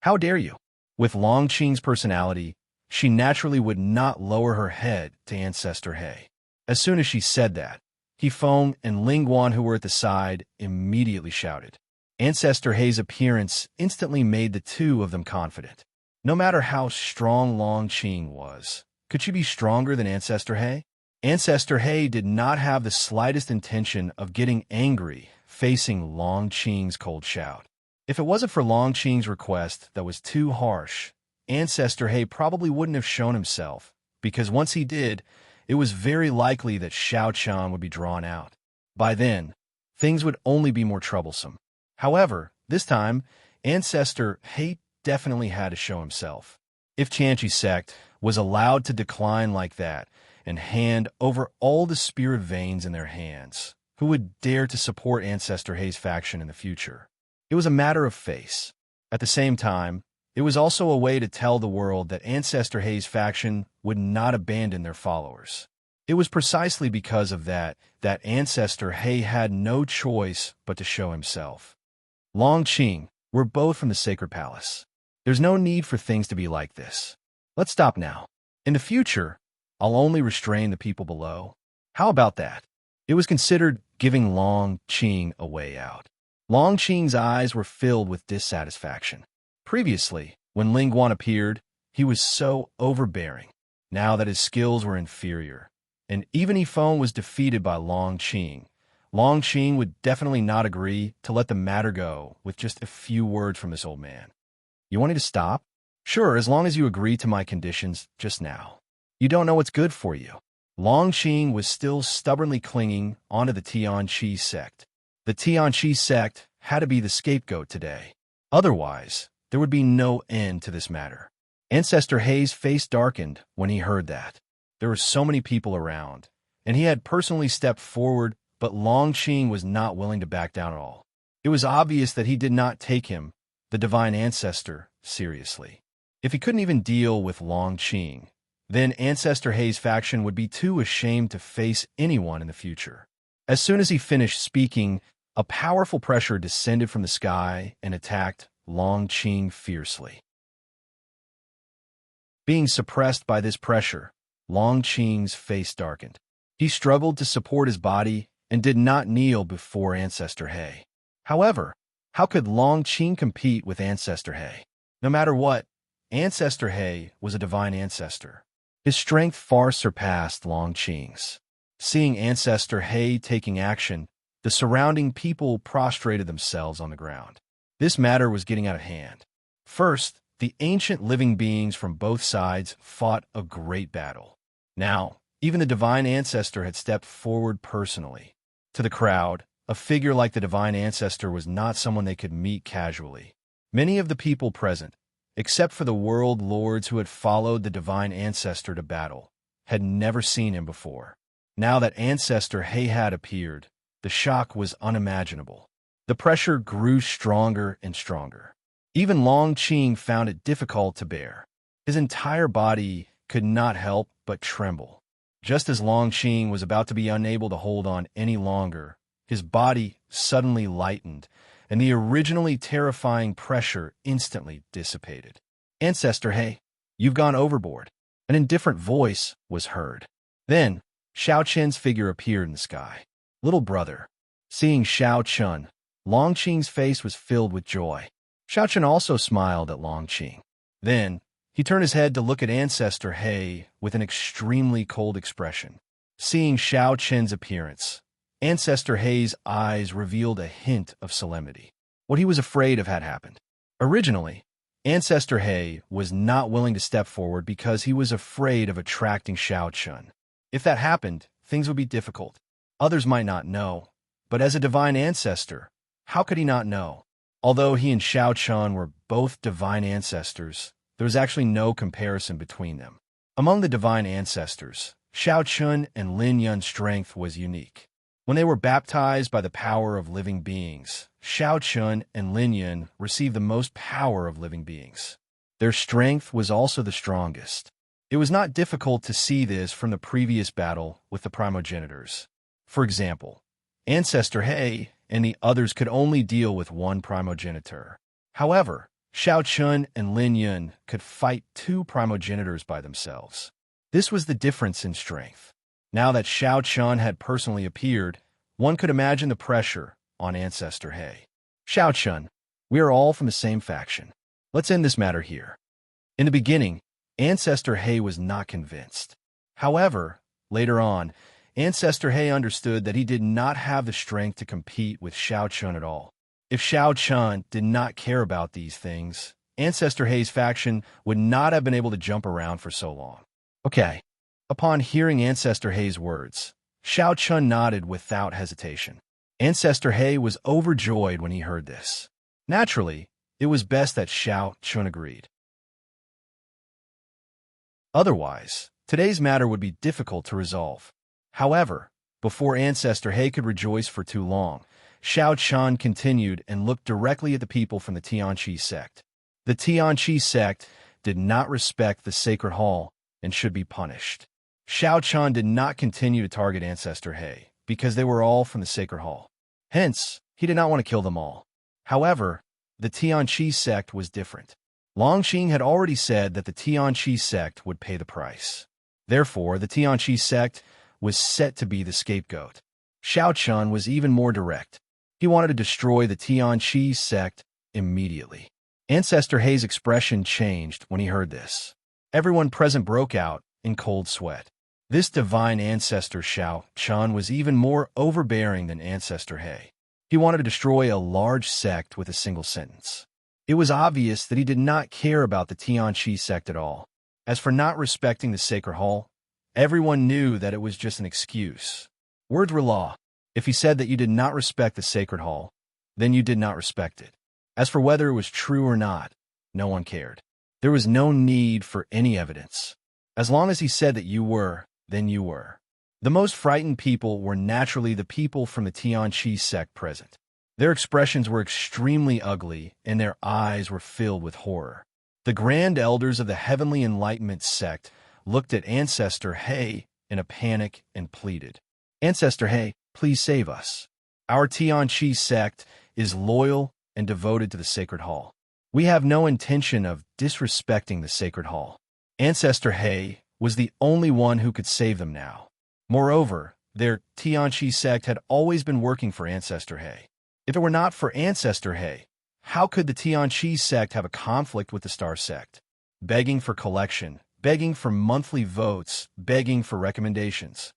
How dare you? With Long Qing's personality, she naturally would not lower her head to Ancestor Hei. As soon as she said that, He Feng and Ling Guan, who were at the side, immediately shouted. Ancestor Hei's appearance instantly made the two of them confident. No matter how strong Long Qing was, could she be stronger than Ancestor Hei? Ancestor Hei did not have the slightest intention of getting angry facing Long Qing's cold shout. If it wasn't for Long Qing's request that was too harsh, Ancestor Hei probably wouldn't have shown himself, because once he did, it was very likely that Xiao Qian would be drawn out. By then, things would only be more troublesome. However, this time, Ancestor Hei definitely had to show himself. If Qianqi sect was allowed to decline like that and hand over all the spirit veins in their hands, who would dare to support Ancestor Hei's faction in the future? It was a matter of face. At the same time, it was also a way to tell the world that Ancestor Hei's faction would not abandon their followers. It was precisely because of that Ancestor Hei had no choice but to show himself. Long Qing, we're both from the Sacred Palace. There's no need for things to be like this. Let's stop now. In the future, I'll only restrain the people below. How about that? It was considered giving Long Qing a way out. Long Qing's eyes were filled with dissatisfaction. Previously, when Ling Guan appeared, he was so overbearing. Now that his skills were inferior, and even Yi Feng was defeated by Long Qing would definitely not agree to let the matter go with just a few words from this old man. You want me to stop? Sure, as long as you agree to my conditions just now. You don't know what's good for you. Long Qing was still stubbornly clinging onto the Tianqi sect. The Tianqi sect had to be the scapegoat today. Otherwise, there would be no end to this matter. Ancestor Hei's face darkened when he heard that. There were so many people around, and he had personally stepped forward, but Long Qing was not willing to back down at all. It was obvious that he did not take him, the divine ancestor, seriously. If he couldn't even deal with Long Qing, then Ancestor Hei's faction would be too ashamed to face anyone in the future. As soon as he finished speaking, a powerful pressure descended from the sky and attacked Long Qing fiercely. Being suppressed by this pressure, Long Qing's face darkened. He struggled to support his body and did not kneel before Ancestor Hei. However, how could Long Qing compete with Ancestor Hei? No matter what, Ancestor Hei was a divine ancestor. His strength far surpassed Long Qing's. Seeing Ancestor Hei taking action, the surrounding people prostrated themselves on the ground. This matter was getting out of hand. First, the ancient living beings from both sides fought a great battle. Now, even the divine ancestor had stepped forward personally. To the crowd, a figure like the divine ancestor was not someone they could meet casually. Many of the people present, except for the world lords who had followed the divine ancestor to battle, had never seen him before. Now that Ancestor Hei had appeared, the shock was unimaginable. The pressure grew stronger and stronger. Even Long Qing found it difficult to bear. His entire body could not help but tremble. Just as Long Qing was about to be unable to hold on any longer, his body suddenly lightened, and the originally terrifying pressure instantly dissipated. Ancestor Hei, you've gone overboard. An indifferent voice was heard. Then, Xiao Qian's figure appeared in the sky. Little brother. Seeing Xiao Qian, Long Qing's face was filled with joy. Xiao Qian also smiled at Long Qing. Then, he turned his head to look at Ancestor Hei with an extremely cold expression. Seeing Xiao Qian's appearance, Ancestor Hei's eyes revealed a hint of solemnity. What he was afraid of had happened. Originally, Ancestor He was not willing to step forward because he was afraid of attracting Shao Chun. If that happened, things would be difficult. Others might not know, but as a divine ancestor, how could he not know? Although he and Shao Chun were both divine ancestors, there was actually no comparison between them. Among the divine ancestors, Shao Chun and Lin Yun's strength was unique. When they were baptized by the power of living beings, Shao Chun and Lin Yun received the most power of living beings. Their strength was also the strongest. It was not difficult to see this from the previous battle with the primogenitors. For example, Ancestor He and the others could only deal with one primogenitor. However, Shao Chun and Lin Yun could fight two primogenitors by themselves. This was the difference in strength. Now that Shao Chun had personally appeared, one could imagine the pressure on Ancestor He. Shao Chun, we are all from the same faction. Let's end this matter here. In the beginning, Ancestor He was not convinced. However, later on, Ancestor He understood that he did not have the strength to compete with Shao Chun at all. If Shao Chun did not care about these things, Ancestor He's faction would not have been able to jump around for so long. Okay. Upon hearing Ancestor He's words, Shao Chun nodded without hesitation. Ancestor He was overjoyed when he heard this. Naturally, it was best that Shao Chun agreed. Otherwise, today's matter would be difficult to resolve. However, before Ancestor He could rejoice for too long, Shao Chun continued and looked directly at the people from the Tianqi sect. The Tianqi sect did not respect the sacred hall and should be punished. Shao Chun did not continue to target Ancestor He because they were all from the sacred hall. Hence, he did not want to kill them all. However, the Tianqi sect was different. Longqing had already said that the Tianqi sect would pay the price. Therefore, the Tianqi sect was set to be the scapegoat. Shao Chun was even more direct. He wanted to destroy the Tianqi sect immediately. Ancestor He's expression changed when he heard this. Everyone present broke out in cold sweat. This divine ancestor Shao Chun was even more overbearing than Ancestor He. He wanted to destroy a large sect with a single sentence. It was obvious that he did not care about the Tianqi sect at all. As for not respecting the sacred hall, everyone knew that it was just an excuse. Words were law. If he said that you did not respect the sacred hall, then you did not respect it. As for whether it was true or not, no one cared. There was no need for any evidence. As long as he said that you were, then you were. The most frightened people were naturally the people from the Tianqi sect present. Their expressions were extremely ugly, and their eyes were filled with horror. The grand elders of the Heavenly Enlightenment sect looked at Ancestor He in a panic and pleaded, Ancestor He, please save us. Our Tianqi sect is loyal and devoted to the Sacred Hall. We have no intention of disrespecting the Sacred Hall. Ancestor He was the only one who could save them now. Moreover, their Tianqi sect had always been working for Ancestor He. If it were not for Ancestor He, how could the Tianqi sect have a conflict with the Star sect? Begging for collection, begging for monthly votes, begging for recommendations.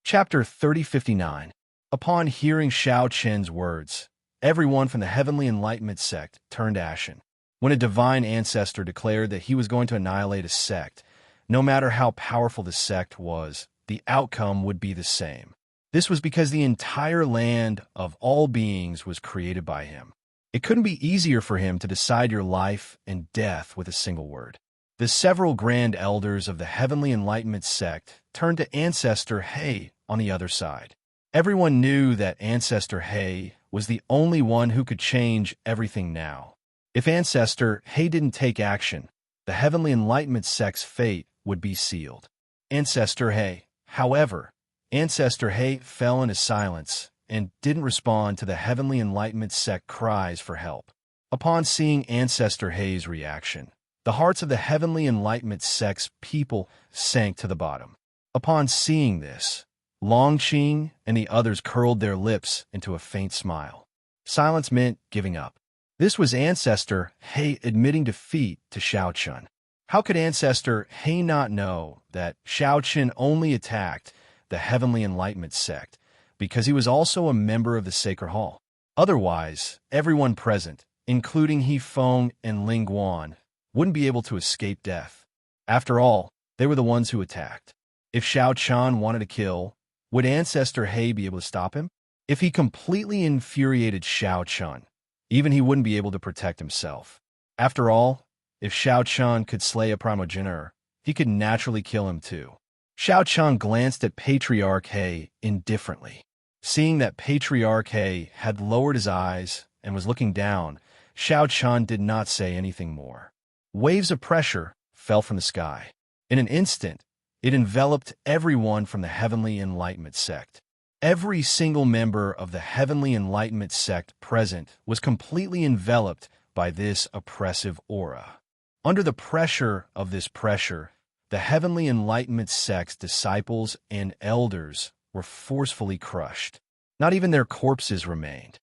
Chapter 3059. Upon hearing Shao Chen's words, everyone from the Heavenly Enlightenment sect turned ashen. When a divine ancestor declared that he was going to annihilate a sect, no matter how powerful the sect was, the outcome would be the same. This was because the entire land of all beings was created by him. It couldn't be easier for him to decide your life and death with a single word. The several grand elders of the Heavenly Enlightenment sect turned to Ancestor He on the other side. Everyone knew that Ancestor He was the only one who could change everything now. If Ancestor He didn't take action, the Heavenly Enlightenment sect's fate would be sealed. Ancestor He, however, Ancestor He fell into silence and didn't respond to the Heavenly Enlightenment sect cries for help. Upon seeing Ancestor He's reaction, the hearts of the Heavenly Enlightenment sect's people sank to the bottom. Upon seeing this, Longqing and the others curled their lips into a faint smile. Silence meant giving up. This was Ancestor He admitting defeat to Shao Chun. How could Ancestor He not know that Shao Chun only attacked the Heavenly Enlightenment sect because he was also a member of the Sacred Hall? Otherwise, everyone present, including He Feng and Ling Guan, wouldn't be able to escape death. After all, they were the ones who attacked. If Shao Chan wanted to kill, would Ancestor He be able to stop him? If he completely infuriated Shao Chan, even he wouldn't be able to protect himself. After all, if Shao Chan could slay a primogenitor, he could naturally kill him too. Shao Chan glanced at Patriarch He indifferently. Seeing that Patriarch He had lowered his eyes and was looking down, Shao Chan did not say anything more. Waves of pressure fell from the sky. In an instant, it enveloped everyone from the Heavenly Enlightenment sect. Every single member of the Heavenly Enlightenment sect present was completely enveloped by this oppressive aura. Under the pressure of this pressure, the Heavenly Enlightenment sect's disciples and elders were forcefully crushed. Not even their corpses remained.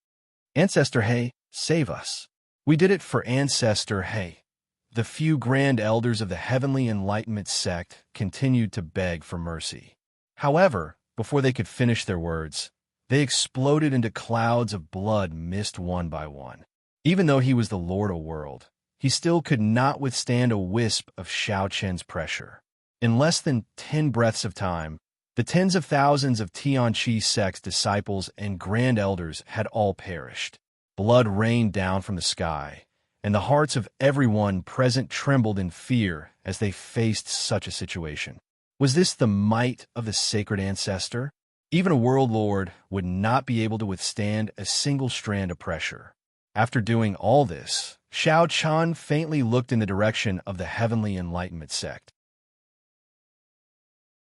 Ancestor He, save us. We did it for Ancestor He. The few grand elders of the Heavenly Enlightenment sect continued to beg for mercy. However, before they could finish their words, they exploded into clouds of blood missed one by one. Even though he was the Lord of the world, he still could not withstand a wisp of Shao Chen's pressure. In less than 10 breaths of time, the tens of thousands of Tianqi sect's disciples and grand elders had all perished. Blood rained down from the sky, and the hearts of everyone present trembled in fear as they faced such a situation. Was this the might of the sacred ancestor? Even a world lord would not be able to withstand a single strand of pressure. After doing all this, Shao Chan faintly looked in the direction of the Heavenly Enlightenment sect.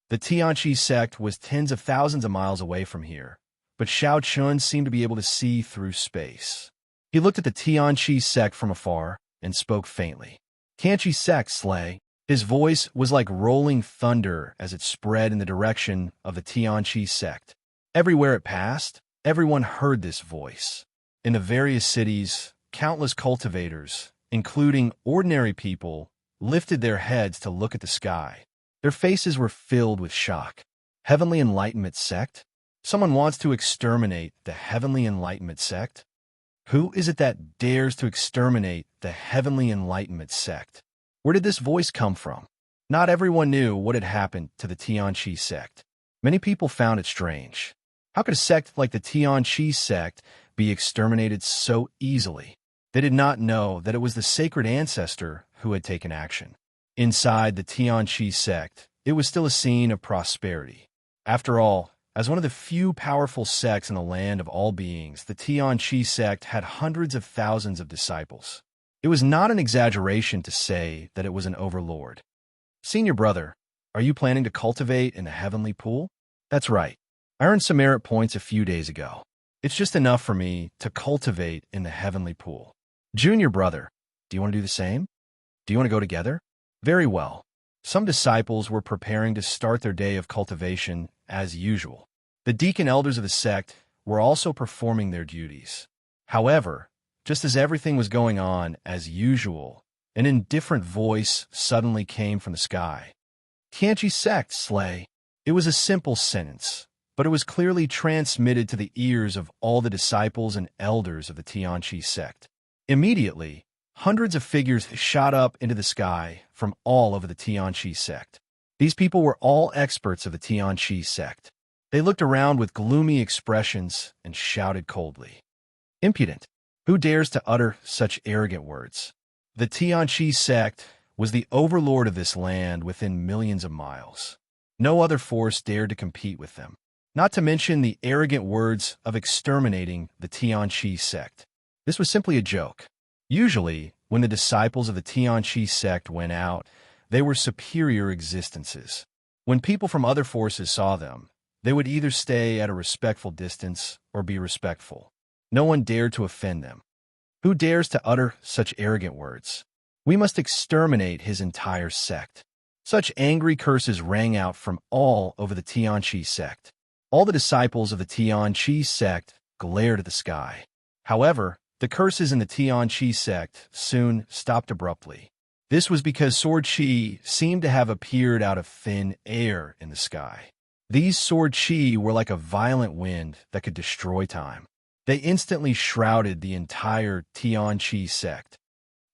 The Tianqi sect was tens of thousands of miles away from here, but Shao Chan seemed to be able to see through space. He looked at the Tianqi sect from afar and spoke faintly. Tianqi sect, slay. His voice was like rolling thunder as it spread in the direction of the Tianqi sect. Everywhere it passed, everyone heard this voice. In the various cities, countless cultivators, including ordinary people, lifted their heads to look at the sky. Their faces were filled with shock. Heavenly Enlightenment sect? Someone wants to exterminate the Heavenly Enlightenment sect? Who is it that dares to exterminate the Heavenly Enlightenment sect? Where did this voice come from? Not everyone knew what had happened to the Tianqi sect. Many people found it strange. How could a sect like the Tianqi sect be exterminated so easily? They did not know that it was the sacred ancestor who had taken action. Inside the Tianqi sect, it was still a scene of prosperity. After all, as one of the few powerful sects in the land of all beings, the Tianqi sect had hundreds of thousands of disciples. It was not an exaggeration to say that it was an overlord. Senior brother, are you planning to cultivate in the heavenly pool? That's right. I earned some merit points a few days ago. It's just enough for me to cultivate in the heavenly pool. Junior brother, do you want to do the same? Do you want to go together? Very well. Some disciples were preparing to start their day of cultivation as usual. The deacon elders of the sect were also performing their duties. However, just as everything was going on as usual, an indifferent voice suddenly came from the sky. Tianqi sect, slay. It was a simple sentence, but it was clearly transmitted to the ears of all the disciples and elders of the Tianqi sect. Immediately, hundreds of figures shot up into the sky from all over the Tianqi sect. These people were all experts of the Tianqi sect. They looked around with gloomy expressions and shouted coldly. Impudent! Who dares to utter such arrogant words? The Tianqi sect was the overlord of this land within millions of miles. No other force dared to compete with them, not to mention the arrogant words of exterminating the Tianqi sect. This was simply a joke. Usually, when the disciples of the Tianqi sect went out, they were superior existences. When people from other forces saw them, they would either stay at a respectful distance or be respectful. No one dared to offend them. Who dares to utter such arrogant words? We must exterminate his entire sect. Such angry curses rang out from all over the Tianqi sect. All the disciples of the Tianqi sect glared at the sky. However, the curses in the Tianqi sect soon stopped abruptly. This was because sword chi seemed to have appeared out of thin air in the sky. These sword chi were like a violent wind that could destroy time. They instantly shrouded the entire Tianqi sect.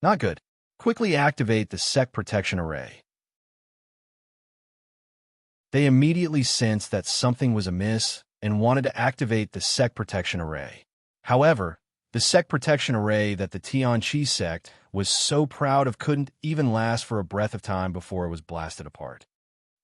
Not good. Quickly activate the sect protection array. They immediately sensed that something was amiss and wanted to activate the sect protection array. However, the sect protection array that the Tianqi sect was so proud of couldn't even last for a breath of time before it was blasted apart.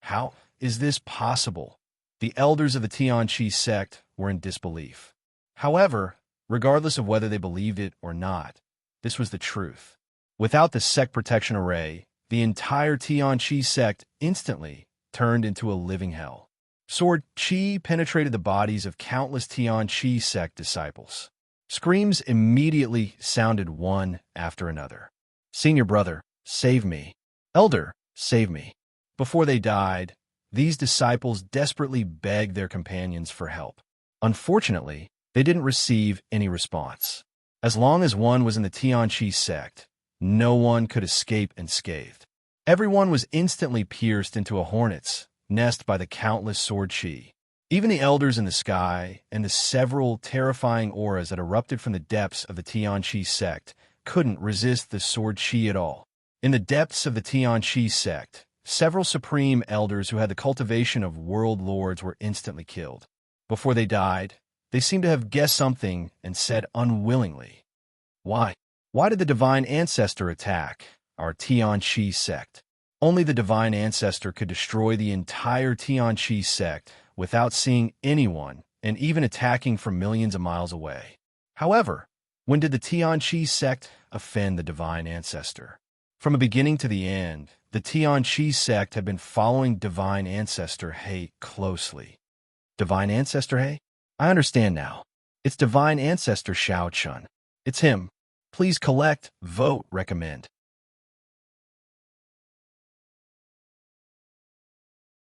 How is this possible? The elders of the Tianqi sect were in disbelief. However, regardless of whether they believed it or not, this was the truth. Without the sect protection array, the entire Tianqi sect instantly turned into a living hell. Sword Qi penetrated the bodies of countless Tianqi sect disciples. Screams immediately sounded one after another. Senior brother, save me. Elder, save me. Before they died, these disciples desperately begged their companions for help. Unfortunately, they didn't receive any response. As long as one was in the Tianqi sect, no one could escape unscathed. Everyone was instantly pierced into a hornet's nest by the countless sword Qi. Even the elders in the sky and the several terrifying auras that erupted from the depths of the Tianqi sect couldn't resist the sword Qi at all. In the depths of the Tianqi sect, several supreme elders who had the cultivation of world lords were instantly killed. Before they died, they seemed to have guessed something and said unwillingly, "Why? Why did the Divine Ancestor attack our Tianqi sect?" Only the Divine Ancestor could destroy the entire Tianqi sect without seeing anyone and even attacking from millions of miles away. However, when did the Tianqi sect offend the Divine Ancestor? From the beginning to the end, the Tianqi sect had been following Divine Ancestor He closely. Divine Ancestor He? I understand now. It's Divine Ancestor Shao Chun. It's him. Please collect, vote, recommend.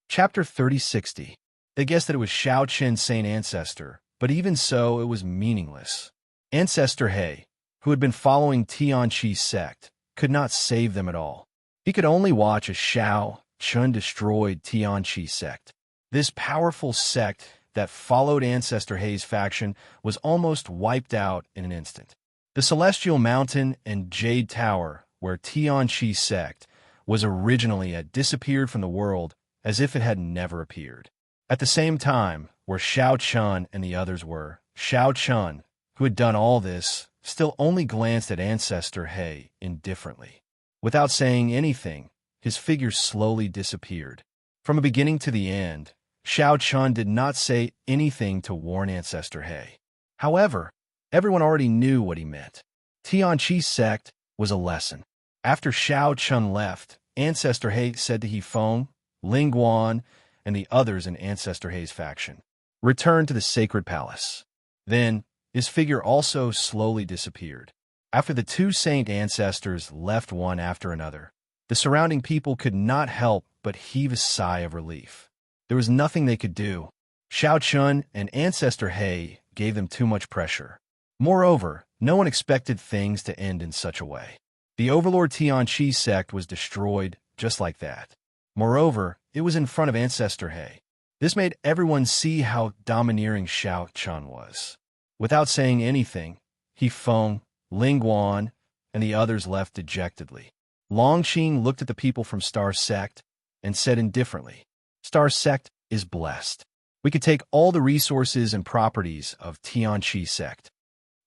Chapter 3060. They guessed that it was Shao Chen's Saint Ancestor, but even so, it was meaningless. Ancestor He, who had been following Tianqi sect, could not save them at all. He could only watch as Shao Chun destroyed Tianqi sect. This powerful sect that followed Ancestor He's faction was almost wiped out in an instant. The Celestial Mountain and Jade Tower, where Tianqi sect was originally, had disappeared from the world as if it had never appeared. At the same time, where Shao Chun and the others were, Shao Chun, who had done all this, still only glanced at Ancestor He indifferently. Without saying anything, his figure slowly disappeared. From the beginning to the end, Shao Chun did not say anything to warn Ancestor He. However, everyone already knew what he meant. Tianqi sect was a lesson. After Shao Chun left, Ancestor He said to Yifeng, Ling Guan, and the others in Ancestor He's faction, "Return to the sacred palace." Then, his figure also slowly disappeared. After the two saint ancestors left one after another, the surrounding people could not help but heave a sigh of relief. There was nothing they could do. Shao Chun and Ancestor He gave them too much pressure. Moreover, no one expected things to end in such a way. The Overlord Tianqi sect was destroyed just like that. Moreover, it was in front of Ancestor He. This made everyone see how domineering Shao Chun was. Without saying anything, Yifeng, Ling Guan, and the others left dejectedly. Longqing looked at the people from Star Sect and said indifferently, "Star Sect is blessed. We could take all the resources and properties of Tianqi sect."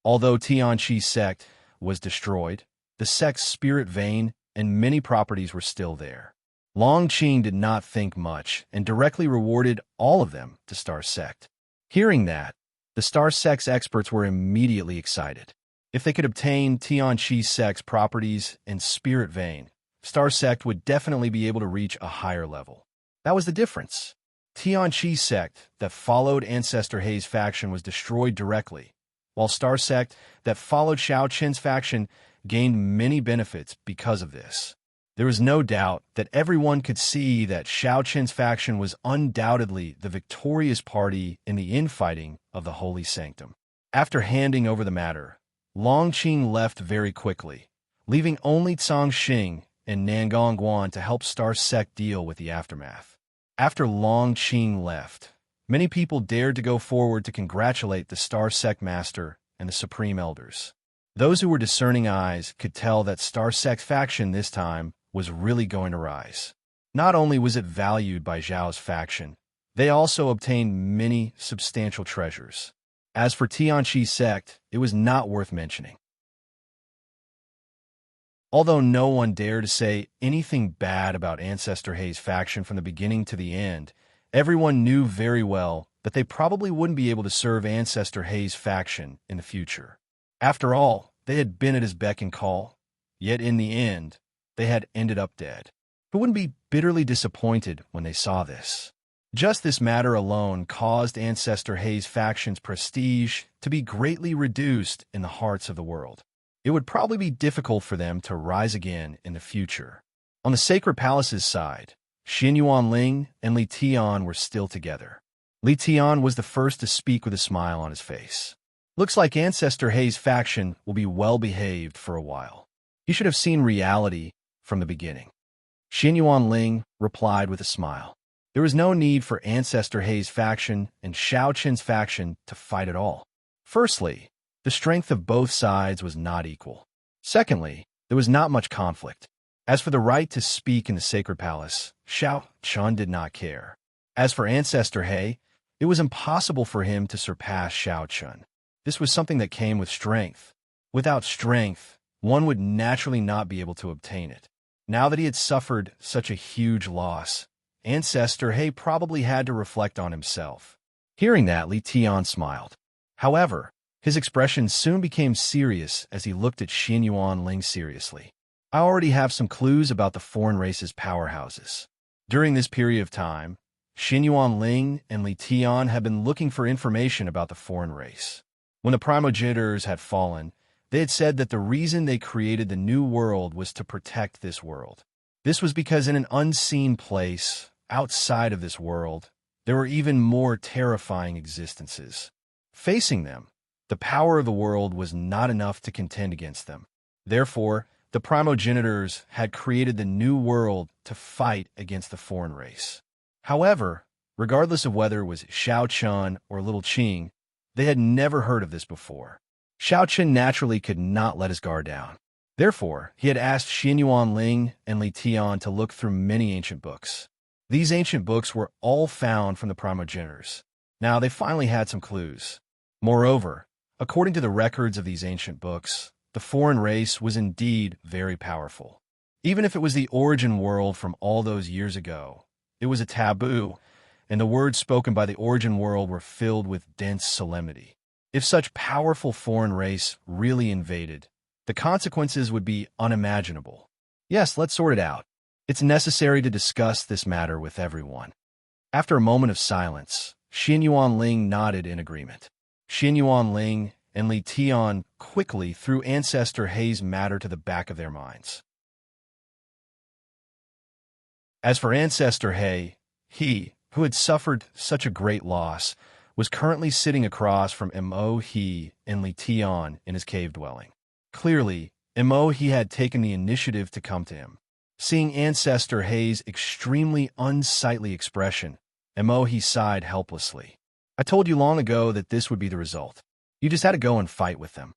Although Tianqi sect was destroyed, the sect's spirit vein and many properties were still there. Longqing did not think much and directly rewarded all of them to Star Sect. Hearing that, the Star Sect's experts were immediately excited. If they could obtain Tianqi sect's properties and spirit vein, Star Sect would definitely be able to reach a higher level. That was the difference. Tianqi sect that followed Ancestor He's faction was destroyed directly, while Star Sect that followed Shao Chen's faction gained many benefits because of this. There was no doubt that everyone could see that Shao Chen's faction was undoubtedly the victorious party in the infighting of the Holy Sanctum. After handing over the matter, Longqing left very quickly, leaving only Cangxing and Nangong Guan to help Star Sect deal with the aftermath. After Longqing left, Many people dared to go forward to congratulate the Star Sect Master and the Supreme Elders. Those who were discerning eyes could tell that Star Sect faction this time was really going to rise. Not only was it valued by Zhao's faction, they also obtained many substantial treasures. As for Tianqi's sect, it was not worth mentioning. Although no one dared to say anything bad about Ancestor Hei's faction from the beginning to the end, everyone knew very well that they probably wouldn't be able to serve Ancestor Hei's faction in the future. After all, they had been at his beck and call, yet in the end, they had ended up dead. Who wouldn't be bitterly disappointed when they saw this? Just this matter alone caused Ancestor Hei's faction's prestige to be greatly reduced in the hearts of the world. It would probably be difficult for them to rise again in the future. On the Sacred Palace's side, Xin Yuanling and Li Tian were still together. Li Tian was the first to speak with a smile on his face. Looks like Ancestor Hei's faction will be well-behaved for a while. He should have seen reality from the beginning. Xin Yuanling replied with a smile. There was no need for Ancestor Hei's faction and Shao Qin's faction to fight at all. Firstly, the strength of both sides was not equal. Secondly, there was not much conflict. As for the right to speak in the Sacred Palace, Shao Qin did not care. As for Ancestor Hei, it was impossible for him to surpass Shao Qin. This was something that came with strength. Without strength, one would naturally not be able to obtain it. Now that he had suffered such a huge loss, Ancestor Hei probably had to reflect on himself. Hearing that, Li Tian smiled. However, his expression soon became serious as he looked at Xin Yuanling seriously. I already have some clues about the foreign race's powerhouses. During this period of time, Xin Yuanling and Li Tian had been looking for information about the foreign race. When the primogenitors had fallen, they had said that the reason they created the new world was to protect this world. This was because in an unseen place, outside of this world, there were even more terrifying existences. Facing them, the power of the world was not enough to contend against them. Therefore, the primogenitors had created the new world to fight against the foreign race. However, regardless of whether it was Shao Qin or Little Qing, they had never heard of this before. Shao Qin naturally could not let his guard down. Therefore, he had asked Xin Yuanling and Li Tian to look through many ancient books. These ancient books were all found from the primogenitors. Now they finally had some clues. Moreover, according to the records of these ancient books, the foreign race was indeed very powerful. Even if it was the origin world from all those years ago, it was a taboo, and the words spoken by the origin world were filled with dense solemnity. If such powerful foreign race really invaded, the consequences would be unimaginable. Yes, let's sort it out. It's necessary to discuss this matter with everyone. After a moment of silence, Xin Yuanling nodded in agreement. Xin Yuanling and Li Tian quickly threw Ancestor Hei's matter to the back of their minds. As for Ancestor Hei, he, who had suffered such a great loss, was currently sitting across from Mo He and Li Tian in his cave dwelling. Clearly, Mo He had taken the initiative to come to him. Seeing Ancestor Hei's extremely unsightly expression, Mo He sighed helplessly. I told you long ago that this would be the result. You just had to go and fight with them.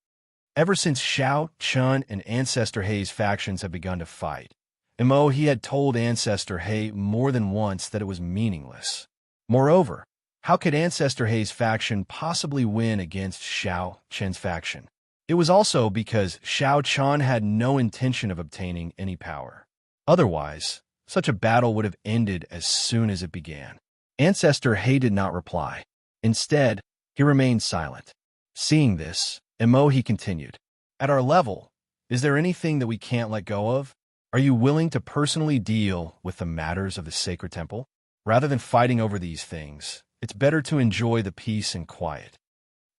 Ever since Shao Qin and Ancestor Hei's factions had begun to fight, Mo He had told Ancestor Hei more than once that it was meaningless. Moreover, how could Ancestor Hei's faction possibly win against Shao Qin's faction? It was also because Shao Qin had no intention of obtaining any power. Otherwise, such a battle would have ended as soon as it began. Ancestor Hei did not reply. Instead, he remained silent. Seeing this, Mo He continued, "At our level, is there anything that we can't let go of? Are you willing to personally deal with the matters of the sacred temple? Rather than fighting over these things, it's better to enjoy the peace and quiet.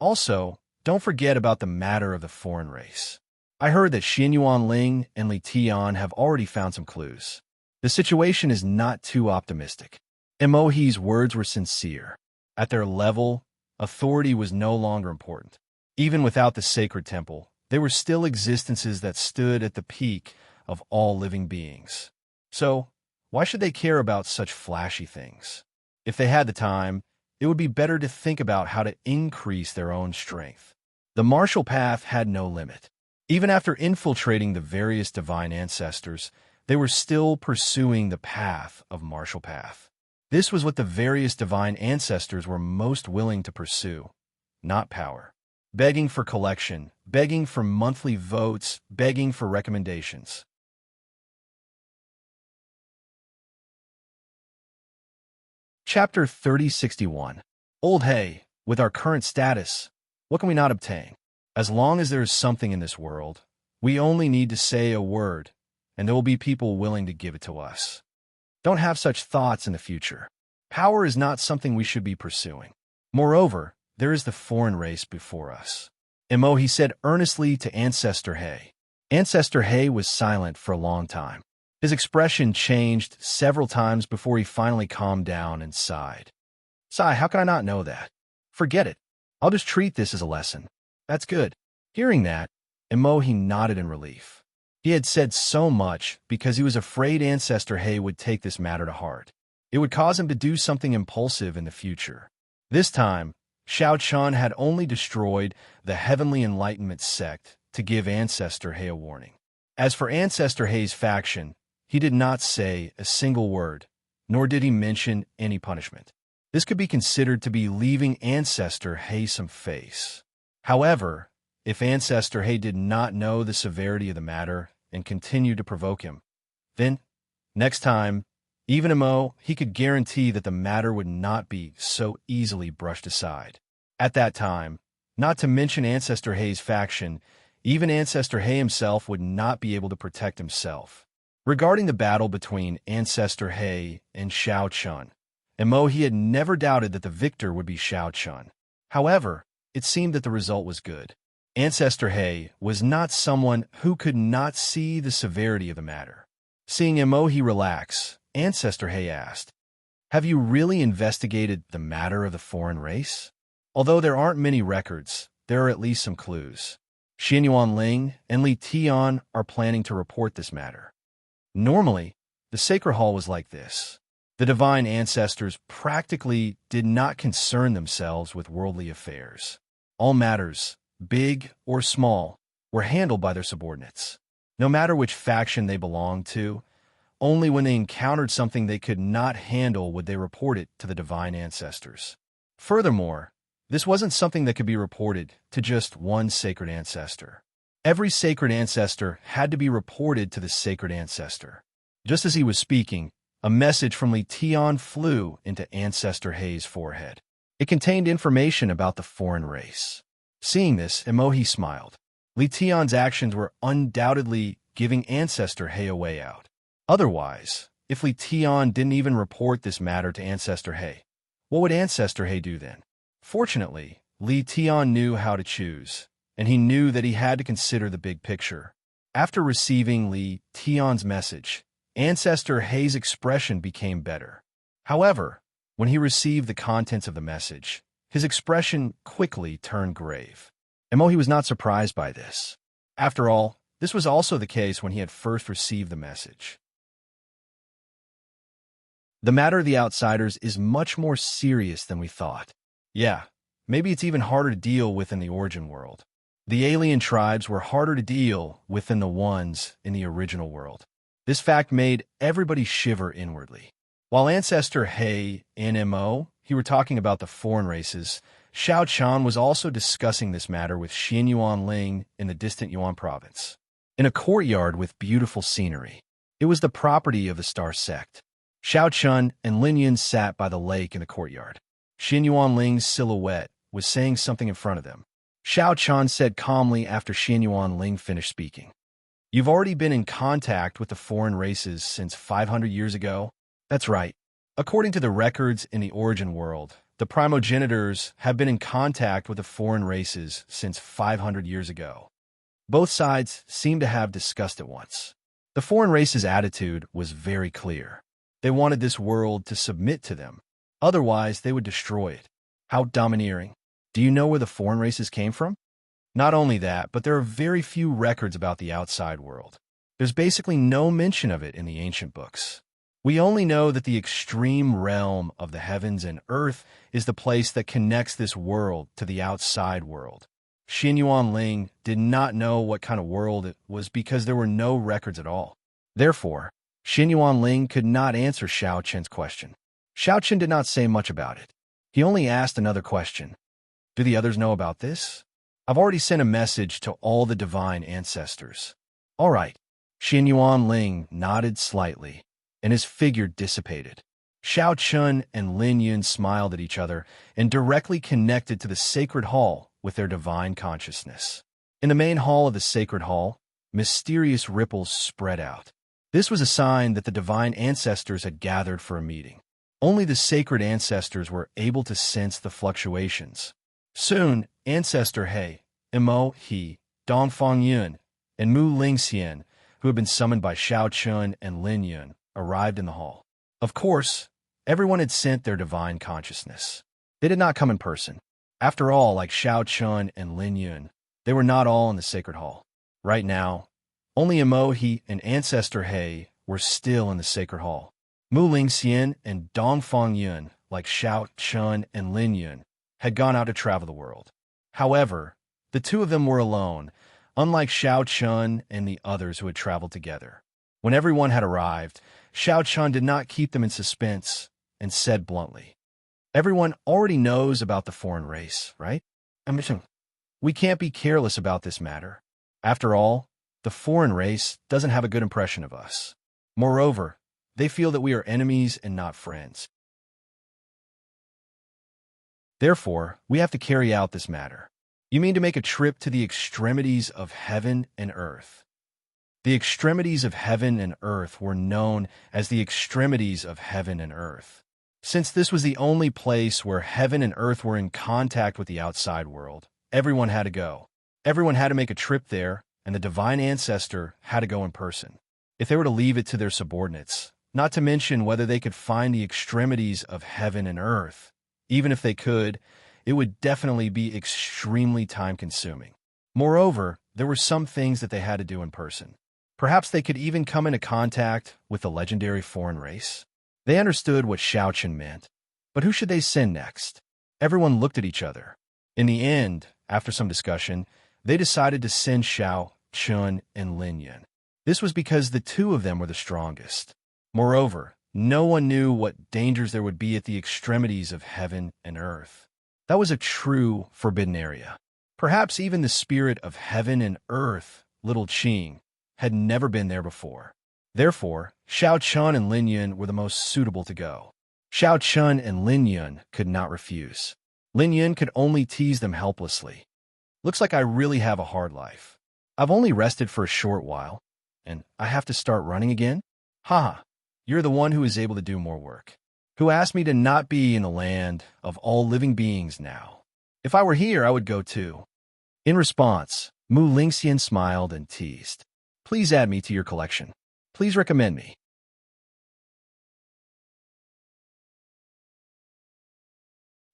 Also, don't forget about the matter of the foreign race. I heard that Xin Yuanling and Li Tian have already found some clues. The situation is not too optimistic." Mo He's words were sincere. At their level, authority was no longer important. Even without the sacred temple, there were still existences that stood at the peak of all living beings. So, why should they care about such flashy things? If they had the time, it would be better to think about how to increase their own strength. The martial path had no limit. Even after infiltrating the various divine ancestors, they were still pursuing the path of martial path. This was what the various divine ancestors were most willing to pursue, not power. Begging for collection, begging for monthly votes, begging for recommendations. Chapter 3061. Old Hay, with our current status, what can we not obtain? As long as there is something in this world, we only need to say a word, and there will be people willing to give it to us. Don't have such thoughts in the future. Power is not something we should be pursuing. Moreover, there is the foreign race before us. He said earnestly to Ancestor Hay. Ancestor Hay was silent for a long time. His expression changed several times before he finally calmed down and sighed. Sigh, how can I not know that? Forget it. I'll just treat this as a lesson. That's good. Hearing that, he nodded in relief. He had said so much because he was afraid Ancestor Hay would take this matter to heart. It would cause him to do something impulsive in the future. This time, Xiao Chun had only destroyed the Heavenly Enlightenment sect to give Ancestor Hay a warning. As for Ancestor Hay's faction, he did not say a single word, nor did he mention any punishment. This could be considered to be leaving Ancestor Hay some face. However, if Ancestor Hay did not know the severity of the matter and continued to provoke him, then, next time, even he could guarantee that the matter would not be so easily brushed aside. At that time, not to mention Ancestor Hay's faction, even Ancestor Hay himself would not be able to protect himself. Regarding the battle between Ancestor Hay and Xiao Chun, he had never doubted that the victor would be Xiao Chun. However, it seemed that the result was good. Ancestor Hay was not someone who could not see the severity of the matter. Seeing he relax, Ancestor Hay asked, "Have you really investigated the matter of the foreign race? Although there aren't many records, there are at least some clues. Xianyuan Ling and Li Tian are planning to report this matter." Normally, the Sacred Hall was like this. The divine ancestors practically did not concern themselves with worldly affairs. All matters, big or small, were handled by their subordinates. No matter which faction they belonged to, only when they encountered something they could not handle would they report it to the divine ancestors. Furthermore, this wasn't something that could be reported to just one sacred ancestor. Every sacred ancestor had to be reported to the sacred ancestor. Just as he was speaking, a message from Li Tian flew into Ancestor Hay's forehead. It contained information about the foreign race. Seeing this, he smiled. Li Tian's actions were undoubtedly giving Ancestor Hay a way out. Otherwise, if Li Tian didn't even report this matter to Ancestor Hay, what would Ancestor Hay do then? Fortunately, Li Tian knew how to choose, and he knew that he had to consider the big picture. After receiving Li Tian's message, Ancestor Hay's expression became better. However, when he received the contents of the message, his expression quickly turned grave. He was not surprised by this. After all, this was also the case when he had first received the message. The matter of the outsiders is much more serious than we thought. Yeah, maybe it's even harder to deal with in the origin world. The alien tribes were harder to deal with than the ones in the original world. This fact made everybody shiver inwardly. While Ancestor Hay and he were talking about the foreign races, Xiao Chun was also discussing this matter with Xianyuan Ling in the distant Yuan province. In a courtyard with beautiful scenery. It was the property of the Star Sect. Xiao Chun and Lin Yun sat by the lake in the courtyard. Xianyuan Ling's silhouette was saying something in front of them. Xiao Chun said calmly after Xianyuan Ling finished speaking, "You've already been in contact with the foreign races since 500 years ago?" "That's right. According to the records in the origin world, the primogenitors have been in contact with the foreign races since 500 years ago." Both sides seemed to have discussed it once. The foreign race's attitude was very clear. They wanted this world to submit to them. Otherwise, they would destroy it. How domineering. Do you know where the foreign races came from? Not only that, but there are very few records about the outside world. There's basically no mention of it in the ancient books. We only know that the extreme realm of the heavens and earth is the place that connects this world to the outside world. Xin Yuanling did not know what kind of world it was because there were no records at all. Therefore, Xin Yuanling could not answer Xiao Qin's question. Xiao Qin did not say much about it. He only asked another question. Do the others know about this? I've already sent a message to all the divine ancestors. All right. Xin Yuanling nodded slightly, and his figure dissipated. Xiao Chun and Lin Yun smiled at each other and directly connected to the sacred hall with their divine consciousness. In the main hall of the sacred hall, mysterious ripples spread out. This was a sign that the divine ancestors had gathered for a meeting. Only the sacred ancestors were able to sense the fluctuations. Soon, Ancestor He, Imo He, Dongfang Yun, and Mu Lingxian, who had been summoned by Xiao Chun and Lin Yun, arrived in the hall. Of course, everyone had sent their divine consciousness. They did not come in person. After all, like Xiao Chun and Lin Yun, they were not all in the sacred hall. Right now, only Imo He and Ancestor He were still in the sacred hall. Mu Lingxian and Dongfang Yun, like Xiao Chun and Lin Yun, had gone out to travel the world. However, the two of them were alone, unlike Xiao Chun and the others who had traveled together. When everyone had arrived, Xiao Chun did not keep them in suspense and said bluntly, "Everyone already knows about the foreign race, right? We can't be careless about this matter. After all, the foreign race doesn't have a good impression of us. Moreover, they feel that we are enemies and not friends. Therefore, we have to carry out this matter." You mean to make a trip to the extremities of heaven and earth? The extremities of heaven and earth were known as the extremities of heaven and earth. Since this was the only place where heaven and earth were in contact with the outside world, everyone had to go. Everyone had to make a trip there, and the divine ancestor had to go in person. If they were to leave it to their subordinates, not to mention whether they could find the extremities of heaven and earth, even if they could, it would definitely be extremely time-consuming. Moreover, there were some things that they had to do in person. Perhaps they could even come into contact with the legendary foreign race. They understood what Xiao Qin meant, but who should they send next? Everyone looked at each other. In the end, after some discussion, they decided to send Xiao Chun and Lin Yun. This was because the two of them were the strongest. Moreover, no one knew what dangers there would be at the extremities of heaven and earth. That was a true forbidden area. Perhaps even the spirit of heaven and earth, Little Qing, had never been there before. Therefore, Xiao Chun and Lin Yun were the most suitable to go. Xiao Chun and Lin Yun could not refuse. Lin Yun could only tease them helplessly. Looks like I really have a hard life. I've only rested for a short while, and I have to start running again? Haha, you're the one who is able to do more work. Who asked me to not be in the land of all living beings now. If I were here, I would go too. In response, Mu Lingxian smiled and teased. Please add me to your collection. Please recommend me.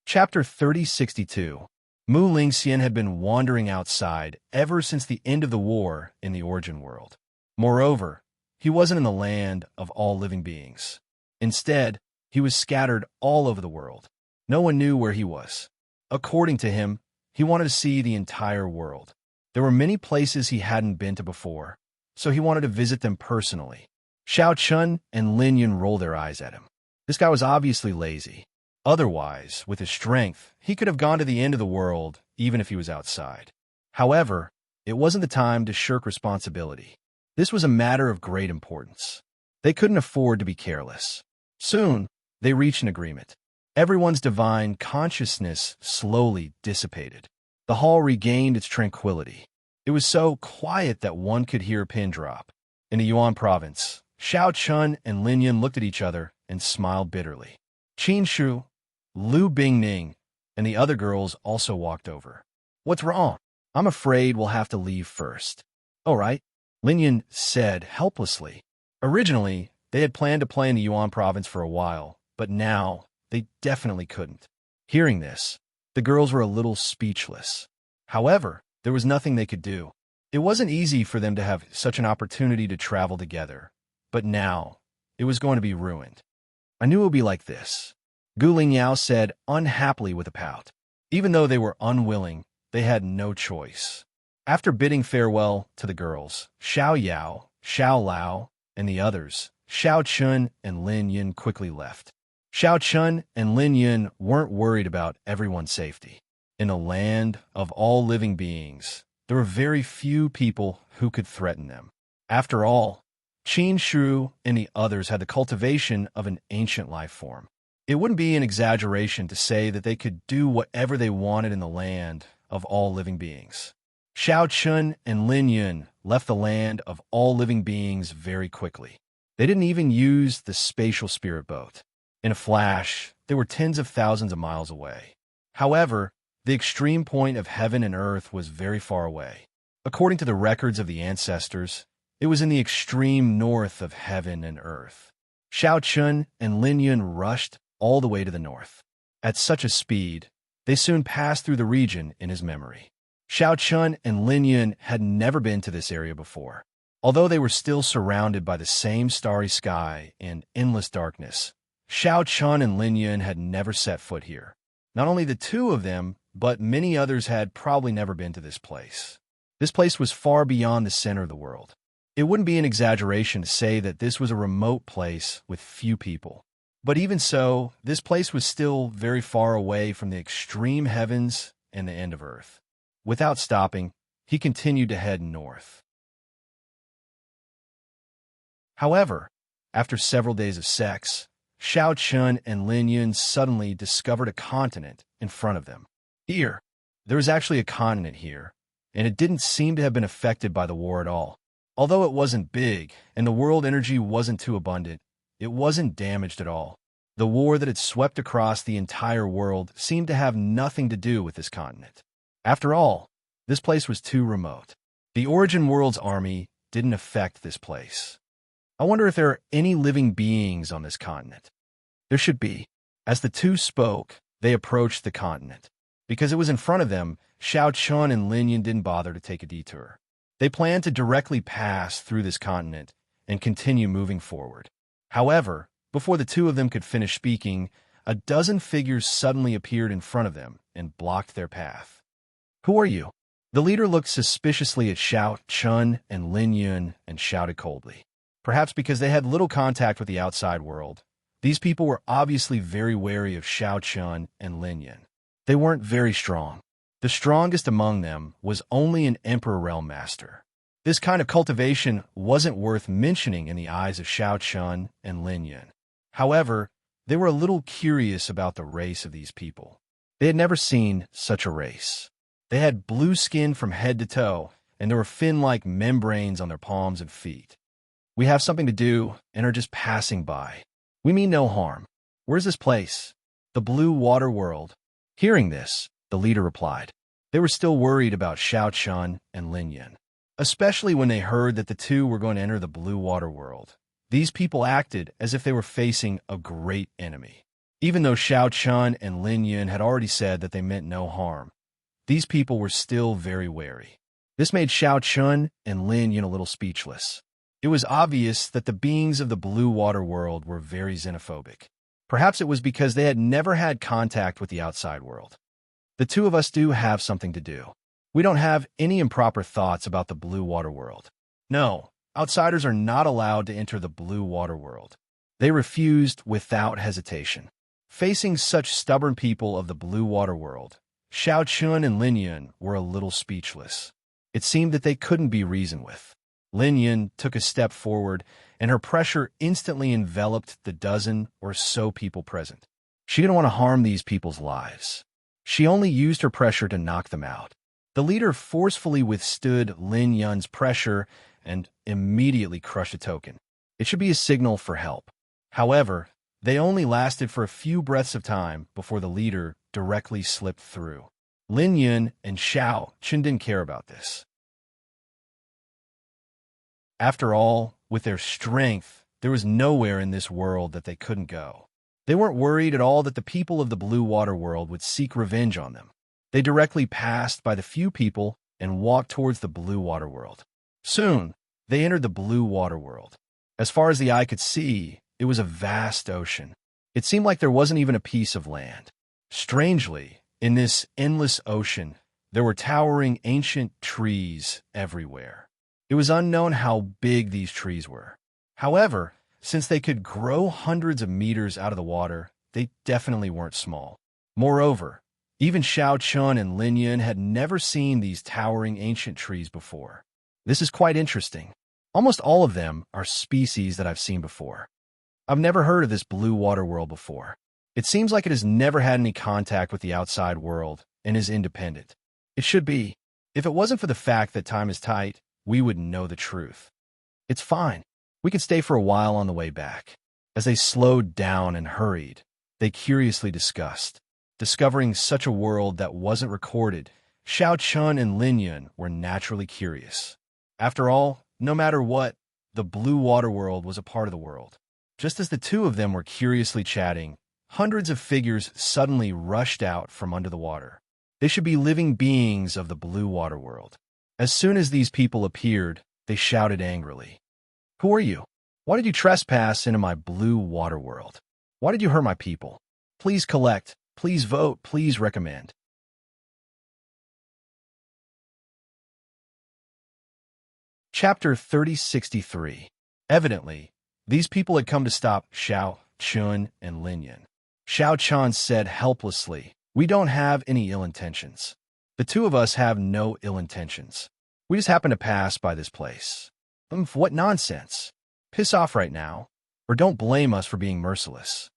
Chapter 3062. Mu Lingxian had been wandering outside ever since the end of the war in the origin world. Moreover, he wasn't in the land of all living beings. Instead, he was scattered all over the world. No one knew where he was. According to him, he wanted to see the entire world. There were many places he hadn't been to before, so he wanted to visit them personally. Xiao Chun and Lin Yun rolled their eyes at him. This guy was obviously lazy. Otherwise, with his strength, he could have gone to the end of the world even if he was outside. However, it wasn't the time to shirk responsibility. This was a matter of great importance. They couldn't afford to be careless. Soon, they reached an agreement. Everyone's divine consciousness slowly dissipated. The hall regained its tranquility. It was so quiet that one could hear a pin drop. In the Yuan province, Xiao Chun and Lin Yun looked at each other and smiled bitterly. Qin Shu, Lu Bingning, and the other girls also walked over. What's wrong? I'm afraid we'll have to leave first. All right, Lin Yun said helplessly. Originally, they had planned to play in the Yuan province for a while, but now they definitely couldn't. Hearing this, the girls were a little speechless. However, there was nothing they could do. It wasn't easy for them to have such an opportunity to travel together, but now it was going to be ruined. I knew it would be like this, Gu Lingyao said unhappily with a pout. Even though they were unwilling, they had no choice. After bidding farewell to the girls, Xiao Yao, Xiao Lao, and the others, Xiao Chun and Lin Yun quickly left. Xiao Chun and Lin Yun weren't worried about everyone's safety. In a land of all living beings, there were very few people who could threaten them. After all, Qin Shu and the others had the cultivation of an ancient life form. It wouldn't be an exaggeration to say that they could do whatever they wanted in the land of all living beings. Xiao Chun and Lin Yun left the land of all living beings very quickly. They didn't even use the spatial spirit boat. In a flash, they were tens of thousands of miles away. However, the extreme point of heaven and earth was very far away. According to the records of the ancestors, it was in the extreme north of heaven and earth. Xiao Chun and Lin Yun rushed all the way to the north. At such a speed, they soon passed through the region in his memory. Xiao Chun and Lin Yun had never been to this area before. Although they were still surrounded by the same starry sky and endless darkness, Xiao Chun and Lin Yun had never set foot here. Not only the two of them, but many others had probably never been to this place. This place was far beyond the center of the world. It wouldn't be an exaggeration to say that this was a remote place with few people. But even so, this place was still very far away from the extreme heavens and the end of earth. Without stopping, he continued to head north. However, after several days of sex, Xiao Chun and Lin Yun suddenly discovered a continent in front of them. Here, there was actually a continent here, and it didn't seem to have been affected by the war at all. Although it wasn't big and the world energy wasn't too abundant, it wasn't damaged at all. The war that had swept across the entire world seemed to have nothing to do with this continent. After all, this place was too remote. The Origin World's army didn't affect this place. I wonder if there are any living beings on this continent. There should be. As the two spoke, they approached the continent. Because it was in front of them, Xiao Chun and Lin Yun didn't bother to take a detour. They planned to directly pass through this continent and continue moving forward. However, before the two of them could finish speaking, a dozen figures suddenly appeared in front of them and blocked their path. Who are you? The leader looked suspiciously at Xiao Chun and Lin Yun and shouted coldly. Perhaps because they had little contact with the outside world, these people were obviously very wary of Xiao Chun and Lin Yun. They weren't very strong. The strongest among them was only an Emperor Realm Master. This kind of cultivation wasn't worth mentioning in the eyes of Xiao Chun and Lin Yun. However, they were a little curious about the race of these people. They had never seen such a race. They had blue skin from head to toe, and there were fin-like membranes on their palms and feet. We have something to do and are just passing by. We mean no harm. Where's this place? The Blue Water World. Hearing this, the leader replied. They were still worried about Xiao Chun and Lin Yun, especially when they heard that the two were going to enter the Blue Water World. These people acted as if they were facing a great enemy. Even though Xiao Chun and Lin Yun had already said that they meant no harm, these people were still very wary. This made Xiao Chun and Lin Yun a little speechless. It was obvious that the beings of the Blue Water World were very xenophobic. Perhaps it was because they had never had contact with the outside world. The two of us do have something to do. We don't have any improper thoughts about the Blue Water World. No, outsiders are not allowed to enter the Blue Water World. They refused without hesitation. Facing such stubborn people of the Blue Water World, Xiao Chun and Lin Yun were a little speechless. It seemed that they couldn't be reasoned with. Lin Yun took a step forward, and her pressure instantly enveloped the dozen or so people present. She didn't want to harm these people's lives. She only used her pressure to knock them out. The leader forcefully withstood Lin Yun's pressure and immediately crushed a token. It should be a signal for help. However, they only lasted for a few breaths of time before the leader directly slipped through. Lin Yun and Xiao Chun didn't care about this. After all, with their strength, there was nowhere in this world that they couldn't go. They weren't worried at all that the people of the Blue Water World would seek revenge on them. They directly passed by the few people and walked towards the Blue Water World. Soon, they entered the Blue Water World. As far as the eye could see, it was a vast ocean. It seemed like there wasn't even a piece of land. Strangely, in this endless ocean, there were towering ancient trees everywhere. It was unknown how big these trees were. However, since they could grow hundreds of meters out of the water, they definitely weren't small. Moreover, even Xiao Chun and Lin Yun had never seen these towering ancient trees before. This is quite interesting. Almost all of them are species that I've seen before. I've never heard of this blue water world before. It seems like it has never had any contact with the outside world and is independent. It should be. If it wasn't for the fact that time is tight, we would know the truth. It's fine. We can stay for a while on the way back. As they slowed down and hurried, they curiously discussed. Discovering such a world that wasn't recorded, Xiao Chun and Lin Yun were naturally curious. After all, no matter what, the blue water world was a part of the world. Just as the two of them were curiously chatting, hundreds of figures suddenly rushed out from under the water. They should be living beings of the blue water world. As soon as these people appeared, they shouted angrily, "Who are you? Why did you trespass into my blue water world? Why did you hurt my people? Please collect. Please vote. Please recommend." Chapter 3063. Evidently, these people had come to stop Xiao Chun and Lin Yun. Xiao Chun said helplessly, "We don't have any ill intentions. The two of us have no ill intentions. We just happen to pass by this place." What nonsense. Piss off right now, or don't blame us for being merciless.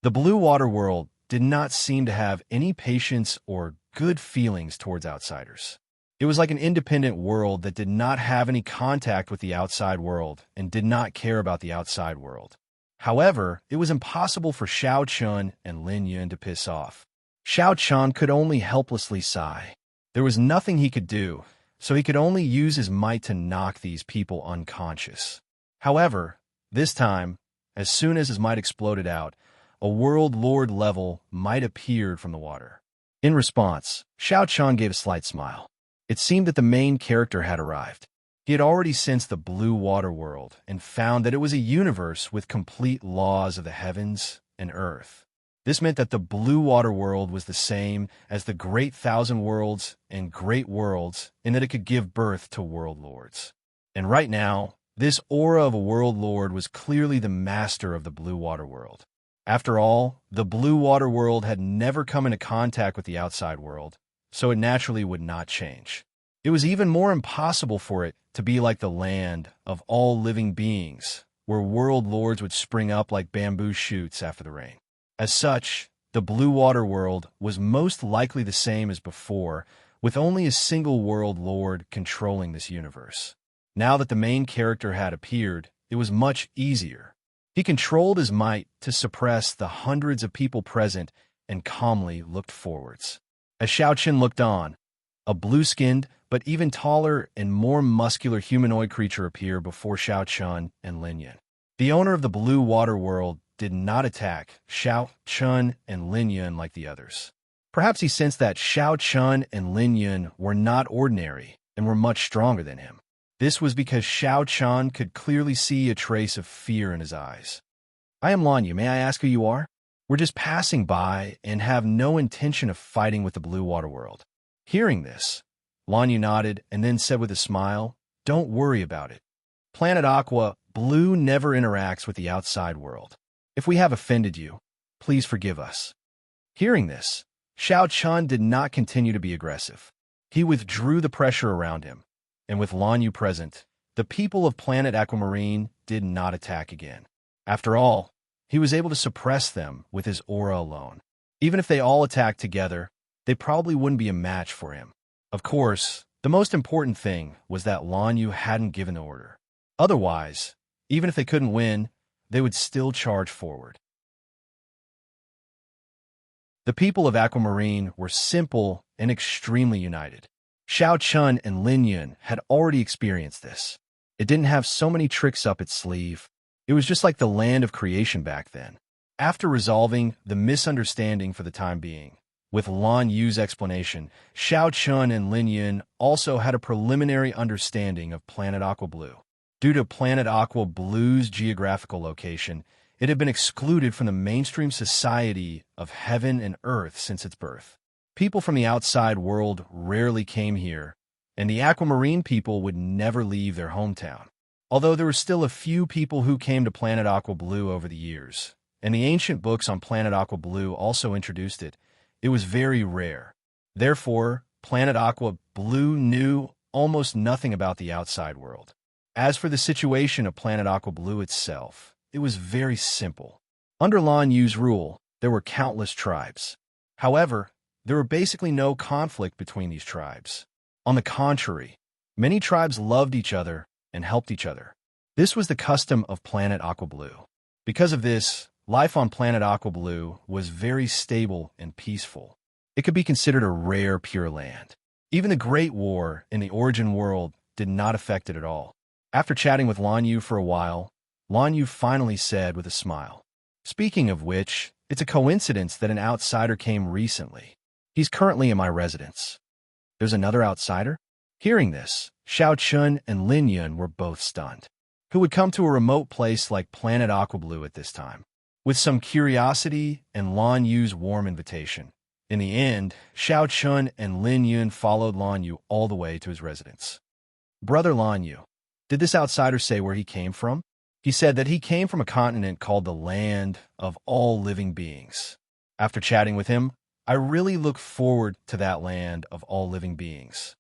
The blue water world did not seem to have any patience or good feelings towards outsiders. It was like an independent world that did not have any contact with the outside world and did not care about the outside world. However, it was impossible for Xiao Chun and Lin Yun to piss off. Xiao Chun could only helplessly sigh. There was nothing he could do, so he could only use his might to knock these people unconscious. However, this time, as soon as his might exploded out, a world lord level might appeared from the water. In response, Xiao Chun gave a slight smile. It seemed that the main character had arrived. He had already sensed the blue water world and found that it was a universe with complete laws of the heavens and earth. This meant that the blue water world was the same as the great thousand worlds and great worlds in that it could give birth to world lords. And right now, this aura of a world lord was clearly the master of the blue water world. After all, the blue water world had never come into contact with the outside world, so it naturally would not change. It was even more impossible for it to be like the land of all living beings, where world lords would spring up like bamboo shoots after the rain. As such, the blue water world was most likely the same as before, with only a single world lord controlling this universe. Now that the main character had appeared, it was much easier. He controlled his might to suppress the hundreds of people present and calmly looked forwards. As Xiao Chun looked on, a blue-skinned, but even taller and more muscular humanoid creature appeared before Xiao Chun and Lin Yun. The owner of the blue water world did not attack Xiao Chun and Lin Yun like the others. Perhaps he sensed that Xiao Chun and Lin Yun were not ordinary and were much stronger than him. This was because Xiao Chun could clearly see a trace of fear in his eyes. "I am Lan Yu. May I ask who you are? We're just passing by and have no intention of fighting with the blue water world." Hearing this, Lan Yu nodded and then said with a smile, "Don't worry about it. Planet Aqua, blue never interacts with the outside world. If we have offended you, please forgive us." Hearing this, Xiao Chun did not continue to be aggressive. He withdrew the pressure around him, and with Lan Yu present, the people of Planet Aquamarine did not attack again. After all, he was able to suppress them with his aura alone. Even if they all attacked together, they probably wouldn't be a match for him. Of course, the most important thing was that Lan Yu hadn't given the order. Otherwise, even if they couldn't win, they would still charge forward. The people of Aquamarine were simple and extremely united. Xiao Chun and Lin Yun had already experienced this. It didn't have so many tricks up its sleeve. It was just like the land of creation back then. After resolving the misunderstanding for the time being, with Lan Yu's explanation, Xiao Chun and Lin Yun also had a preliminary understanding of Planet Aqua Blue. Due to Planet Aqua Blue's geographical location, It had been excluded from the mainstream society of heaven and earth since its birth. People from the outside world rarely came here, and the aquamarine people would never leave their hometown. Although there were still a few people who came to Planet Aqua Blue over the years, and the ancient books on Planet Aqua Blue also introduced it, it was very rare. Therefore, Planet Aqua Blue knew almost nothing about the outside world. As for the situation of Planet Aqua Blue itself, it was very simple. Under Lan Yu's rule, there were countless tribes. However, there were basically no conflict between these tribes. On the contrary, many tribes loved each other and helped each other. This was the custom of Planet Aqua Blue. Because of this, life on Planet Aqua Blue was very stable and peaceful. It could be considered a rare pure land. Even the Great War in the Origin world did not affect it at all. After chatting with Lan Yu for a while, Lan Yu finally said with a smile, "Speaking of which, it's a coincidence that an outsider came recently. He's currently in my residence." "There's another outsider?" Hearing this, Xiao Chun and Lin Yun were both stunned. Who would come to a remote place like Planet Aqua Blue at this time? With some curiosity and Lan Yu's warm invitation. In the end, Xiao Chun and Lin Yun followed Lan Yu all the way to his residence. "Brother Lan Yu, did this outsider say where he came from?" He said that he came from a continent called the Land of All Living Beings. After chatting with him, I really look forward to that land of all living beings.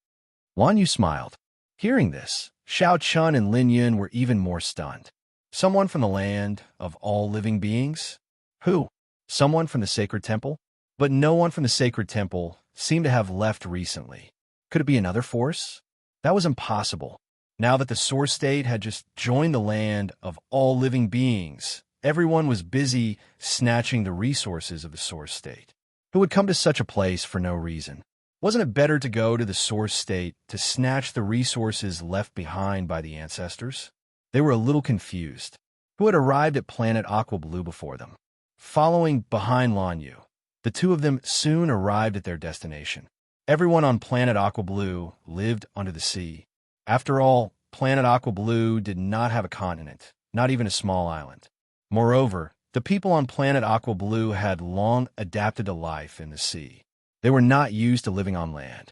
Lan Yu smiled. Hearing this, Xiao Chun and Lin Yun were even more stunned. Someone from the land of all living beings? Who? Someone from the sacred temple? But no one from the sacred temple seemed to have left recently. Could it be another force? That was impossible. Now that the source state had just joined the land of all living beings, everyone was busy snatching the resources of the source state. Who would come to such a place for no reason? Wasn't it better to go to the source state to snatch the resources left behind by the ancestors? They were a little confused. Who had arrived at Planet Aqua Blue before them? Following behind Lan Yu, the two of them soon arrived at their destination. Everyone on Planet Aqua Blue lived under the sea. After all, Planet Aqua Blue did not have a continent, not even a small island. Moreover, the people on Planet Aqua Blue had long adapted to life in the sea. They were not used to living on land.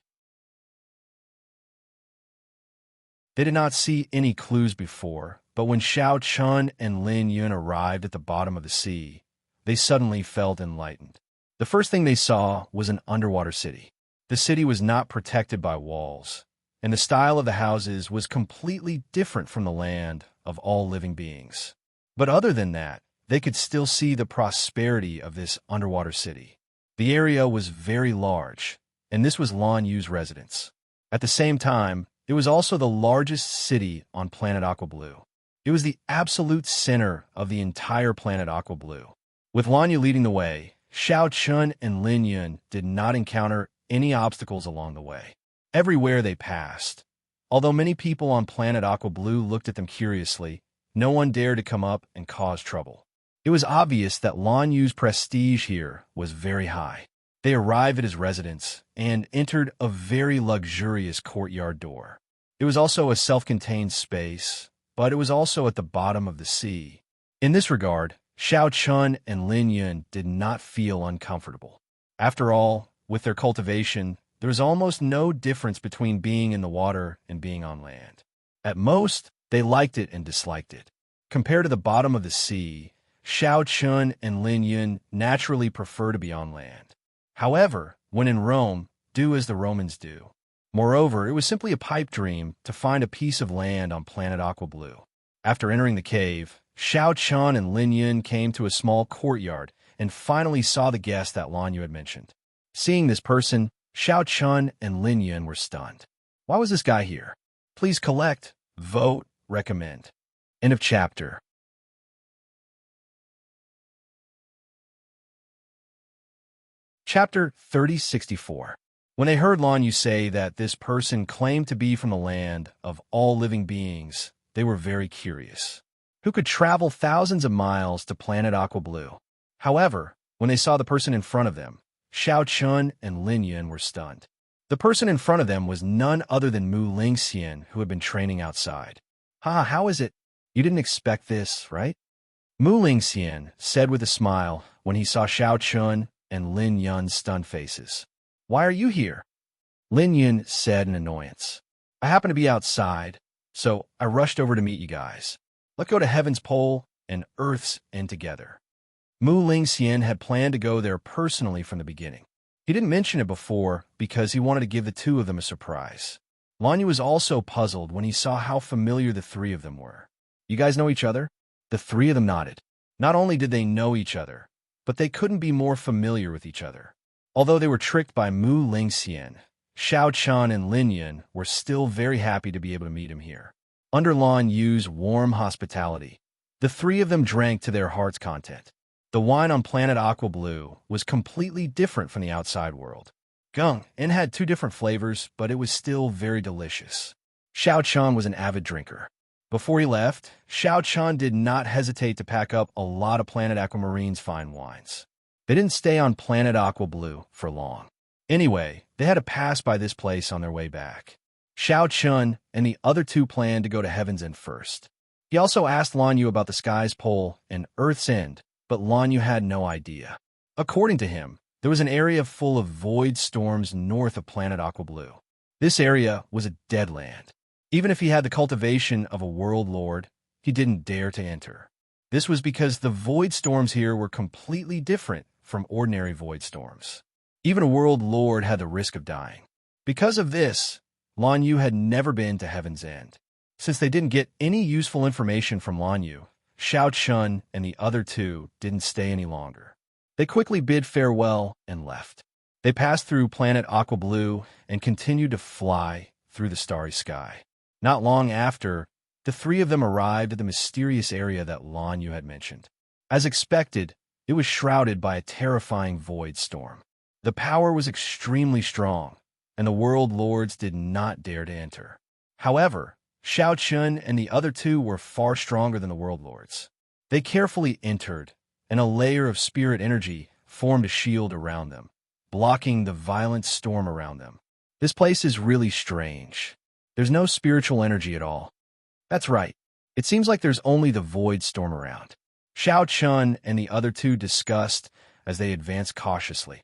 They did not see any clues before, but when Xiao Chun and Lin Yun arrived at the bottom of the sea, they suddenly felt enlightened. The first thing they saw was an underwater city. The city was not protected by walls, and the style of the houses was completely different from the land of all living beings. But other than that, they could still see the prosperity of this underwater city. The area was very large, and this was Lan Yu's residence. At the same time, it was also the largest city on Planet Aqua Blue. It was the absolute center of the entire Planet Aqua Blue. With Lan Yu leading the way, Xiao Chun and Lin Yun did not encounter any obstacles along the way. Everywhere they passed, although many people on Planet Aqua Blue looked at them curiously, no one dared to come up and cause trouble. It was obvious that Lan Yu's prestige here was very high. They arrived at his residence and entered a very luxurious courtyard door. It was also a self-contained space, but it was also at the bottom of the sea. In this regard, Xiao Chun and Lin Yun did not feel uncomfortable. After all, with their cultivation, there was almost no difference between being in the water and being on land. At most, they liked it and disliked it. Compared to the bottom of the sea, Xiao Chun and Lin Yun naturally prefer to be on land. However, when in Rome, do as the Romans do. Moreover, it was simply a pipe dream to find a piece of land on Planet Aqua Blue. After entering the cave, Xiao Chun and Lin Yun came to a small courtyard and finally saw the guest that Lan Yu had mentioned. Seeing this person, Xiao Chun and Lin Yun were stunned. Why was this guy here? Please collect, vote, recommend. End of chapter. Chapter 3064. When they heard Lan Yu say that this person claimed to be from the land of all living beings, they were very curious. Who could travel thousands of miles to Planet Aqua Blue? However, when they saw the person in front of them, Xiao Chun and Lin Yun were stunned. The person in front of them was none other than Mu Lingxian, who had been training outside. How is it? You didn't expect this, right? Mu Lingxian said with a smile when he saw Xiao Chun and Lin Yun's stunned faces. "Why are you here?" Lin Yun said in annoyance. "I happen to be outside, so I rushed over to meet you guys. Let's go to Heaven's Pole and Earth's End together." Mu Lingxian had planned to go there personally from the beginning. He didn't mention it before because he wanted to give the two of them a surprise. Lanyu was also puzzled when he saw how familiar the three of them were. "You guys know each other?" The three of them nodded. Not only did they know each other, but they couldn't be more familiar with each other. Although they were tricked by Mu Lingxian, Xiao Chun and Lin Yun were still very happy to be able to meet him here. Under Lan Yu's warm hospitality, the three of them drank to their heart's content. The wine on planet Aqua Blue was completely different from the outside world. Gung and had two different flavors, but it was still very delicious. Xiao Chun was an avid drinker. Before he left, Xiao Chun did not hesitate to pack up a lot of Planet Aquamarine's fine wines. They didn't stay on Planet Aqua Blue for long. Anyway, they had to pass by this place on their way back. Xiao Chun and the other two planned to go to Heaven's End first. He also asked Lanyu about the Sky's Pole and Earth's End, but Lanyu had no idea. According to him, there was an area full of void storms north of Planet Aqua Blue. This area was a dead land. Even if he had the cultivation of a world lord, he didn't dare to enter. This was because the void storms here were completely different from ordinary void storms. Even a world lord had the risk of dying. Because of this, Lan Yu had never been to Heaven's End. Since they didn't get any useful information from Lan Yu, Xiao Chun and the other two didn't stay any longer. They quickly bid farewell and left. They passed through Planet Aqua Blue and continued to fly through the starry sky. Not long after, the three of them arrived at the mysterious area that Lan Yu had mentioned. As expected, it was shrouded by a terrifying void storm. The power was extremely strong, and the world lords did not dare to enter. However, Xiao Chun and the other two were far stronger than the world lords. They carefully entered, and a layer of spirit energy formed a shield around them, blocking the violent storm around them. This place is really strange. There's no spiritual energy at all. That's right. It seems like there's only the void storm around. Xiao Chun and the other two discussed as they advanced cautiously.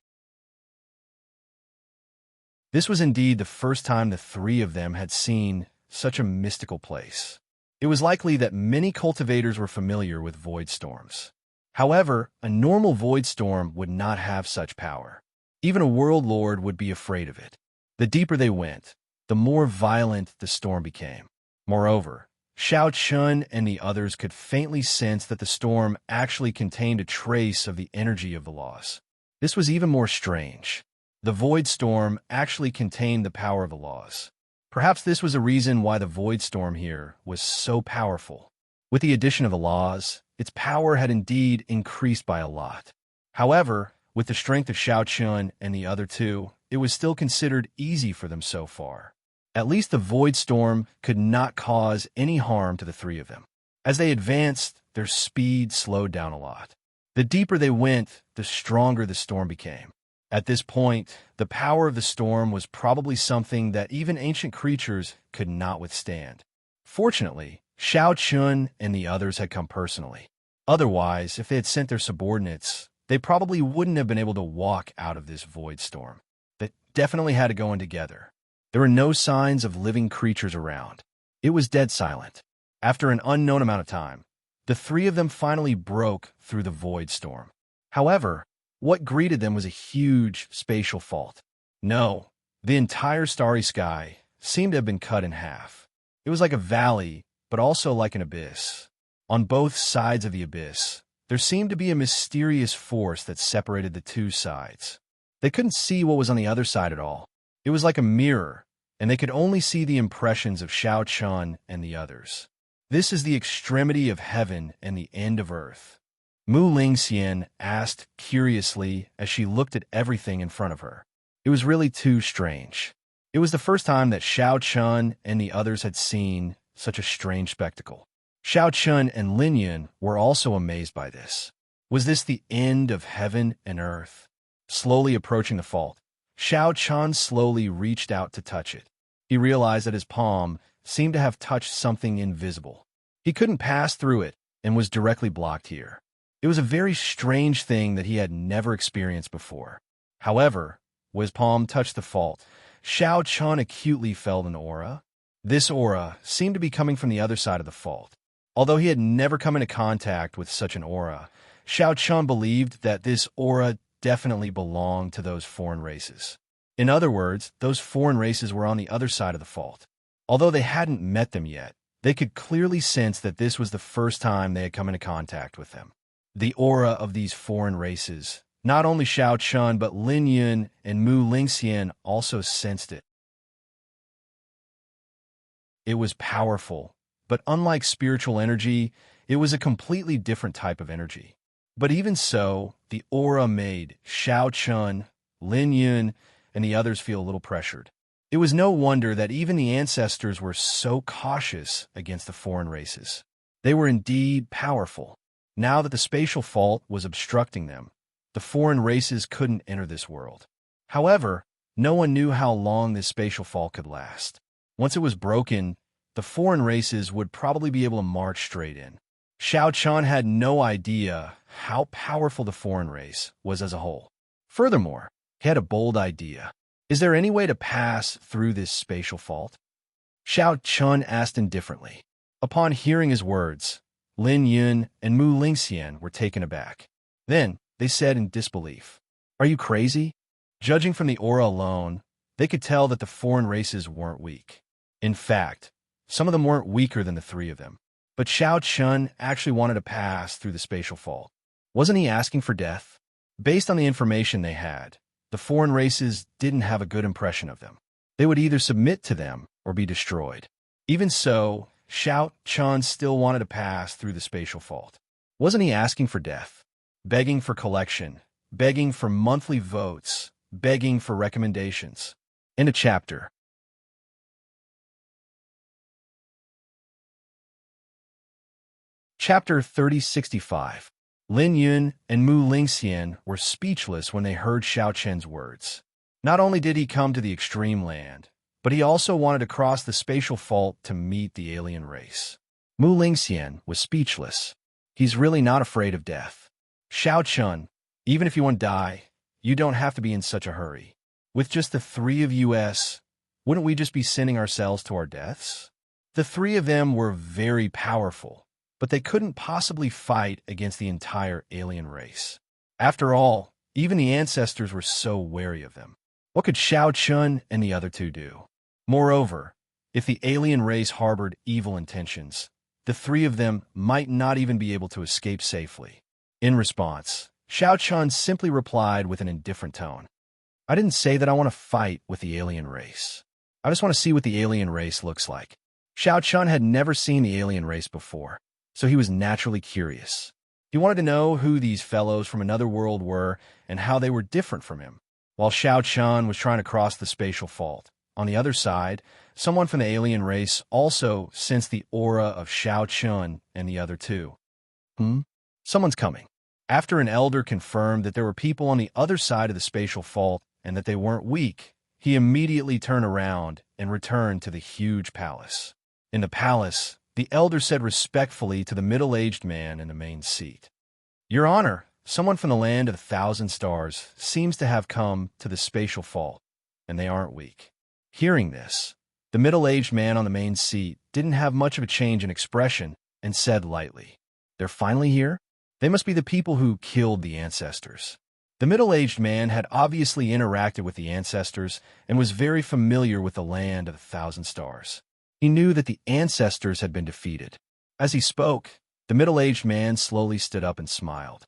This was indeed the first time the three of them had seen such a mystical place. It was likely that many cultivators were familiar with void storms. However, a normal void storm would not have such power. Even a world lord would be afraid of it. The deeper they went, the more violent the storm became. Moreover, Xiao Chun and the others could faintly sense that the storm actually contained a trace of the energy of the laws. This was even more strange. The void storm actually contained the power of the laws. Perhaps this was a reason why the void storm here was so powerful. With the addition of the laws, its power had indeed increased by a lot. However, with the strength of Xiao Chun and the other two, it was still considered easy for them so far. At least the void storm could not cause any harm to the three of them. As they advanced, their speed slowed down a lot. The deeper they went, the stronger the storm became. At this point, the power of the storm was probably something that even ancient creatures could not withstand. Fortunately, Xiao Chun and the others had come personally. Otherwise, if they had sent their subordinates, they probably wouldn't have been able to walk out of this void storm. They definitely had to go in together. There were no signs of living creatures around. It was dead silent. After an unknown amount of time, the three of them finally broke through the void storm. However, what greeted them was a huge spatial fault. No, the entire starry sky seemed to have been cut in half. It was like a valley, but also like an abyss. On both sides of the abyss, there seemed to be a mysterious force that separated the two sides. They couldn't see what was on the other side at all. It was like a mirror, and they could only see the impressions of Xiao Chun and the others. This is the extremity of heaven and the end of earth. Mu Lingxian asked curiously as she looked at everything in front of her. It was really too strange. It was the first time that Xiao Chun and the others had seen such a strange spectacle. Xiao Chun and Lin Yun were also amazed by this. Was this the end of heaven and earth? Slowly approaching the fault, Xiao Chun slowly reached out to touch it. He realized that his palm seemed to have touched something invisible. He couldn't pass through it, and was directly blocked here. It was a very strange thing that he had never experienced before. However, when his palm touched the fault, Shao Chun acutely felt an aura. This aura seemed to be coming from the other side of the fault. Although he had never come into contact with such an aura, Shao Chun believed that this aura definitely belonged to those foreign races. In other words, those foreign races were on the other side of the fault. Although they hadn't met them yet, they could clearly sense that this was the first time they had come into contact with them. The aura of these foreign races, not only Shao Chun but Lin Yun and Mu Lingxian also sensed it. It was powerful, but unlike spiritual energy, it was a completely different type of energy. But even so, the aura made Shao Chun, Lin Yun, and the others feel a little pressured. It was no wonder that even the ancestors were so cautious against the foreign races. They were indeed powerful. Now that the spatial fault was obstructing them, the foreign races couldn't enter this world. However, no one knew how long this spatial fault could last. Once it was broken, the foreign races would probably be able to march straight in. Shao Chun had no idea how powerful the foreign race was as a whole. Furthermore, he had a bold idea. Is there any way to pass through this spatial fault? Shao Chun asked indifferently. Upon hearing his words, Lin Yun and Mu Lingxian were taken aback. Then, they said in disbelief, "Are you crazy?" Judging from the aura alone, they could tell that the foreign races weren't weak. In fact, some of them weren't weaker than the three of them. But Shao Chun actually wanted to pass through the spatial fault. Wasn't he asking for death? Based on the information they had, the foreign races didn't have a good impression of them. They would either submit to them or be destroyed. Even so, Shao Chun still wanted to pass through the spatial fault. Wasn't he asking for death? Begging for collection, begging for monthly votes, begging for recommendations. End of chapter. Chapter 3065. Lin Yun and Mu Lingxian were speechless when they heard Shao Chun's words. Not only did he come to the extreme land, but he also wanted to cross the spatial fault to meet the alien race. Mu Lingxian was speechless. He's really not afraid of death. Shao Chun, even if you want to die, you don't have to be in such a hurry. With just the three of us, wouldn't we just be sending ourselves to our deaths? The three of them were very powerful, but they couldn't possibly fight against the entire alien race. After all, even the ancestors were so wary of them. What could Shao Chun and the other two do? Moreover, if the alien race harbored evil intentions, the three of them might not even be able to escape safely. In response, Shao Chun simply replied with an indifferent tone. I didn't say that I want to fight with the alien race. I just want to see what the alien race looks like. Shao Chun had never seen the alien race before, so he was naturally curious. He wanted to know who these fellows from another world were and how they were different from him. While Shao Chun was trying to cross the spatial fault, on the other side, someone from the alien race also sensed the aura of Shao Chun and the other two. Someone's coming. After an elder confirmed that there were people on the other side of the spatial fault and that they weren't weak, he immediately turned around and returned to the huge palace. In the palace, the elder said respectfully to the middle-aged man in the main seat, Your Honor, someone from the land of 1,000 stars seems to have come to the spatial fault, and they aren't weak. Hearing this, the middle-aged man on the main seat didn't have much of a change in expression and said lightly, They're finally here? They must be the people who killed the ancestors. The middle-aged man had obviously interacted with the ancestors and was very familiar with the land of 1,000 stars. He knew that the ancestors had been defeated. As he spoke, the middle-aged man slowly stood up and smiled.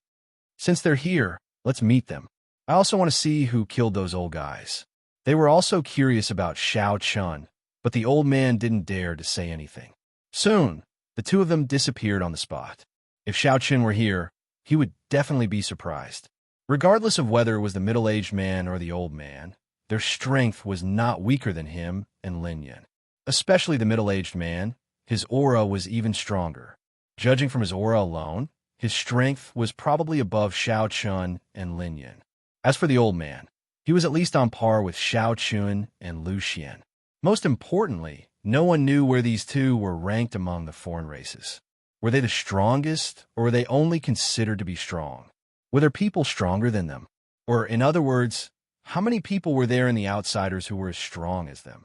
Since they're here, let's meet them. I also want to see who killed those old guys. They were also curious about Shao Chun, but the old man didn't dare to say anything. Soon, the two of them disappeared on the spot. If Shao Chun were here, he would definitely be surprised. Regardless of whether it was the middle-aged man or the old man, their strength was not weaker than him and Lin Yun. Especially the middle-aged man, his aura was even stronger. Judging from his aura alone, his strength was probably above Shao Chun and Lin Yun. As for the old man, he was at least on par with Shao Chun and Lu Xian. Most importantly, no one knew where these two were ranked among the foreign races. Were they the strongest, or were they only considered to be strong? Were there people stronger than them? Or, in other words, how many people were there in the outsiders who were as strong as them?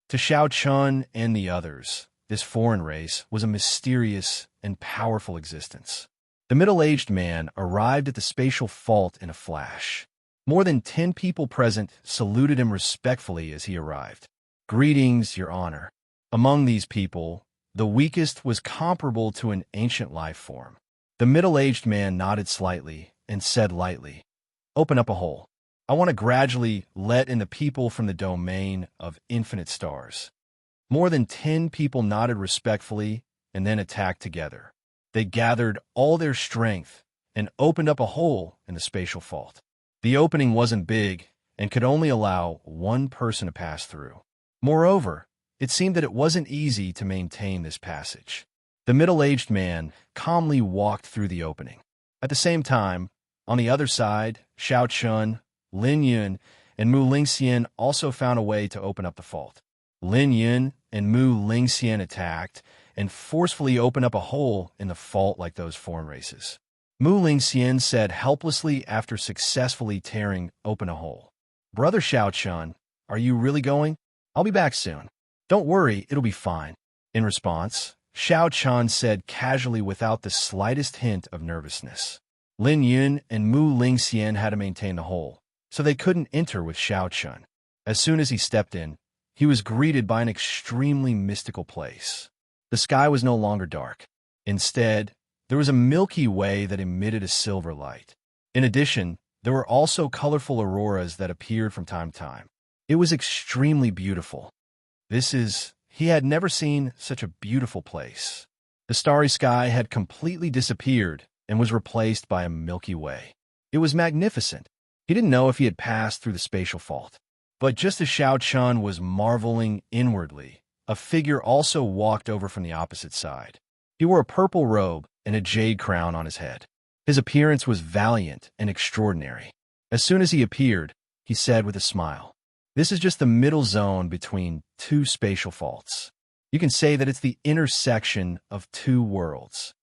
To Xiao Chun and the others, this foreign race was a mysterious and powerful existence. The middle-aged man arrived at the spatial fault in a flash. More than 10 people present saluted him respectfully as he arrived. "Greetings, Your Honor." Among these people, the weakest was comparable to an ancient life form. The middle-aged man nodded slightly and said lightly, "Open up a hole. I want to gradually let in the people from the domain of infinite stars." More than 10 people nodded respectfully and then attacked together. They gathered all their strength and opened up a hole in the spatial fault. The opening wasn't big and could only allow one person to pass through. Moreover, it seemed that it wasn't easy to maintain this passage. The middle-aged man calmly walked through the opening. At the same time, on the other side, Xiao Chun, Lin Yun, and Mu Lingxian also found a way to open up the fault. Lin Yun and Mu Lingxian attacked and forcefully opened up a hole in the fault like those foreign races. Mu Lingxian said helplessly after successfully tearing open a hole, "Brother Xiao Chun, are you really going? I'll be back soon. Don't worry, it'll be fine." In response, Xiao Chun said casually without the slightest hint of nervousness. Lin Yun and Mu Lingxian had to maintain the hole, so they couldn't enter with Xiao Chun. As soon as he stepped in, he was greeted by an extremely mystical place. The sky was no longer dark. Instead, there was a Milky Way that emitted a silver light. In addition, there were also colorful auroras that appeared from time to time. It was extremely beautiful. He had never seen such a beautiful place. The starry sky had completely disappeared and was replaced by a Milky Way. It was magnificent. He didn't know if he had passed through the spatial fault. But just as Xiao Chun was marveling inwardly, a figure also walked over from the opposite side. He wore a purple robe and a jade crown on his head. His appearance was valiant and extraordinary. As soon as he appeared, he said with a smile, "This is just the middle zone between two spatial faults. You can say that it's the intersection of two worlds."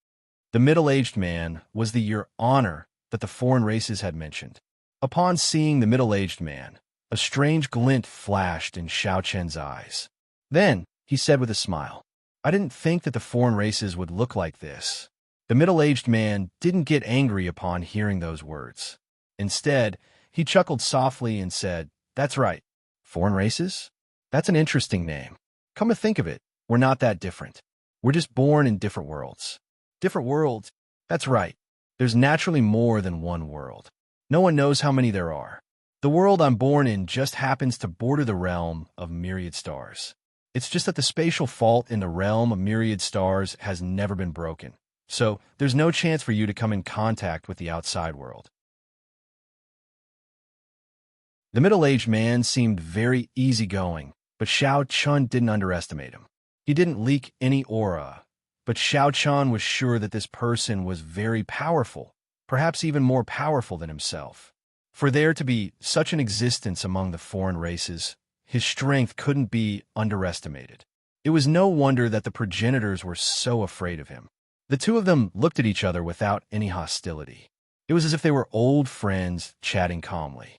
The middle-aged man was the Your Honor that the foreign races had mentioned. Upon seeing the middle-aged man, a strange glint flashed in Xiao Chen's eyes. Then, he said with a smile, "I didn't think that the foreign races would look like this." The middle-aged man didn't get angry upon hearing those words. Instead, he chuckled softly and said, "That's right. Foreign races? That's an interesting name. Come to think of it, we're not that different. We're just born in different worlds." Different worlds? That's right. There's naturally more than one world. No one knows how many there are. The world I'm born in just happens to border the realm of myriad stars. It's just that the spatial fault in the realm of myriad stars has never been broken. So there's no chance for you to come in contact with the outside world. The middle-aged man seemed very easygoing, but Xiao Chun didn't underestimate him. He didn't leak any aura, but Xiao Chun was sure that this person was very powerful, perhaps even more powerful than himself. For there to be such an existence among the foreign races, his strength couldn't be underestimated. It was no wonder that the progenitors were so afraid of him. The two of them looked at each other without any hostility. It was as if they were old friends chatting calmly.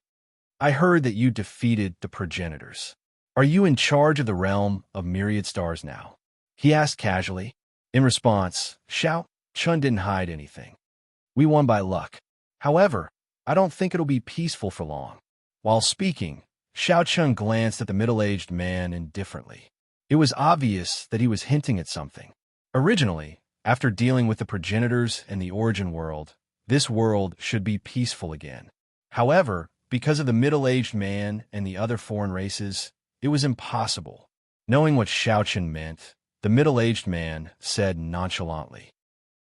"I heard that you defeated the progenitors. Are you in charge of the realm of myriad stars now?" he asked casually. In response, Xiao Chun didn't hide anything. "We won by luck. However, I don't think it'll be peaceful for long." While speaking, Xiao Chun glanced at the middle-aged man indifferently. It was obvious that he was hinting at something. Originally, after dealing with the progenitors and the origin world, this world should be peaceful again. However, because of the middle-aged man and the other foreign races, it was impossible. Knowing what Xiao Chun meant, the middle-aged man said nonchalantly,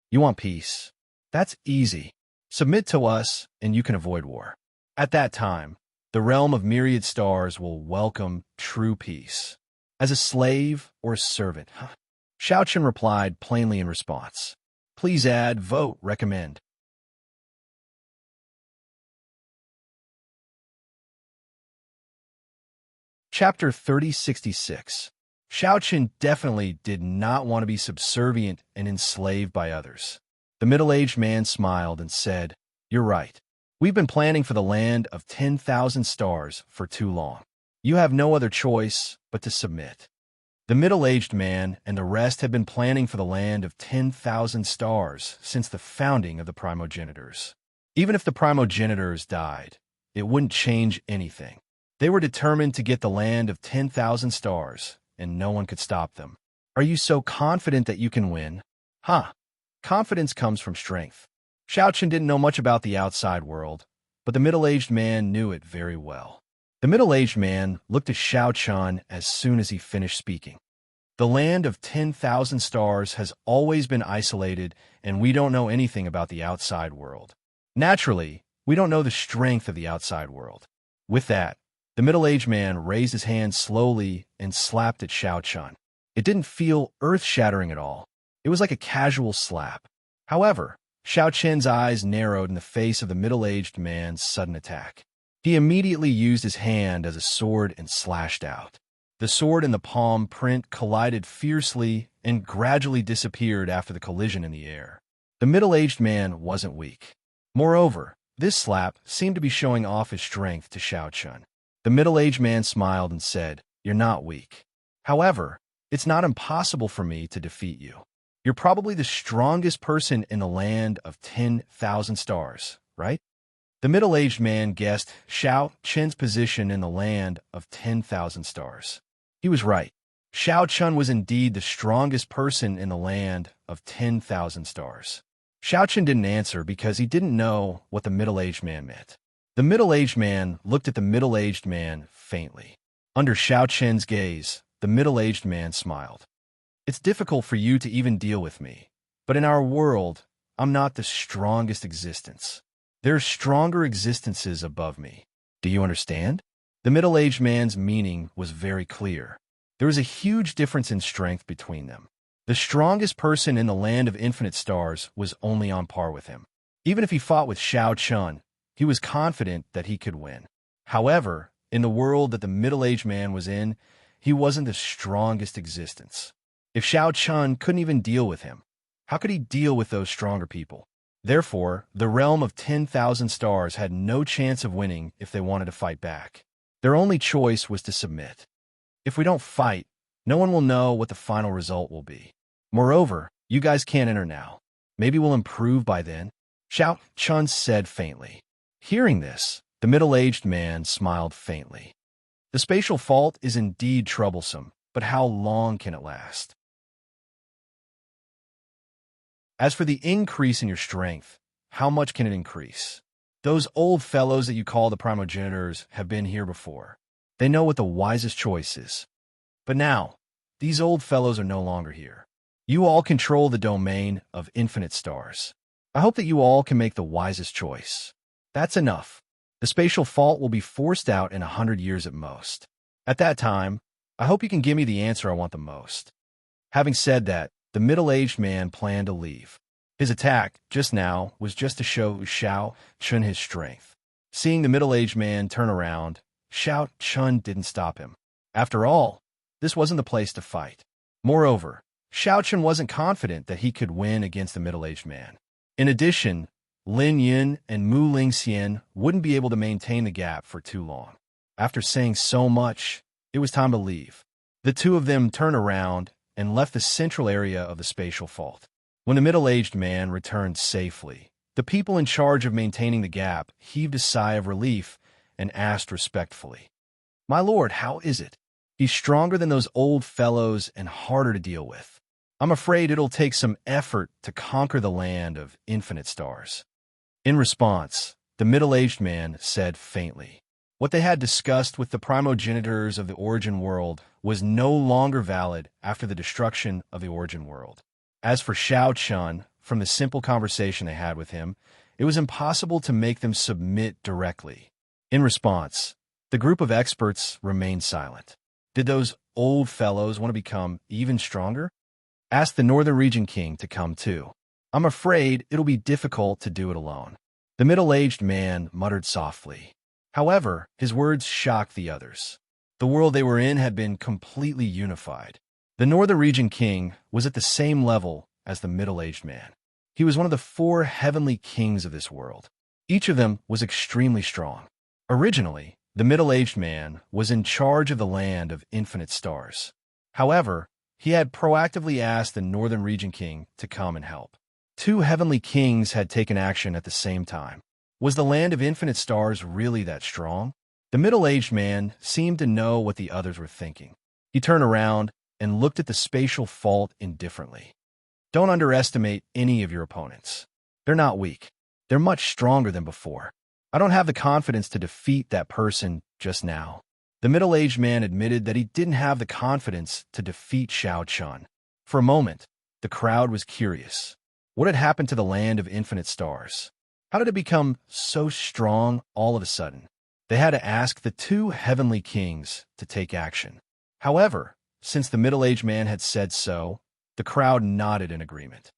"You want peace? That's easy. Submit to us, and you can avoid war. At that time, the realm of myriad stars will welcome true peace." "As a slave or a servant?" Xiao Chun replied plainly in response. "Please add, vote, recommend." Chapter 3066. Xiao Chen definitely did not want to be subservient and enslaved by others. The middle-aged man smiled and said, "You're right. We've been planning for the land of 10,000 stars for too long. You have no other choice but to submit." The middle-aged man and the rest had been planning for the land of 10,000 stars since the founding of the primogenitors. Even if the primogenitors died, it wouldn't change anything. They were determined to get the land of 10,000 stars, and no one could stop them. Are you so confident that you can win? Huh. Confidence comes from strength. Xiao Chen didn't know much about the outside world, but the middle-aged man knew it very well. The middle-aged man looked at Xiao Chen as soon as he finished speaking. The land of 10,000 stars has always been isolated, and we don't know anything about the outside world. Naturally, we don't know the strength of the outside world. With that, the middle-aged man raised his hand slowly and slapped at Xiao Chen. It didn't feel earth-shattering at all. It was like a casual slap. However, Xiao Chen's eyes narrowed in the face of the middle-aged man's sudden attack. He immediately used his hand as a sword and slashed out. The sword and the palm print collided fiercely and gradually disappeared after the collision in the air. The middle-aged man wasn't weak. Moreover, this slap seemed to be showing off his strength to Xiao Chen. The middle-aged man smiled and said, "You're not weak. However, it's not impossible for me to defeat you. You're probably the strongest person in the land of 10,000 stars, right?" The middle-aged man guessed Xiao Chen's position in the land of 10,000 stars. He was right. Xiao Chen was indeed the strongest person in the land of 10,000 stars. Xiao Chen didn't answer because he didn't know what the middle-aged man meant. The middle-aged man looked at the middle-aged man faintly. Under Xiao Chen's gaze, the middle-aged man smiled. "It's difficult for you to even deal with me, but in our world, I'm not the strongest existence. There are stronger existences above me. Do you understand?" The middle-aged man's meaning was very clear. There was a huge difference in strength between them. The strongest person in the land of infinite stars was only on par with him. Even if he fought with Xiao Chen, he was confident that he could win. However, in the world that the middle-aged man was in, he wasn't the strongest existence. If Xiao Chen couldn't even deal with him, how could he deal with those stronger people? Therefore, the realm of 10,000 stars had no chance of winning if they wanted to fight back. Their only choice was to submit. If we don't fight, no one will know what the final result will be. Moreover, you guys can't enter now. Maybe we'll improve by then, Xiao Chen said faintly. Hearing this, the middle-aged man smiled faintly. The spatial fault is indeed troublesome, but how long can it last? As for the increase in your strength, how much can it increase? Those old fellows that you call the primogenitors have been here before. They know what the wisest choice is. But now, these old fellows are no longer here. You all control the domain of infinite stars. I hope that you all can make the wisest choice. That's enough. The spatial fault will be forced out in 100 years at most. At that time, I hope you can give me the answer I want the most. Having said that, the middle-aged man planned to leave. His attack, just now, was just to show Xiao Chen his strength. Seeing the middle-aged man turn around, Xiao Chen didn't stop him. After all, this wasn't the place to fight. Moreover, Xiao Chen wasn't confident that he could win against the middle-aged man. In addition, Lin Yin and Mu Lingxian wouldn't be able to maintain the gap for too long. After saying so much, it was time to leave. The two of them turned around and left the central area of the spatial fault. When the middle-aged man returned safely, the people in charge of maintaining the gap heaved a sigh of relief and asked respectfully, "My lord, how is it? He's stronger than those old fellows and harder to deal with. I'm afraid it'll take some effort to conquer the land of infinite stars." In response, the middle-aged man said faintly, what they had discussed with the primogenitors of the origin world was no longer valid after the destruction of the origin world. As for Xiao Chen, from the simple conversation they had with him, it was impossible to make them submit directly. In response, the group of experts remained silent. Did those old fellows want to become even stronger? Ask the Northern Region King to come too. I'm afraid it'll be difficult to do it alone. The middle-aged man muttered softly. However, his words shocked the others. The world they were in had been completely unified. The Northern Region King was at the same level as the middle-aged man. He was one of the 4 heavenly kings of this world. Each of them was extremely strong. Originally, the middle-aged man was in charge of the land of infinite stars. However, he had proactively asked the Northern Region King to come and help. 2 heavenly kings had taken action at the same time. Was the land of infinite stars really that strong? The middle-aged man seemed to know what the others were thinking. He turned around and looked at the spatial fault indifferently. Don't underestimate any of your opponents. They're not weak. They're much stronger than before. I don't have the confidence to defeat that person just now. The middle-aged man admitted that he didn't have the confidence to defeat Xiao Chun. For a moment, the crowd was curious. What had happened to the land of infinite stars? How did it become so strong all of a sudden? They had to ask the 2 heavenly kings to take action. However, since the middle-aged man had said so, the crowd nodded in agreement.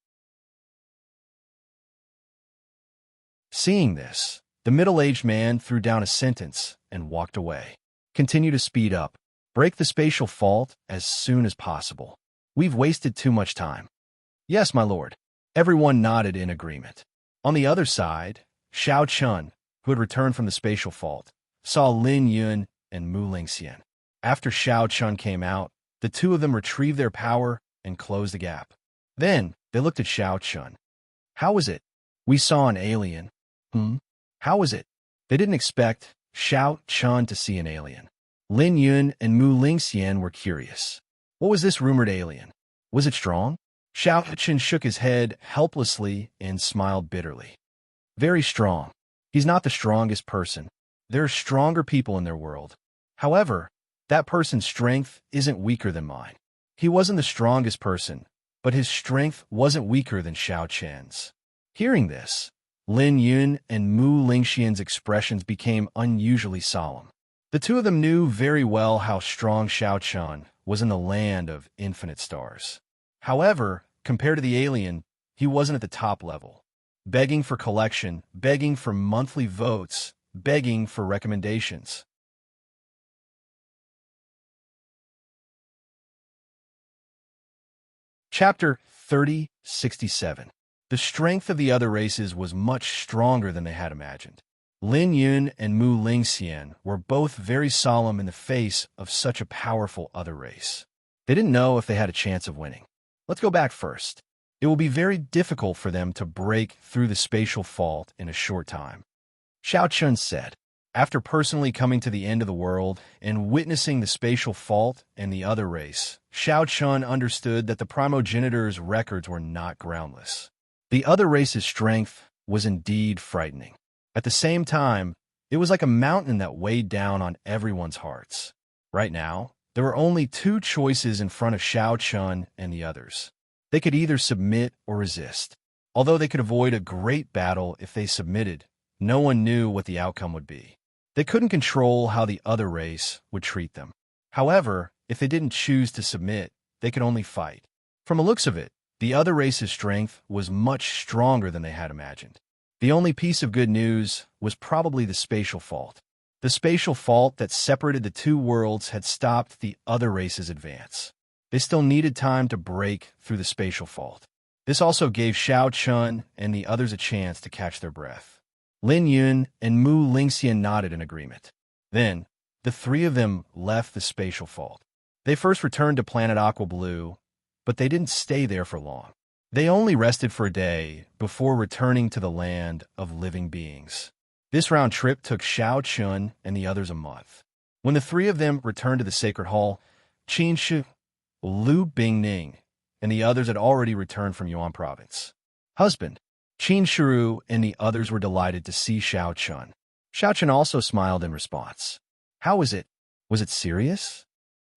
Seeing this, the middle-aged man threw down a sentence and walked away. Continue to speed up. Break the spatial fault as soon as possible. We've wasted too much time. Yes, my lord. Everyone nodded in agreement. On the other side, Xiao Chun, who had returned from the spatial fault, saw Lin Yun and Mu Lingxian. After Xiao Chun came out, the 2 of them retrieved their power and closed the gap. Then, they looked at Xiao Chun. How was it? We saw an alien. How was it? They didn't expect Xiao Chun to see an alien. Lin Yun and Mu Lingxian were curious. What was this rumored alien? Was it strong? Xiao Chun shook his head helplessly and smiled bitterly. Very strong. He's not the strongest person. There are stronger people in their world. However, that person's strength isn't weaker than mine. He wasn't the strongest person, but his strength wasn't weaker than Xiao Chen's. Hearing this, Lin Yun and Mu Lingxian's expressions became unusually solemn. The 2 of them knew very well how strong Xiao Chun was in the land of infinite stars. However, compared to the alien, he wasn't at the top level. Begging for collection, begging for monthly votes, begging for recommendations. Chapter 3067. The strength of the other races was much stronger than they had imagined. Lin Yun and Mu Lingxian were both very solemn in the face of such a powerful other race. They didn't know if they had a chance of winning. Let's go back first. It will be very difficult for them to break through the spatial fault in a short time. Xiao Chun said, after personally coming to the end of the world and witnessing the spatial fault and the other race, Xiao Chun understood that the primogenitor's records were not groundless. The other race's strength was indeed frightening. At the same time, it was like a mountain that weighed down on everyone's hearts. Right now, there were only 2 choices in front of Xiao Chun and the others. They could either submit or resist. Although they could avoid a great battle if they submitted, no one knew what the outcome would be. They couldn't control how the other race would treat them. However, if they didn't choose to submit, they could only fight. From the looks of it, the other race's strength was much stronger than they had imagined. The only piece of good news was probably the spatial fault. The spatial fault that separated the 2 worlds had stopped the other race's advance. They still needed time to break through the spatial fault. This also gave Xiao Chun and the others a chance to catch their breath. Lin Yun and Mu Lingxian nodded in agreement. Then, the 3 of them left the spatial fault. They first returned to planet Aqua Blue, but they didn't stay there for long. They only rested for a day before returning to the land of living beings. This round trip took Xiao Chun and the others a month. When the 3 of them returned to the Sacred Hall, Qin Shi, Lu Bingning, and the others had already returned from Yuan Province. Husband, Qin Shiru and the others were delighted to see Xiao Chun. Xiao Chun also smiled in response. How was it? Was it serious?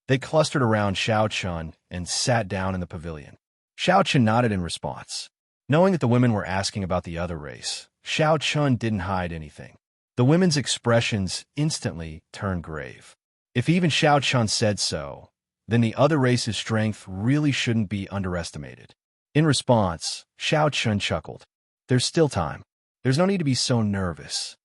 They clustered around Xiao Chun and sat down in the pavilion. Xiao Chun nodded in response. Knowing that the women were asking about the other race, Xiao Chun didn't hide anything. The women's expressions instantly turned grave. If even Xiao Chun said so, then the other race's strength really shouldn't be underestimated. In response, Xiao Chun chuckled. There's still time. There's no need to be so nervous.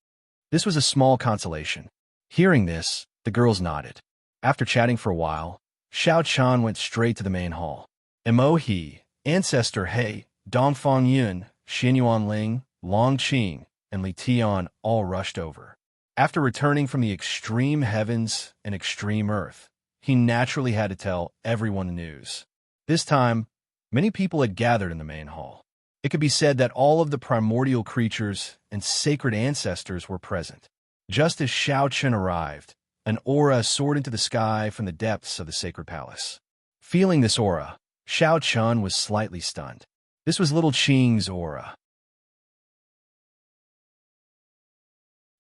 This was a small consolation. Hearing this, the girls nodded. After chatting for a while, Xiao Chan went straight to the main hall. Mo He, Ancestor He, Dongfang Yun, Xinyuan Ling, Long Qing, and Li Tian all rushed over. After returning from the extreme heavens and extreme earth, he naturally had to tell everyone the news. This time, many people had gathered in the main hall. It could be said that all of the primordial creatures and sacred ancestors were present. Just as Xiao Chen arrived, an aura soared into the sky from the depths of the sacred palace. Feeling this aura, Xiao Chen was slightly stunned. This was little Qing's aura.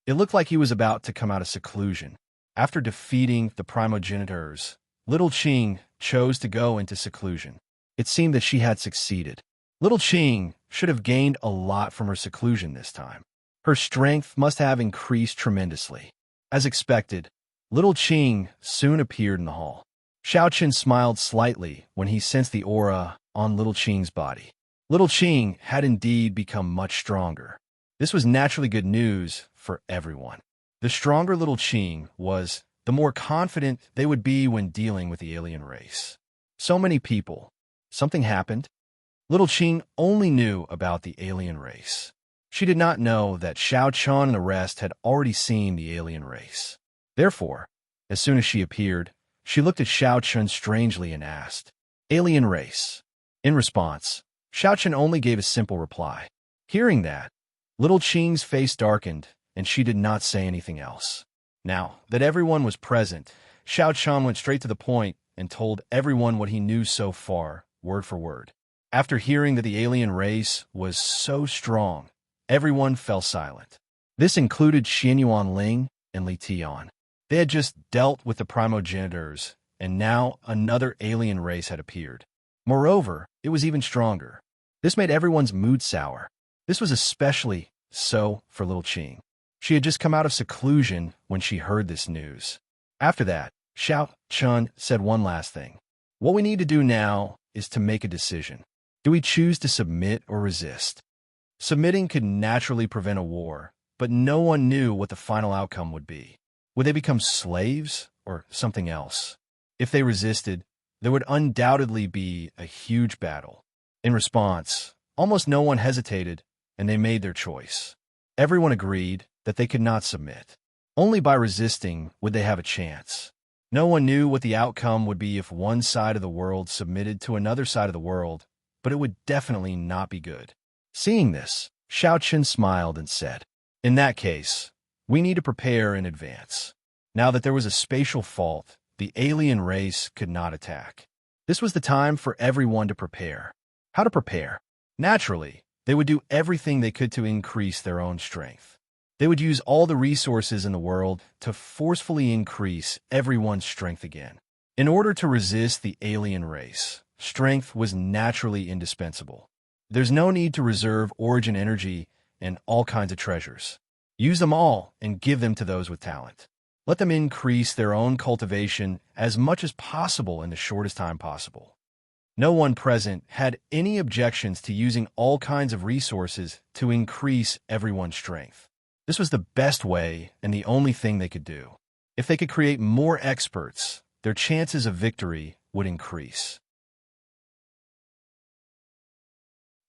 It looked like he was about to come out of seclusion. After defeating the primogenitors, little Qing chose to go into seclusion. It seemed that she had succeeded. Little Qing should have gained a lot from her seclusion this time. Her strength must have increased tremendously. As expected, little Qing soon appeared in the hall. Xiao Chen smiled slightly when he sensed the aura on little Qing's body. Little Qing had indeed become much stronger. This was naturally good news for everyone. The stronger little Qing was, the more confident they would be when dealing with the alien race. So many people. Something happened. Little Qing only knew about the alien race. She did not know that Xiao Chen and the rest had already seen the alien race. Therefore, as soon as she appeared, she looked at Xiao Chen strangely and asked, "Alien race." In response, Xiao Chen only gave a simple reply. Hearing that, little Qing's face darkened, and she did not say anything else. Now that everyone was present, Xiao Chen went straight to the point and told everyone what he knew so far, word for word. After hearing that the alien race was so strong, everyone fell silent. This included Xinyuan Ling and Li Tian. They had just dealt with the primogenitors, and now another alien race had appeared. Moreover, it was even stronger. This made everyone's mood sour. This was especially so for little Qing. She had just come out of seclusion when she heard this news. After that, Xiao Chen said one last thing. What we need to do now is to make a decision. Do we choose to submit or resist? Submitting could naturally prevent a war, but no one knew what the final outcome would be. Would they become slaves or something else? If they resisted, there would undoubtedly be a huge battle. In response, almost no one hesitated, and they made their choice. Everyone agreed that they could not submit. Only by resisting would they have a chance. No one knew what the outcome would be if one side of the world submitted to another side of the world, but it would definitely not be good. Seeing this, Xiao Chen smiled and said, "In that case, we need to prepare in advance." Now that there was a spatial fault, the alien race could not attack. This was the time for everyone to prepare. How to prepare? Naturally, they would do everything they could to increase their own strength. They would use all the resources in the world to forcefully increase everyone's strength again. In order to resist the alien race, strength was naturally indispensable. There's no need to reserve origin energy and all kinds of treasures. Use them all and give them to those with talent. Let them increase their own cultivation as much as possible in the shortest time possible. No one present had any objections to using all kinds of resources to increase everyone's strength. This was the best way and the only thing they could do. If they could create more experts, their chances of victory would increase.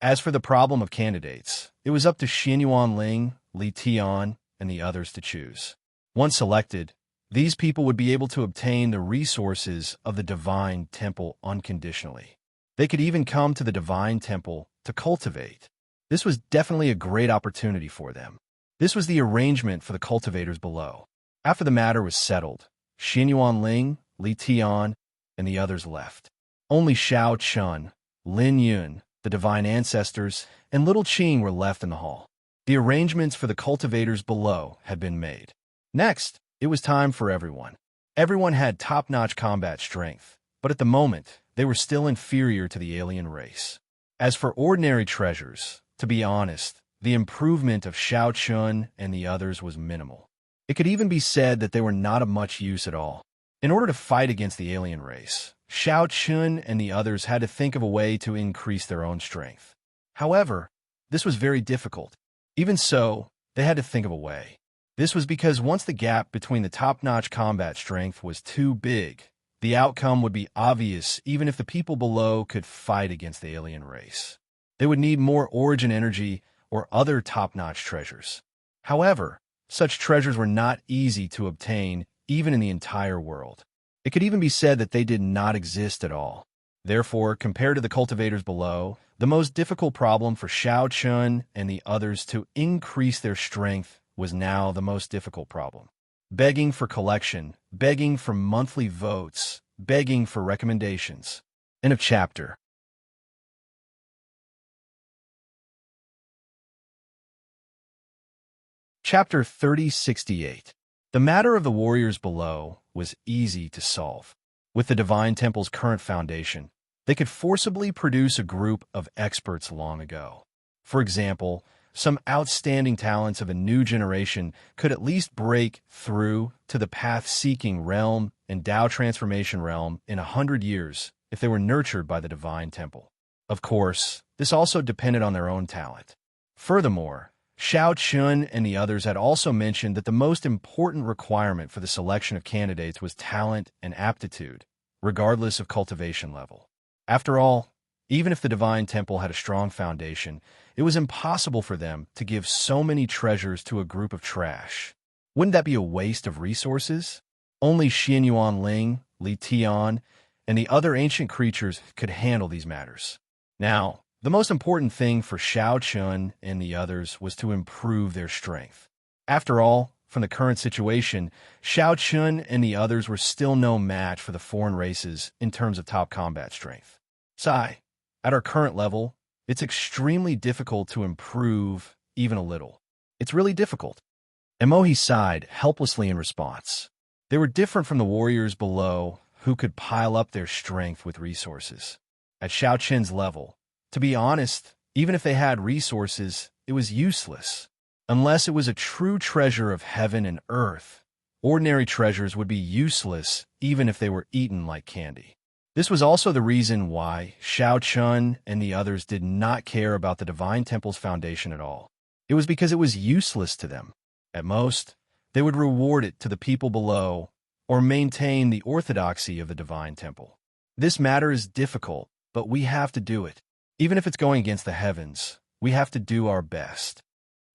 As for the problem of candidates, it was up to Xinyuan Ling, Li Tian, and the others to choose. Once selected, these people would be able to obtain the resources of the Divine Temple unconditionally. They could even come to the Divine Temple to cultivate. This was definitely a great opportunity for them. This was the arrangement for the cultivators below. After the matter was settled, Xinyuan Ling, Li Tian, and the others left. Only Xiao Chen, Lin Yun, the divine ancestors, and little Qing were left in the hall. The arrangements for the cultivators below had been made. Next, it was time for everyone. Everyone had top-notch combat strength, but at the moment, they were still inferior to the alien race. As for ordinary treasures, to be honest, the improvement of Xiao Chun and the others was minimal. It could even be said that they were not of much use at all. In order to fight against the alien race, Xiao Chun and the others had to think of a way to increase their own strength. However, this was very difficult. Even so, they had to think of a way. This was because once the gap between the top-notch combat strength was too big, the outcome would be obvious even if the people below could fight against the alien race. They would need more origin energy or other top-notch treasures. However, such treasures were not easy to obtain even in the entire world. It could even be said that they did not exist at all. Therefore, compared to the cultivators below, the most difficult problem for Shao Chun and the others to increase their strength was now the most difficult problem. Begging for collection, begging for monthly votes, begging for recommendations. End of chapter. Chapter 3068. The matter of the warriors below was easy to solve. With the Divine Temple's current foundation, they could forcibly produce a group of experts long ago. For example, some outstanding talents of a new generation could at least break through to the path-seeking realm and Tao transformation realm in 100 years if they were nurtured by the Divine Temple. Of course, this also depended on their own talent. Furthermore, Shao Chun and the others had also mentioned that the most important requirement for the selection of candidates was talent and aptitude, regardless of cultivation level. After all, even if the Divine Temple had a strong foundation, it was impossible for them to give so many treasures to a group of trash. Wouldn't that be a waste of resources? Only Xian Yuan Ling, Li Tian, and the other ancient creatures could handle these matters. Now, the most important thing for Shao Chun and the others was to improve their strength. After all, from the current situation, Shao Chun and the others were still no match for the foreign races in terms of top combat strength. At our current level, it's extremely difficult to improve even a little. It's really difficult. Emohi sighed helplessly in response. They were different from the warriors below who could pile up their strength with resources. At Shao Chun's level, to be honest, even if they had resources, it was useless. Unless it was a true treasure of heaven and earth, ordinary treasures would be useless even if they were eaten like candy. This was also the reason why Shao Chun and the others did not care about the Divine Temple's foundation at all. It was because it was useless to them. At most, they would reward it to the people below or maintain the orthodoxy of the Divine Temple. This matter is difficult, but we have to do it. Even if it's going against the heavens, we have to do our best.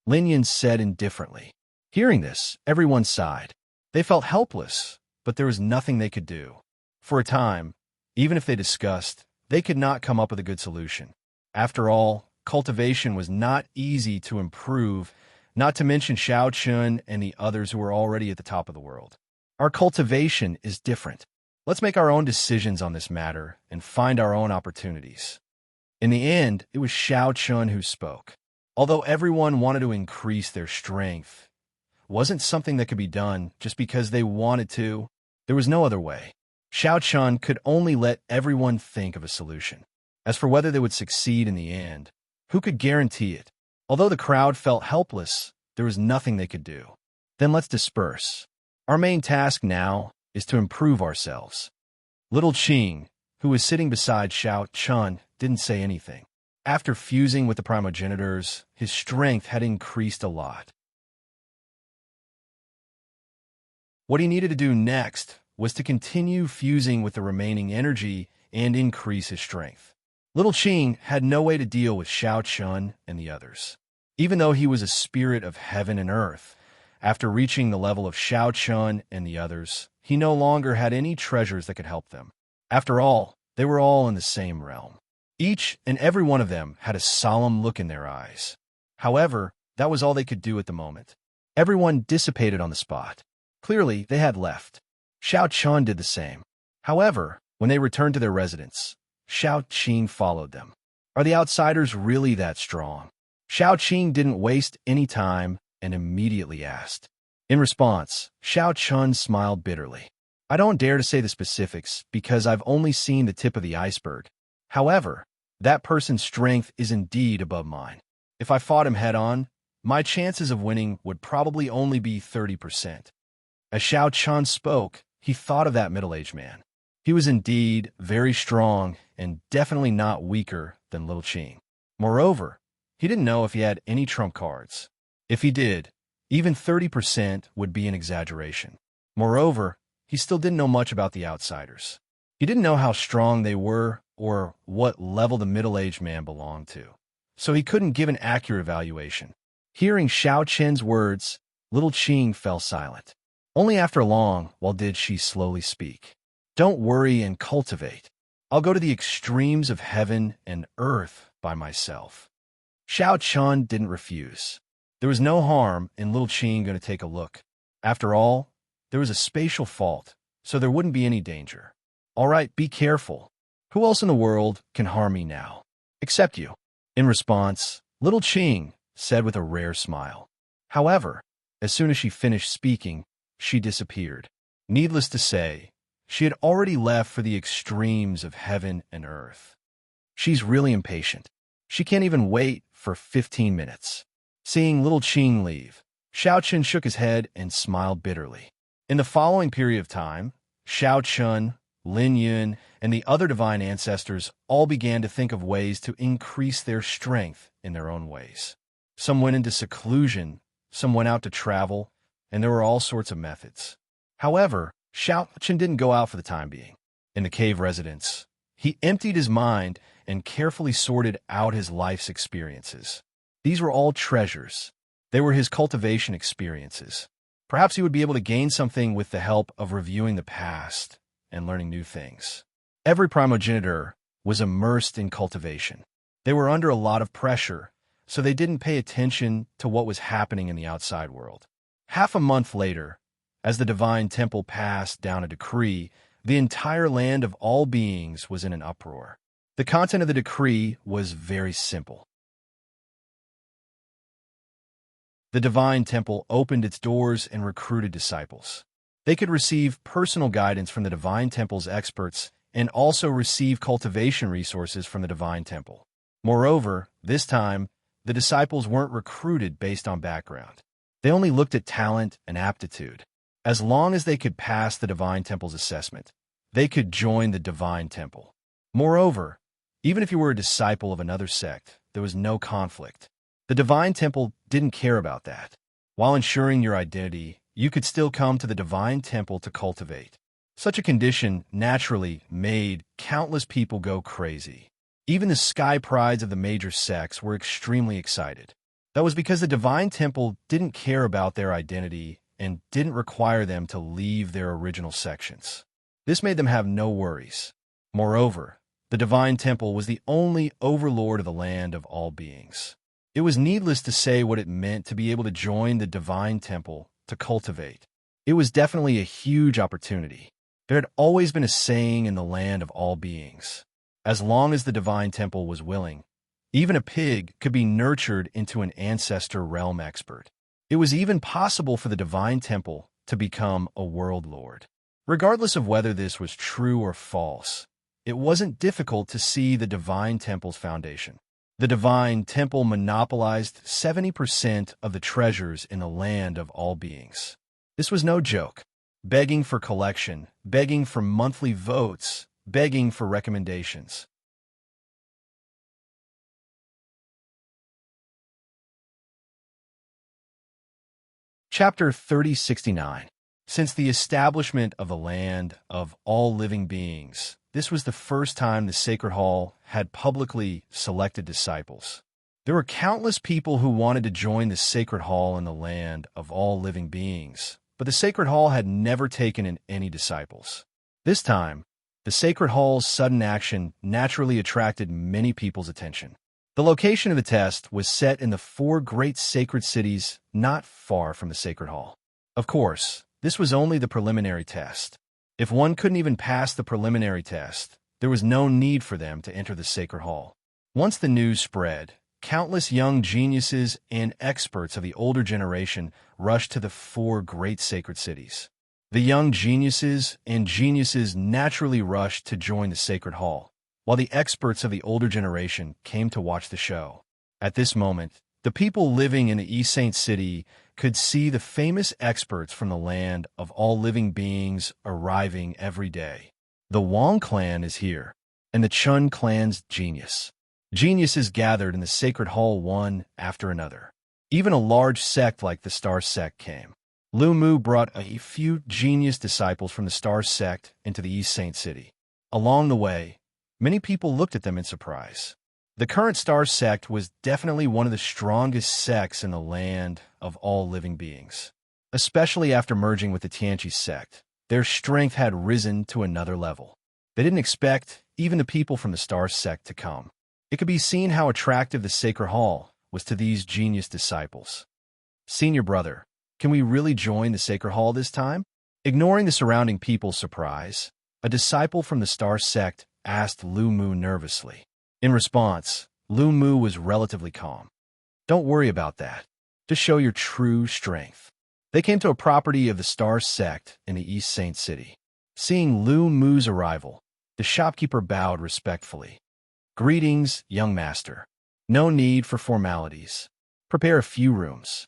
Lin Yan said indifferently. Hearing this, everyone sighed. They felt helpless, but there was nothing they could do. For a time, even if they discussed, they could not come up with a good solution. After all, cultivation was not easy to improve, not to mention Shao Chun and the others who were already at the top of the world. Our cultivation is different. Let's make our own decisions on this matter and find our own opportunities. In the end, it was Shao Chun who spoke. Although everyone wanted to increase their strength, it wasn't something that could be done just because they wanted to. There was no other way. Shao Chun could only let everyone think of a solution. As for whether they would succeed in the end, who could guarantee it? Although the crowd felt helpless, there was nothing they could do. Then let's disperse. Our main task now is to improve ourselves. Little Qing, who was sitting beside Shao Chun, didn't say anything. After fusing with the primogenitors, his strength had increased a lot. What he needed to do next was to continue fusing with the remaining energy and increase his strength. Little Qing had no way to deal with Shao Chun and the others. Even though he was a spirit of heaven and earth, after reaching the level of Shao Chun and the others, he no longer had any treasures that could help them. After all, they were all in the same realm. Each and every one of them had a solemn look in their eyes. However, that was all they could do at the moment. Everyone dissipated on the spot. Clearly, they had left. Shao Chun did the same. However, when they returned to their residence, Shao Qing followed them. Are the outsiders really that strong? Shao Qing didn't waste any time and immediately asked. In response, Shao Chun smiled bitterly. I don't dare to say the specifics because I've only seen the tip of the iceberg. However, that person's strength is indeed above mine. If I fought him head-on, my chances of winning would probably only be 30%. As Shao Chun spoke, he thought of that middle-aged man. He was indeed very strong and definitely not weaker than Little Qing. Moreover, he didn't know if he had any trump cards. If he did, Even 30% would be an exaggeration. Moreover, he still didn't know much about the outsiders. He didn't know how strong they were or what level the middle-aged man belonged to, so he couldn't give an accurate evaluation. Hearing Xiao Qin's words, little Qing fell silent. Only after long while did she slowly speak. Don't worry and cultivate. I'll go to the extremes of heaven and earth by myself. Xiao Qin didn't refuse. There was no harm in little Qing going to take a look. After all, there was a spatial fault, so there wouldn't be any danger. All right, be careful. Who else in the world can harm me now? Except you. In response, little Qing said with a rare smile. However, as soon as she finished speaking, she disappeared. Needless to say, she had already left for the extremes of heaven and earth. She's really impatient. She can't even wait for 15 minutes. Seeing little Qing leave, Xiao Qin shook his head and smiled bitterly. In the following period of time, Xiao Qin, Lin Yun, and the other divine ancestors all began to think of ways to increase their strength in their own ways. Some went into seclusion, some went out to travel, and there were all sorts of methods. However, Xiao Qin didn't go out for the time being. In the cave residence, he emptied his mind and carefully sorted out his life's experiences. These were all treasures. They were his cultivation experiences. Perhaps he would be able to gain something with the help of reviewing the past and learning new things. Every primogenitor was immersed in cultivation. They were under a lot of pressure, so they didn't pay attention to what was happening in the outside world. Half a month later, as the divine temple passed down a decree, the entire land of all beings was in an uproar. The content of the decree was very simple. The divine temple opened its doors and recruited disciples. They could receive personal guidance from the divine temple's experts and also receive cultivation resources from the divine temple. Moreover, this time, the disciples weren't recruited based on background. They only looked at talent and aptitude. As long as they could pass the divine temple's assessment, they could join the divine temple. Moreover, even if you were a disciple of another sect, there was no conflict. The divine temple didn't care about that. While ensuring your identity, you could still come to the divine temple to cultivate. Such a condition naturally made countless people go crazy. Even the sky prides of the major sects were extremely excited. That was because the divine temple didn't care about their identity and didn't require them to leave their original sections. This made them have no worries. Moreover, the divine temple was the only overlord of the land of all beings. It was needless to say what it meant to be able to join the divine temple to cultivate. It was definitely a huge opportunity. There had always been a saying in the land of all beings. As long as the divine temple was willing, even a pig could be nurtured into an ancestor realm expert. It was even possible for the divine temple to become a world lord. Regardless of whether this was true or false, it wasn't difficult to see the divine temple's foundation. The divine temple monopolized 70% of the treasures in the land of all beings. This was no joke. Begging for collection, begging for monthly votes, begging for recommendations. Chapter 3069. Since the establishment of the land of all living beings, this was the first time the Sacred Hall had publicly selected disciples. There were countless people who wanted to join the Sacred Hall in the land of all living beings, but the Sacred Hall had never taken in any disciples. This time, the Sacred Hall's sudden action naturally attracted many people's attention. The location of the test was set in the 4 great sacred cities not far from the Sacred Hall. Of course, this was only the preliminary test. If one couldn't even pass the preliminary test, there was no need for them to enter the Sacred Hall. Once the news spread, countless young geniuses and experts of the older generation rushed to the 4 great sacred cities. The young geniuses and geniuses naturally rushed to join the Sacred Hall, while the experts of the older generation came to watch the show. At this moment, the people living in the East Saint City could see the famous experts from the land of all living beings arriving every day. The Wang clan is here, and the Chun clan's genius. Geniuses gathered in the Sacred Hall one after another. Even a large sect like the Star Sect came. Lu Mu brought a few genius disciples from the Star Sect into the East Saint City. Along the way, many people looked at them in surprise. The current Star Sect was definitely one of the strongest sects in the land of all living beings. Especially after merging with the Tianqi sect, their strength had risen to another level. They didn't expect even the people from the Star Sect to come. It could be seen how attractive the Sacred Hall was to these genius disciples. Senior brother, can we really join the Sacred Hall this time? Ignoring the surrounding people's surprise, a disciple from the Star Sect asked Lu Mu nervously. In response, Lu Mu was relatively calm. Don't worry about that. Just show your true strength. They came to a property of the Star Sect in the East Saint City. Seeing Lu Mu's arrival, the shopkeeper bowed respectfully. Greetings, young master. No need for formalities. Prepare a few rooms.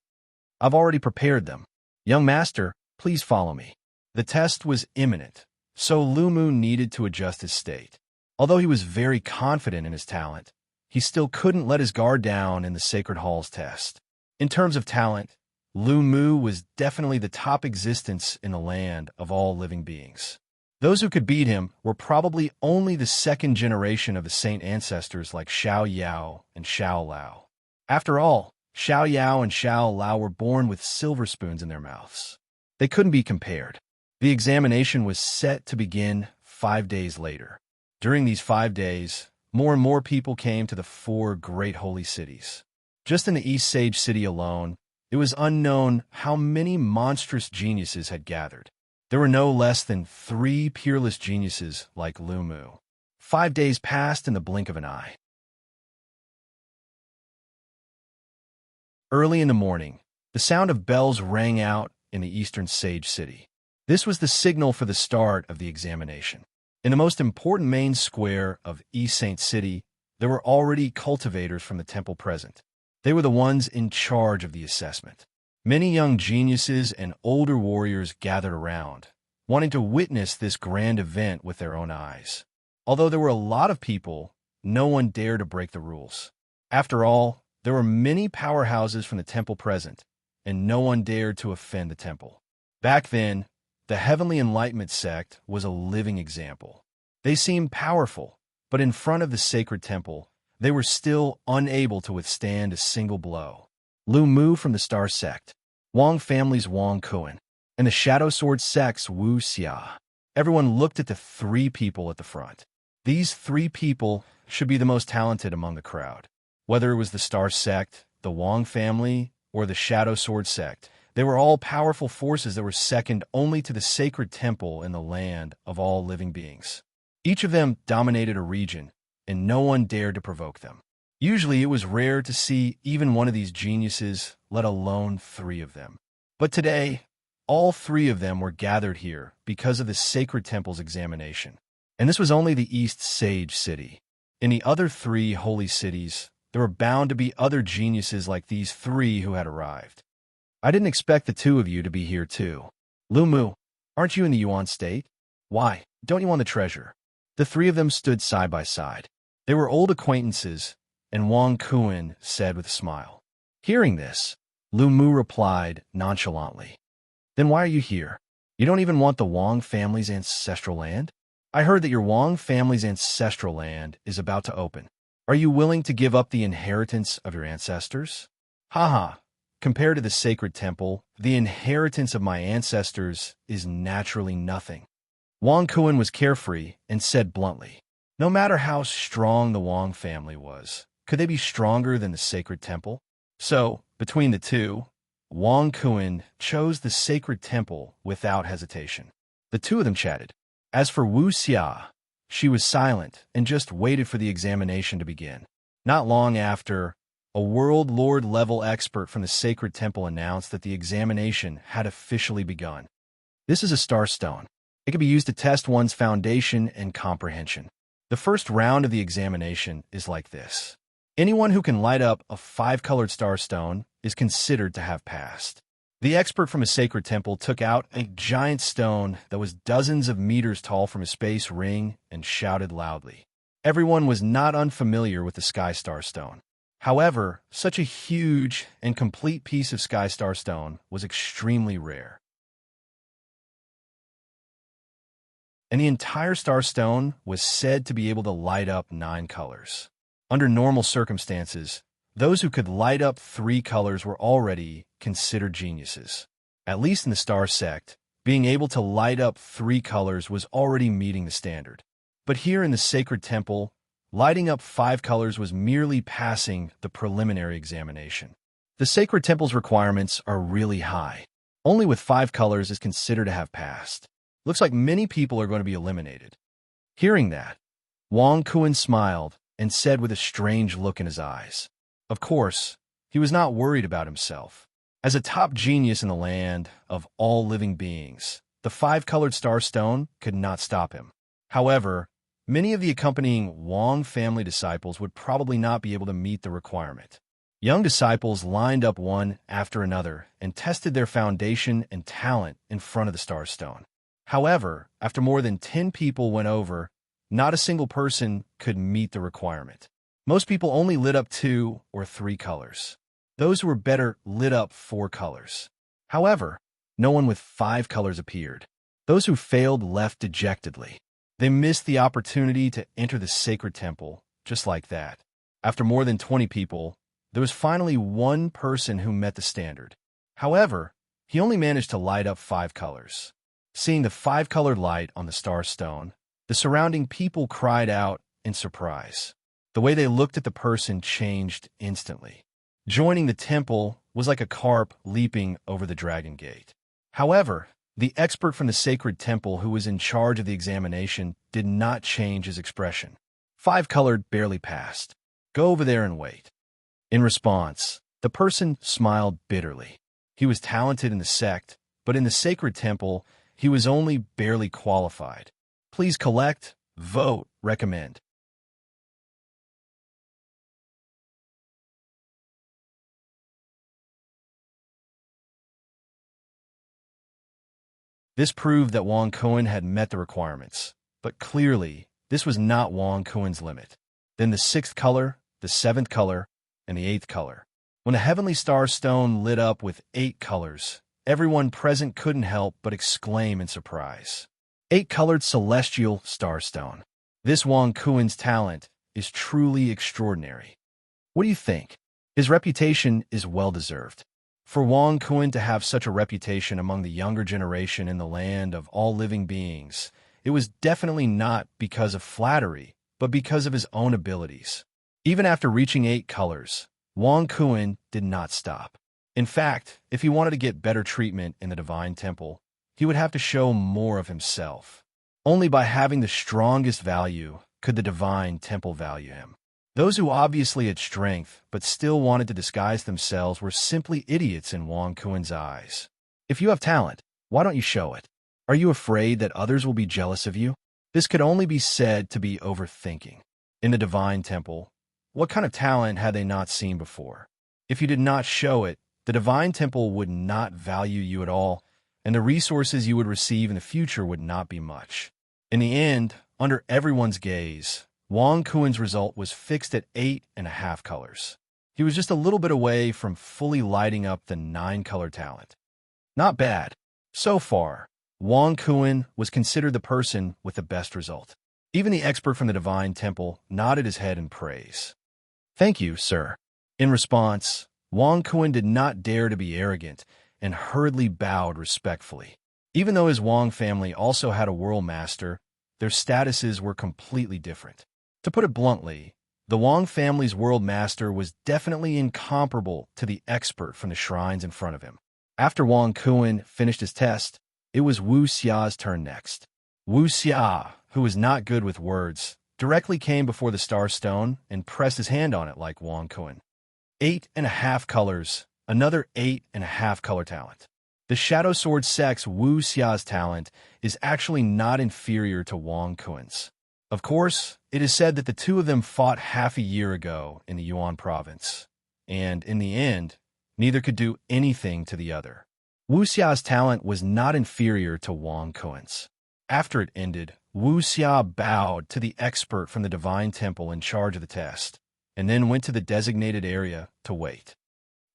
I've already prepared them. Young master, please follow me. The test was imminent, so Lu Mu needed to adjust his state. Although he was very confident in his talent, he still couldn't let his guard down in the Sacred Hall's test. In terms of talent, Lu Mu was definitely the top existence in the land of all living beings. Those who could beat him were probably only the second generation of the saint ancestors like Xiao Yao and Xiao Lao. After all, Xiao Yao and Xiao Lao were born with silver spoons in their mouths. They couldn't be compared. The examination was set to begin 5 days later. During these 5 days, more and more people came to the 4 great holy cities. Just in the East Sage City alone, it was unknown how many monstrous geniuses had gathered. There were no less than 3 peerless geniuses like Lu Mu. 5 days passed in the blink of an eye. Early in the morning, the sound of bells rang out in the Eastern Sage City. This was the signal for the start of the examination. In the most important main square of East Saint City, there were already cultivators from the temple present. They were the ones in charge of the assessment. Many young geniuses and older warriors gathered around, wanting to witness this grand event with their own eyes. Although there were a lot of people, no one dared to break the rules. After all, there were many powerhouses from the temple present, and no one dared to offend the temple. Back then, the Heavenly Enlightenment sect was a living example. They seemed powerful, but in front of the sacred temple, they were still unable to withstand a single blow. Lu Mu from the Star Sect, Wang family's Wang Kuan, and the Shadow Sword sect's Wu Xia. Everyone looked at the 3 people at the front. These 3 people should be the most talented among the crowd. Whether it was the Star Sect, the Wang family, or the Shadow Sword sect, they were all powerful forces that were second only to the sacred temple in the land of all living beings. Each of them dominated a region, and no one dared to provoke them. Usually it was rare to see even one of these geniuses, let alone 3 of them. But today, all 3 of them were gathered here because of the sacred temple's examination. And this was only the East Sage City. In the other 3 holy cities, there were bound to be other geniuses like these 3 who had arrived. I didn't expect the 2 of you to be here too. Lu Mu, aren't you in the Yuan state? Why, don't you want the treasure? The 3 of them stood side by side. They were old acquaintances, and Wang Kuan said with a smile. Hearing this, Lu Mu replied nonchalantly. Then why are you here? You don't even want the Wang family's ancestral land? I heard that your Wang family's ancestral land is about to open. Are you willing to give up the inheritance of your ancestors? Haha, compared to the sacred temple, the inheritance of my ancestors is naturally nothing. Wang Kuan was carefree and said bluntly, no matter how strong the Wang family was, could they be stronger than the sacred temple? So, between the 2, Wang Kuan chose the sacred temple without hesitation. The 2 of them chatted. As for Wu Xia, she was silent and just waited for the examination to begin. Not long after, a World Lord level expert from the sacred temple announced that the examination had officially begun. This is a star stone. It can be used to test one's foundation and comprehension. The first round of the examination is like this. Anyone who can light up a 5-colored star stone is considered to have passed. The expert from a sacred temple took out a giant stone that was dozens of meters tall from a space ring and shouted loudly. Everyone was not unfamiliar with the Sky Star Stone. However, such a huge and complete piece of sky star stone was extremely rare. And the entire star stone was said to be able to light up 9 colors. Under normal circumstances, those who could light up 3 colors were already considered geniuses. At least in the star sect, being able to light up 3 colors was already meeting the standard. But here in the sacred temple, lighting up 5 colors was merely passing the preliminary examination. The sacred temple's requirements are really high. Only with 5 colors is considered to have passed. Looks like many people are going to be eliminated. Hearing that, Wang Kun smiled and said with a strange look in his eyes. Of course, he was not worried about himself. As a top genius in the land of all living beings, the 5-colored star stone could not stop him. However, many of the accompanying Wang family disciples would probably not be able to meet the requirement. Young disciples lined up one after another and tested their foundation and talent in front of the star stone. However, after more than 10 people went over, not a single person could meet the requirement. Most people only lit up 2 or 3 colors. Those who were better lit up 4 colors. However, no one with 5 colors appeared. Those who failed left dejectedly. They missed the opportunity to enter the sacred temple, just like that. After more than 20 people, there was finally one person who met the standard. However, he only managed to light up 5 colors. Seeing the 5-colored light on the star stone, the surrounding people cried out in surprise. The way they looked at the person changed instantly. Joining the temple was like a carp leaping over the dragon gate. However, the expert from the sacred temple who was in charge of the examination did not change his expression. 5-colored barely passed. Go over there and wait. In response, the person smiled bitterly. He was talented in the sect, but in the sacred temple, he was only barely qualified. Please collect, vote, recommend. This proved that Wang Kun had met the requirements, but clearly, this was not Wang Kun's limit. Then the 6th color, the 7th color, and the 8th color. When a heavenly star stone lit up with 8 colors, everyone present couldn't help but exclaim in surprise. 8-colored celestial starstone. This Wang Kun's talent is truly extraordinary. What do you think? His reputation is well-deserved. For Wang Kun to have such a reputation among the younger generation in the land of all living beings, it was definitely not because of flattery, but because of his own abilities. Even after reaching 8 colors, Wang Kun did not stop. In fact, if he wanted to get better treatment in the Divine Temple, he would have to show more of himself. Only by having the strongest value could the Divine Temple value him. Those who obviously had strength but still wanted to disguise themselves were simply idiots in Wang Kun's eyes. If you have talent, why don't you show it? Are you afraid that others will be jealous of you? This could only be said to be overthinking. In the Divine Temple, what kind of talent had they not seen before? If you did not show it, the Divine Temple would not value you at all, and the resources you would receive in the future would not be much. In the end, under everyone's gaze, Wang Kun's result was fixed at 8.5 colors. He was just a little bit away from fully lighting up the 9-color talent. Not bad. So far, Wang Kun was considered the person with the best result. Even the expert from the Divine Temple nodded his head in praise. Thank you, sir. In response, Wang Kun did not dare to be arrogant and hurriedly bowed respectfully. Even though his Wang family also had a world master, their statuses were completely different. To put it bluntly, the Wang family's world master was definitely incomparable to the expert from the shrines in front of him. After Wang Kun finished his test, it was Wu Xia's turn next. Wu Xia, who was not good with words, directly came before the star stone and pressed his hand on it like Wang Kun. 8.5 colors, another 8.5 color talent. The Shadow Sword sect's Wu Xia's talent is actually not inferior to Wang Kun's. Of course, it is said that the two of them fought half a year ago in the Yuan province, and in the end, neither could do anything to the other. Wu Xia's talent was not inferior to Wang Kun's. After it ended, Wu Xia bowed to the expert from the Divine Temple in charge of the test, and then went to the designated area to wait.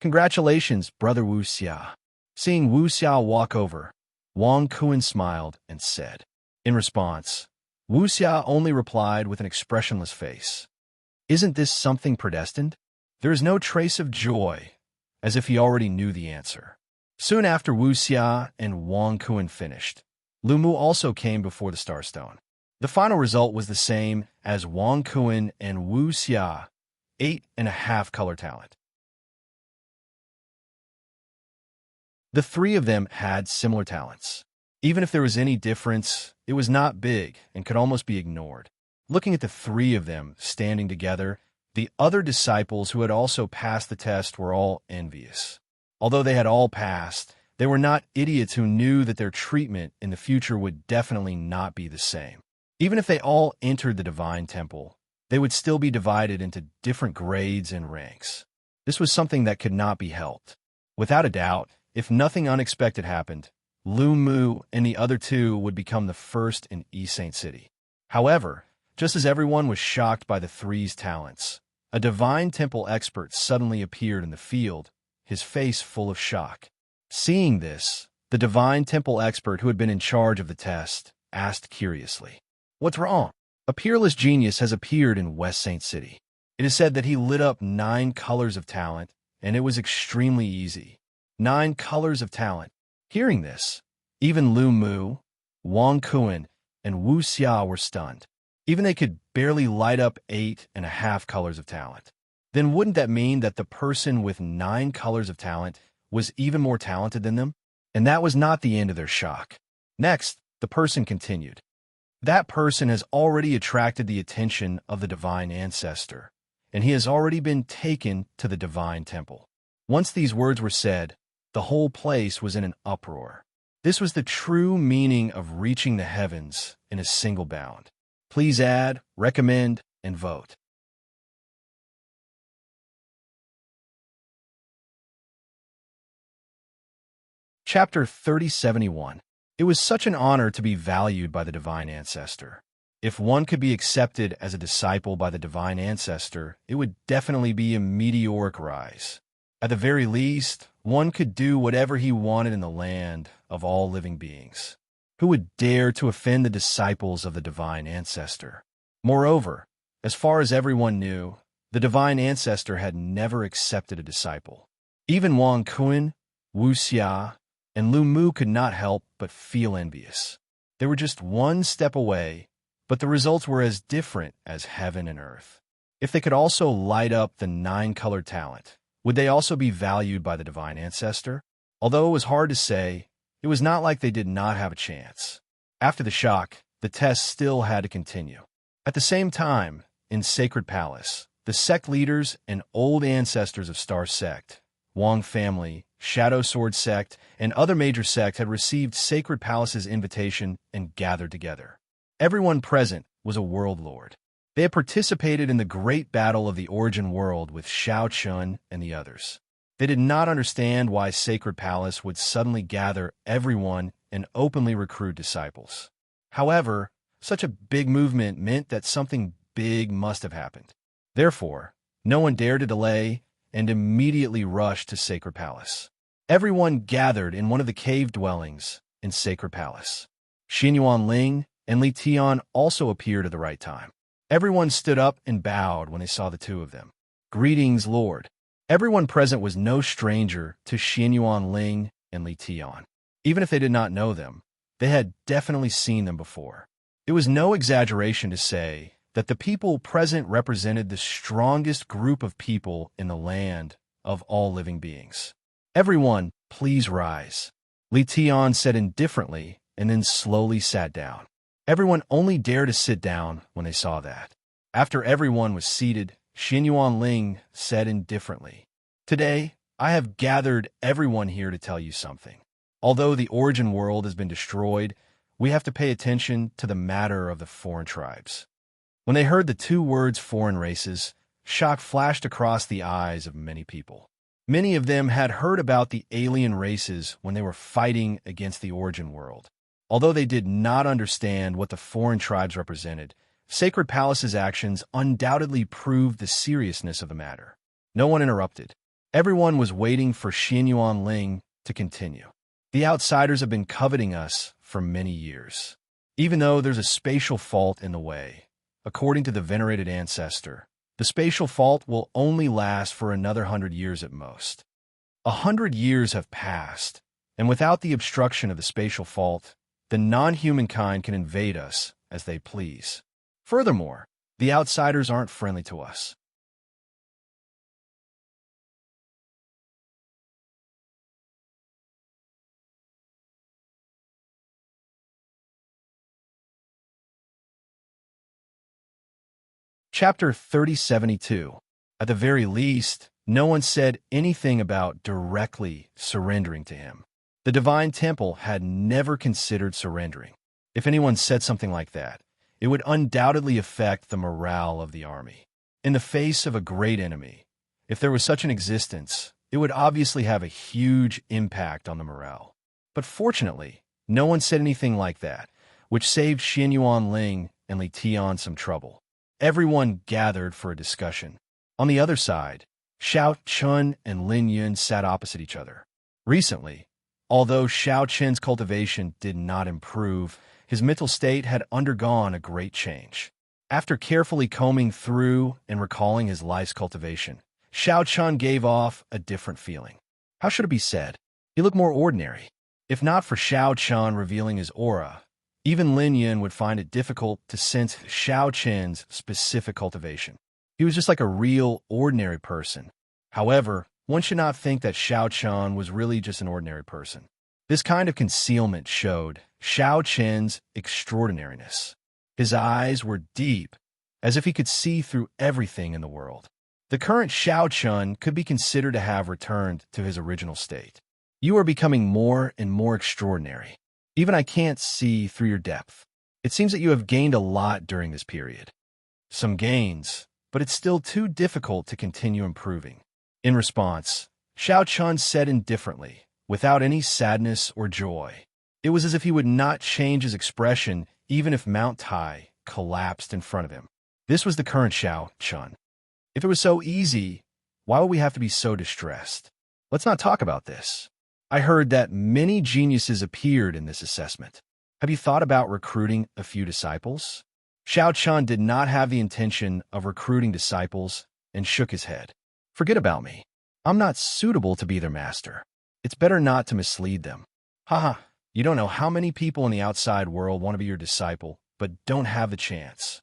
"Congratulations, Brother Wu Xia." Seeing Wu Xia walk over, Wang Kuan smiled and said. In response, Wu Xia only replied with an expressionless face. "Isn't this something predestined?" There is no trace of joy, as if he already knew the answer. Soon after Wu Xia and Wang Kuan finished, Lu Mu also came before the Starstone. The final result was the same as Wang Kuan and Wu Xia, 8.5 color talent. The three of them had similar talents. Even if there was any difference, it was not big and could almost be ignored. Looking at the three of them standing together, the other disciples who had also passed the test were all envious. Although they had all passed, they were not idiots who knew that their treatment in the future would definitely not be the same. Even if they all entered the Divine Temple, they would still be divided into different grades and ranks. This was something that could not be helped. Without a doubt, if nothing unexpected happened, Lu Mu and the other two would become the first in East Saint City. However, just as everyone was shocked by the three's talents, a Divine Temple expert suddenly appeared in the field, his face full of shock. Seeing this, the Divine Temple expert who had been in charge of the test asked curiously, "What's wrong?" A peerless genius has appeared in West Saint City. It is said that he lit up 9 colors of talent, and it was extremely easy. 9 colors of talent. Hearing this, even Lu Mu, Wang Kuan, and Wu Xia were stunned. Even they could barely light up 8.5 colors of talent. Then wouldn't that mean that the person with 9 colors of talent was even more talented than them? And that was not the end of their shock. Next, the person continued. That person has already attracted the attention of the Divine Ancestor, and he has already been taken to the Divine Temple. Once these words were said, the whole place was in an uproar. This was the true meaning of reaching the heavens in a single bound. Please add, recommend, and vote. Chapter 3071. It was such an honor to be valued by the Divine Ancestor. If one could be accepted as a disciple by the Divine Ancestor, it would definitely be a meteoric rise. At the very least, one could do whatever he wanted in the land of all living beings. Who would dare to offend the disciples of the Divine Ancestor? Moreover, as far as everyone knew, the Divine Ancestor had never accepted a disciple. Even Wang Kuan, Wu Xia, and Lu Mu could not help but feel envious. They were just one step away, but the results were as different as heaven and earth. If they could also light up the 9-colored talent, would they also be valued by the Divine Ancestor? Although it was hard to say, it was not like they did not have a chance. After the shock, the test still had to continue. At the same time, in Sacred Palace, the sect leaders and old ancestors of Star Sect, Wang family, Shadow Sword Sect, and other major sects had received Sacred Palace's invitation and gathered together. Everyone present was a world lord. They had participated in the great battle of the origin world with Shao Chun and the others. They did not understand why Sacred Palace would suddenly gather everyone and openly recruit disciples. However, such a big movement meant that something big must have happened. Therefore, no one dared to delay and immediately rushed to Sacred Palace. Everyone gathered in one of the cave dwellings in Sacred Palace. Xinyuan Ling and Li Tian also appeared at the right time. Everyone stood up and bowed when they saw the two of them. "Greetings, Lord." Everyone present was no stranger to Xinyuan Ling and Li Tian. Even if they did not know them, they had definitely seen them before. It was no exaggeration to say that the people present represented the strongest group of people in the land of all living beings. "Everyone, please rise," Li Tian said indifferently and then slowly sat down. Everyone only dared to sit down when they saw that. After everyone was seated, Xinyuan Ling said indifferently, "Today, I have gathered everyone here to tell you something. Although the origin world has been destroyed, we have to pay attention to the matter of the foreign tribes." When they heard the 2 words foreign races, shock flashed across the eyes of many people. Many of them had heard about the alien races when they were fighting against the origin world. Although they did not understand what the foreign tribes represented, Sacred Palace's actions undoubtedly proved the seriousness of the matter. No one interrupted. Everyone was waiting for Xianyuan Ling to continue. The outsiders have been coveting us for many years. Even though there's a spatial fault in the way, according to the venerated ancestor, the spatial fault will only last for another 100 years at most. 100 years have passed, and without the obstruction of the spatial fault, the non-humankind can invade us as they please. Furthermore, the outsiders aren't friendly to us. Chapter 3072. At the very least, no one said anything about directly surrendering to him. The Divine Temple had never considered surrendering. If anyone said something like that, it would undoubtedly affect the morale of the army. In the face of a great enemy, if there was such an existence, it would obviously have a huge impact on the morale. But fortunately, no one said anything like that, which saved Xianyuan Ling and Li Tian some trouble. Everyone gathered for a discussion. On the other side, Xiao Chun and Lin Yun sat opposite each other. Recently, although Xiao Chen's cultivation did not improve, his mental state had undergone a great change. After carefully combing through and recalling his life's cultivation, Xiao Chun gave off a different feeling. How should it be said? He looked more ordinary. If not for Xiao Chun revealing his aura, even Lin Yun would find it difficult to sense Xiao Chen's specific cultivation. He was just like a real, ordinary person. However, one should not think that Xiao Chen was really just an ordinary person. This kind of concealment showed Xiao Chen's extraordinariness. His eyes were deep, as if he could see through everything in the world. The current Xiao Chen could be considered to have returned to his original state. You are becoming more and more extraordinary. Even I can't see through your depth. It seems that you have gained a lot during this period. Some gains, but it's still too difficult to continue improving. In response, Xiao Chun said indifferently, without any sadness or joy. It was as if he would not change his expression even if Mount Tai collapsed in front of him. This was the current Xiao Chun. If it was so easy, why would we have to be so distressed? Let's not talk about this. I heard that many geniuses appeared in this assessment. Have you thought about recruiting a few disciples? Xiao Chun did not have the intention of recruiting disciples and shook his head. Forget about me. I'm not suitable to be their master. It's better not to mislead them. Haha, you don't know how many people in the outside world want to be your disciple, but don't have the chance.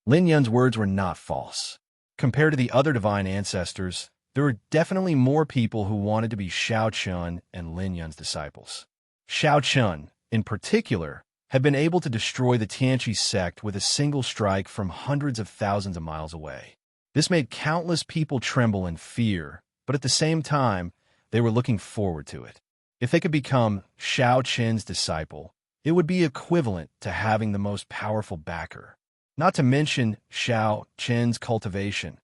Lin Yun's words were not false. Compared to the other divine ancestors, there were definitely more people who wanted to be Xiao Chun and Lin Yun's disciples. Xiao Chun, in particular, had been able to destroy the Tianqi sect with a single strike from hundreds of thousands of miles away. This made countless people tremble in fear, but at the same time, they were looking forward to it. If they could become Xiao Chen's disciple, it would be equivalent to having the most powerful backer. Not to mention Xiao Chen's cultivation.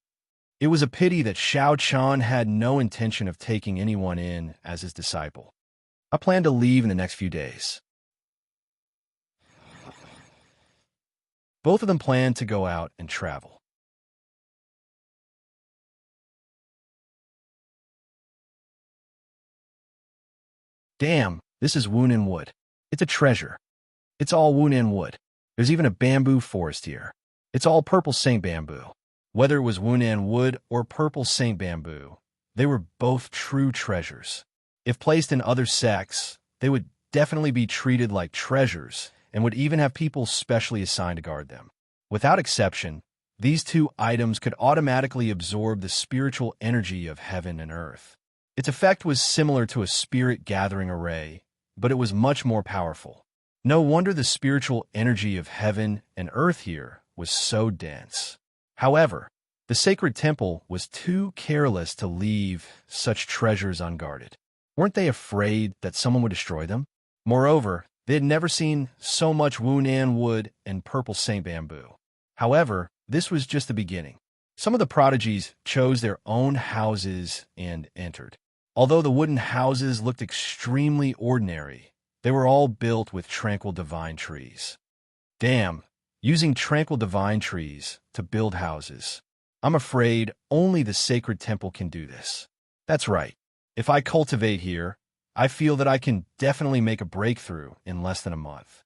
It was a pity that Xiao Chun had no intention of taking anyone in as his disciple. I plan to leave in the next few days. Both of them planned to go out and travel. Damn, this is Wunan wood. It's a treasure. It's all Wunan wood. There's even a bamboo forest here. It's all purple Saint bamboo. Whether it was Wunan wood or purple Saint bamboo, they were both true treasures. If placed in other sects, they would definitely be treated like treasures and would even have people specially assigned to guard them. Without exception, these two items could automatically absorb the spiritual energy of heaven and earth. Its effect was similar to a spirit gathering array, but it was much more powerful. No wonder the spiritual energy of heaven and earth here was so dense. However, the sacred temple was too careless to leave such treasures unguarded. Weren't they afraid that someone would destroy them? Moreover, they had never seen so much Wunan wood and purple Saint bamboo. However, this was just the beginning. Some of the prodigies chose their own houses and entered. Although the wooden houses looked extremely ordinary, they were all built with tranquil divine trees. Damn, using tranquil divine trees to build houses. I'm afraid only the sacred temple can do this. That's right. If I cultivate here, I feel that I can definitely make a breakthrough in less than a month.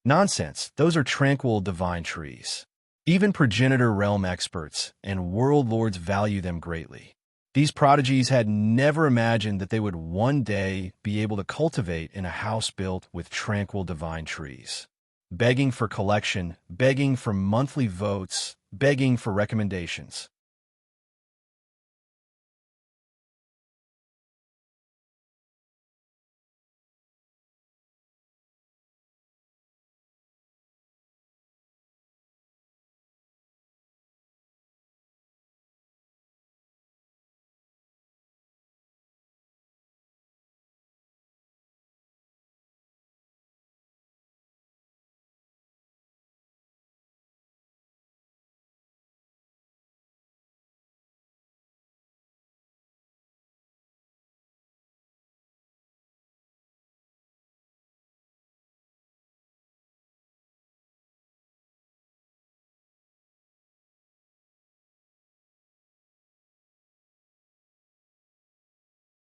Nonsense, those are tranquil divine trees. Even progenitor realm experts and world lords value them greatly. These prodigies had never imagined that they would one day be able to cultivate in a house built with tranquil divine trees. Begging for collection, begging for monthly votes, begging for recommendations.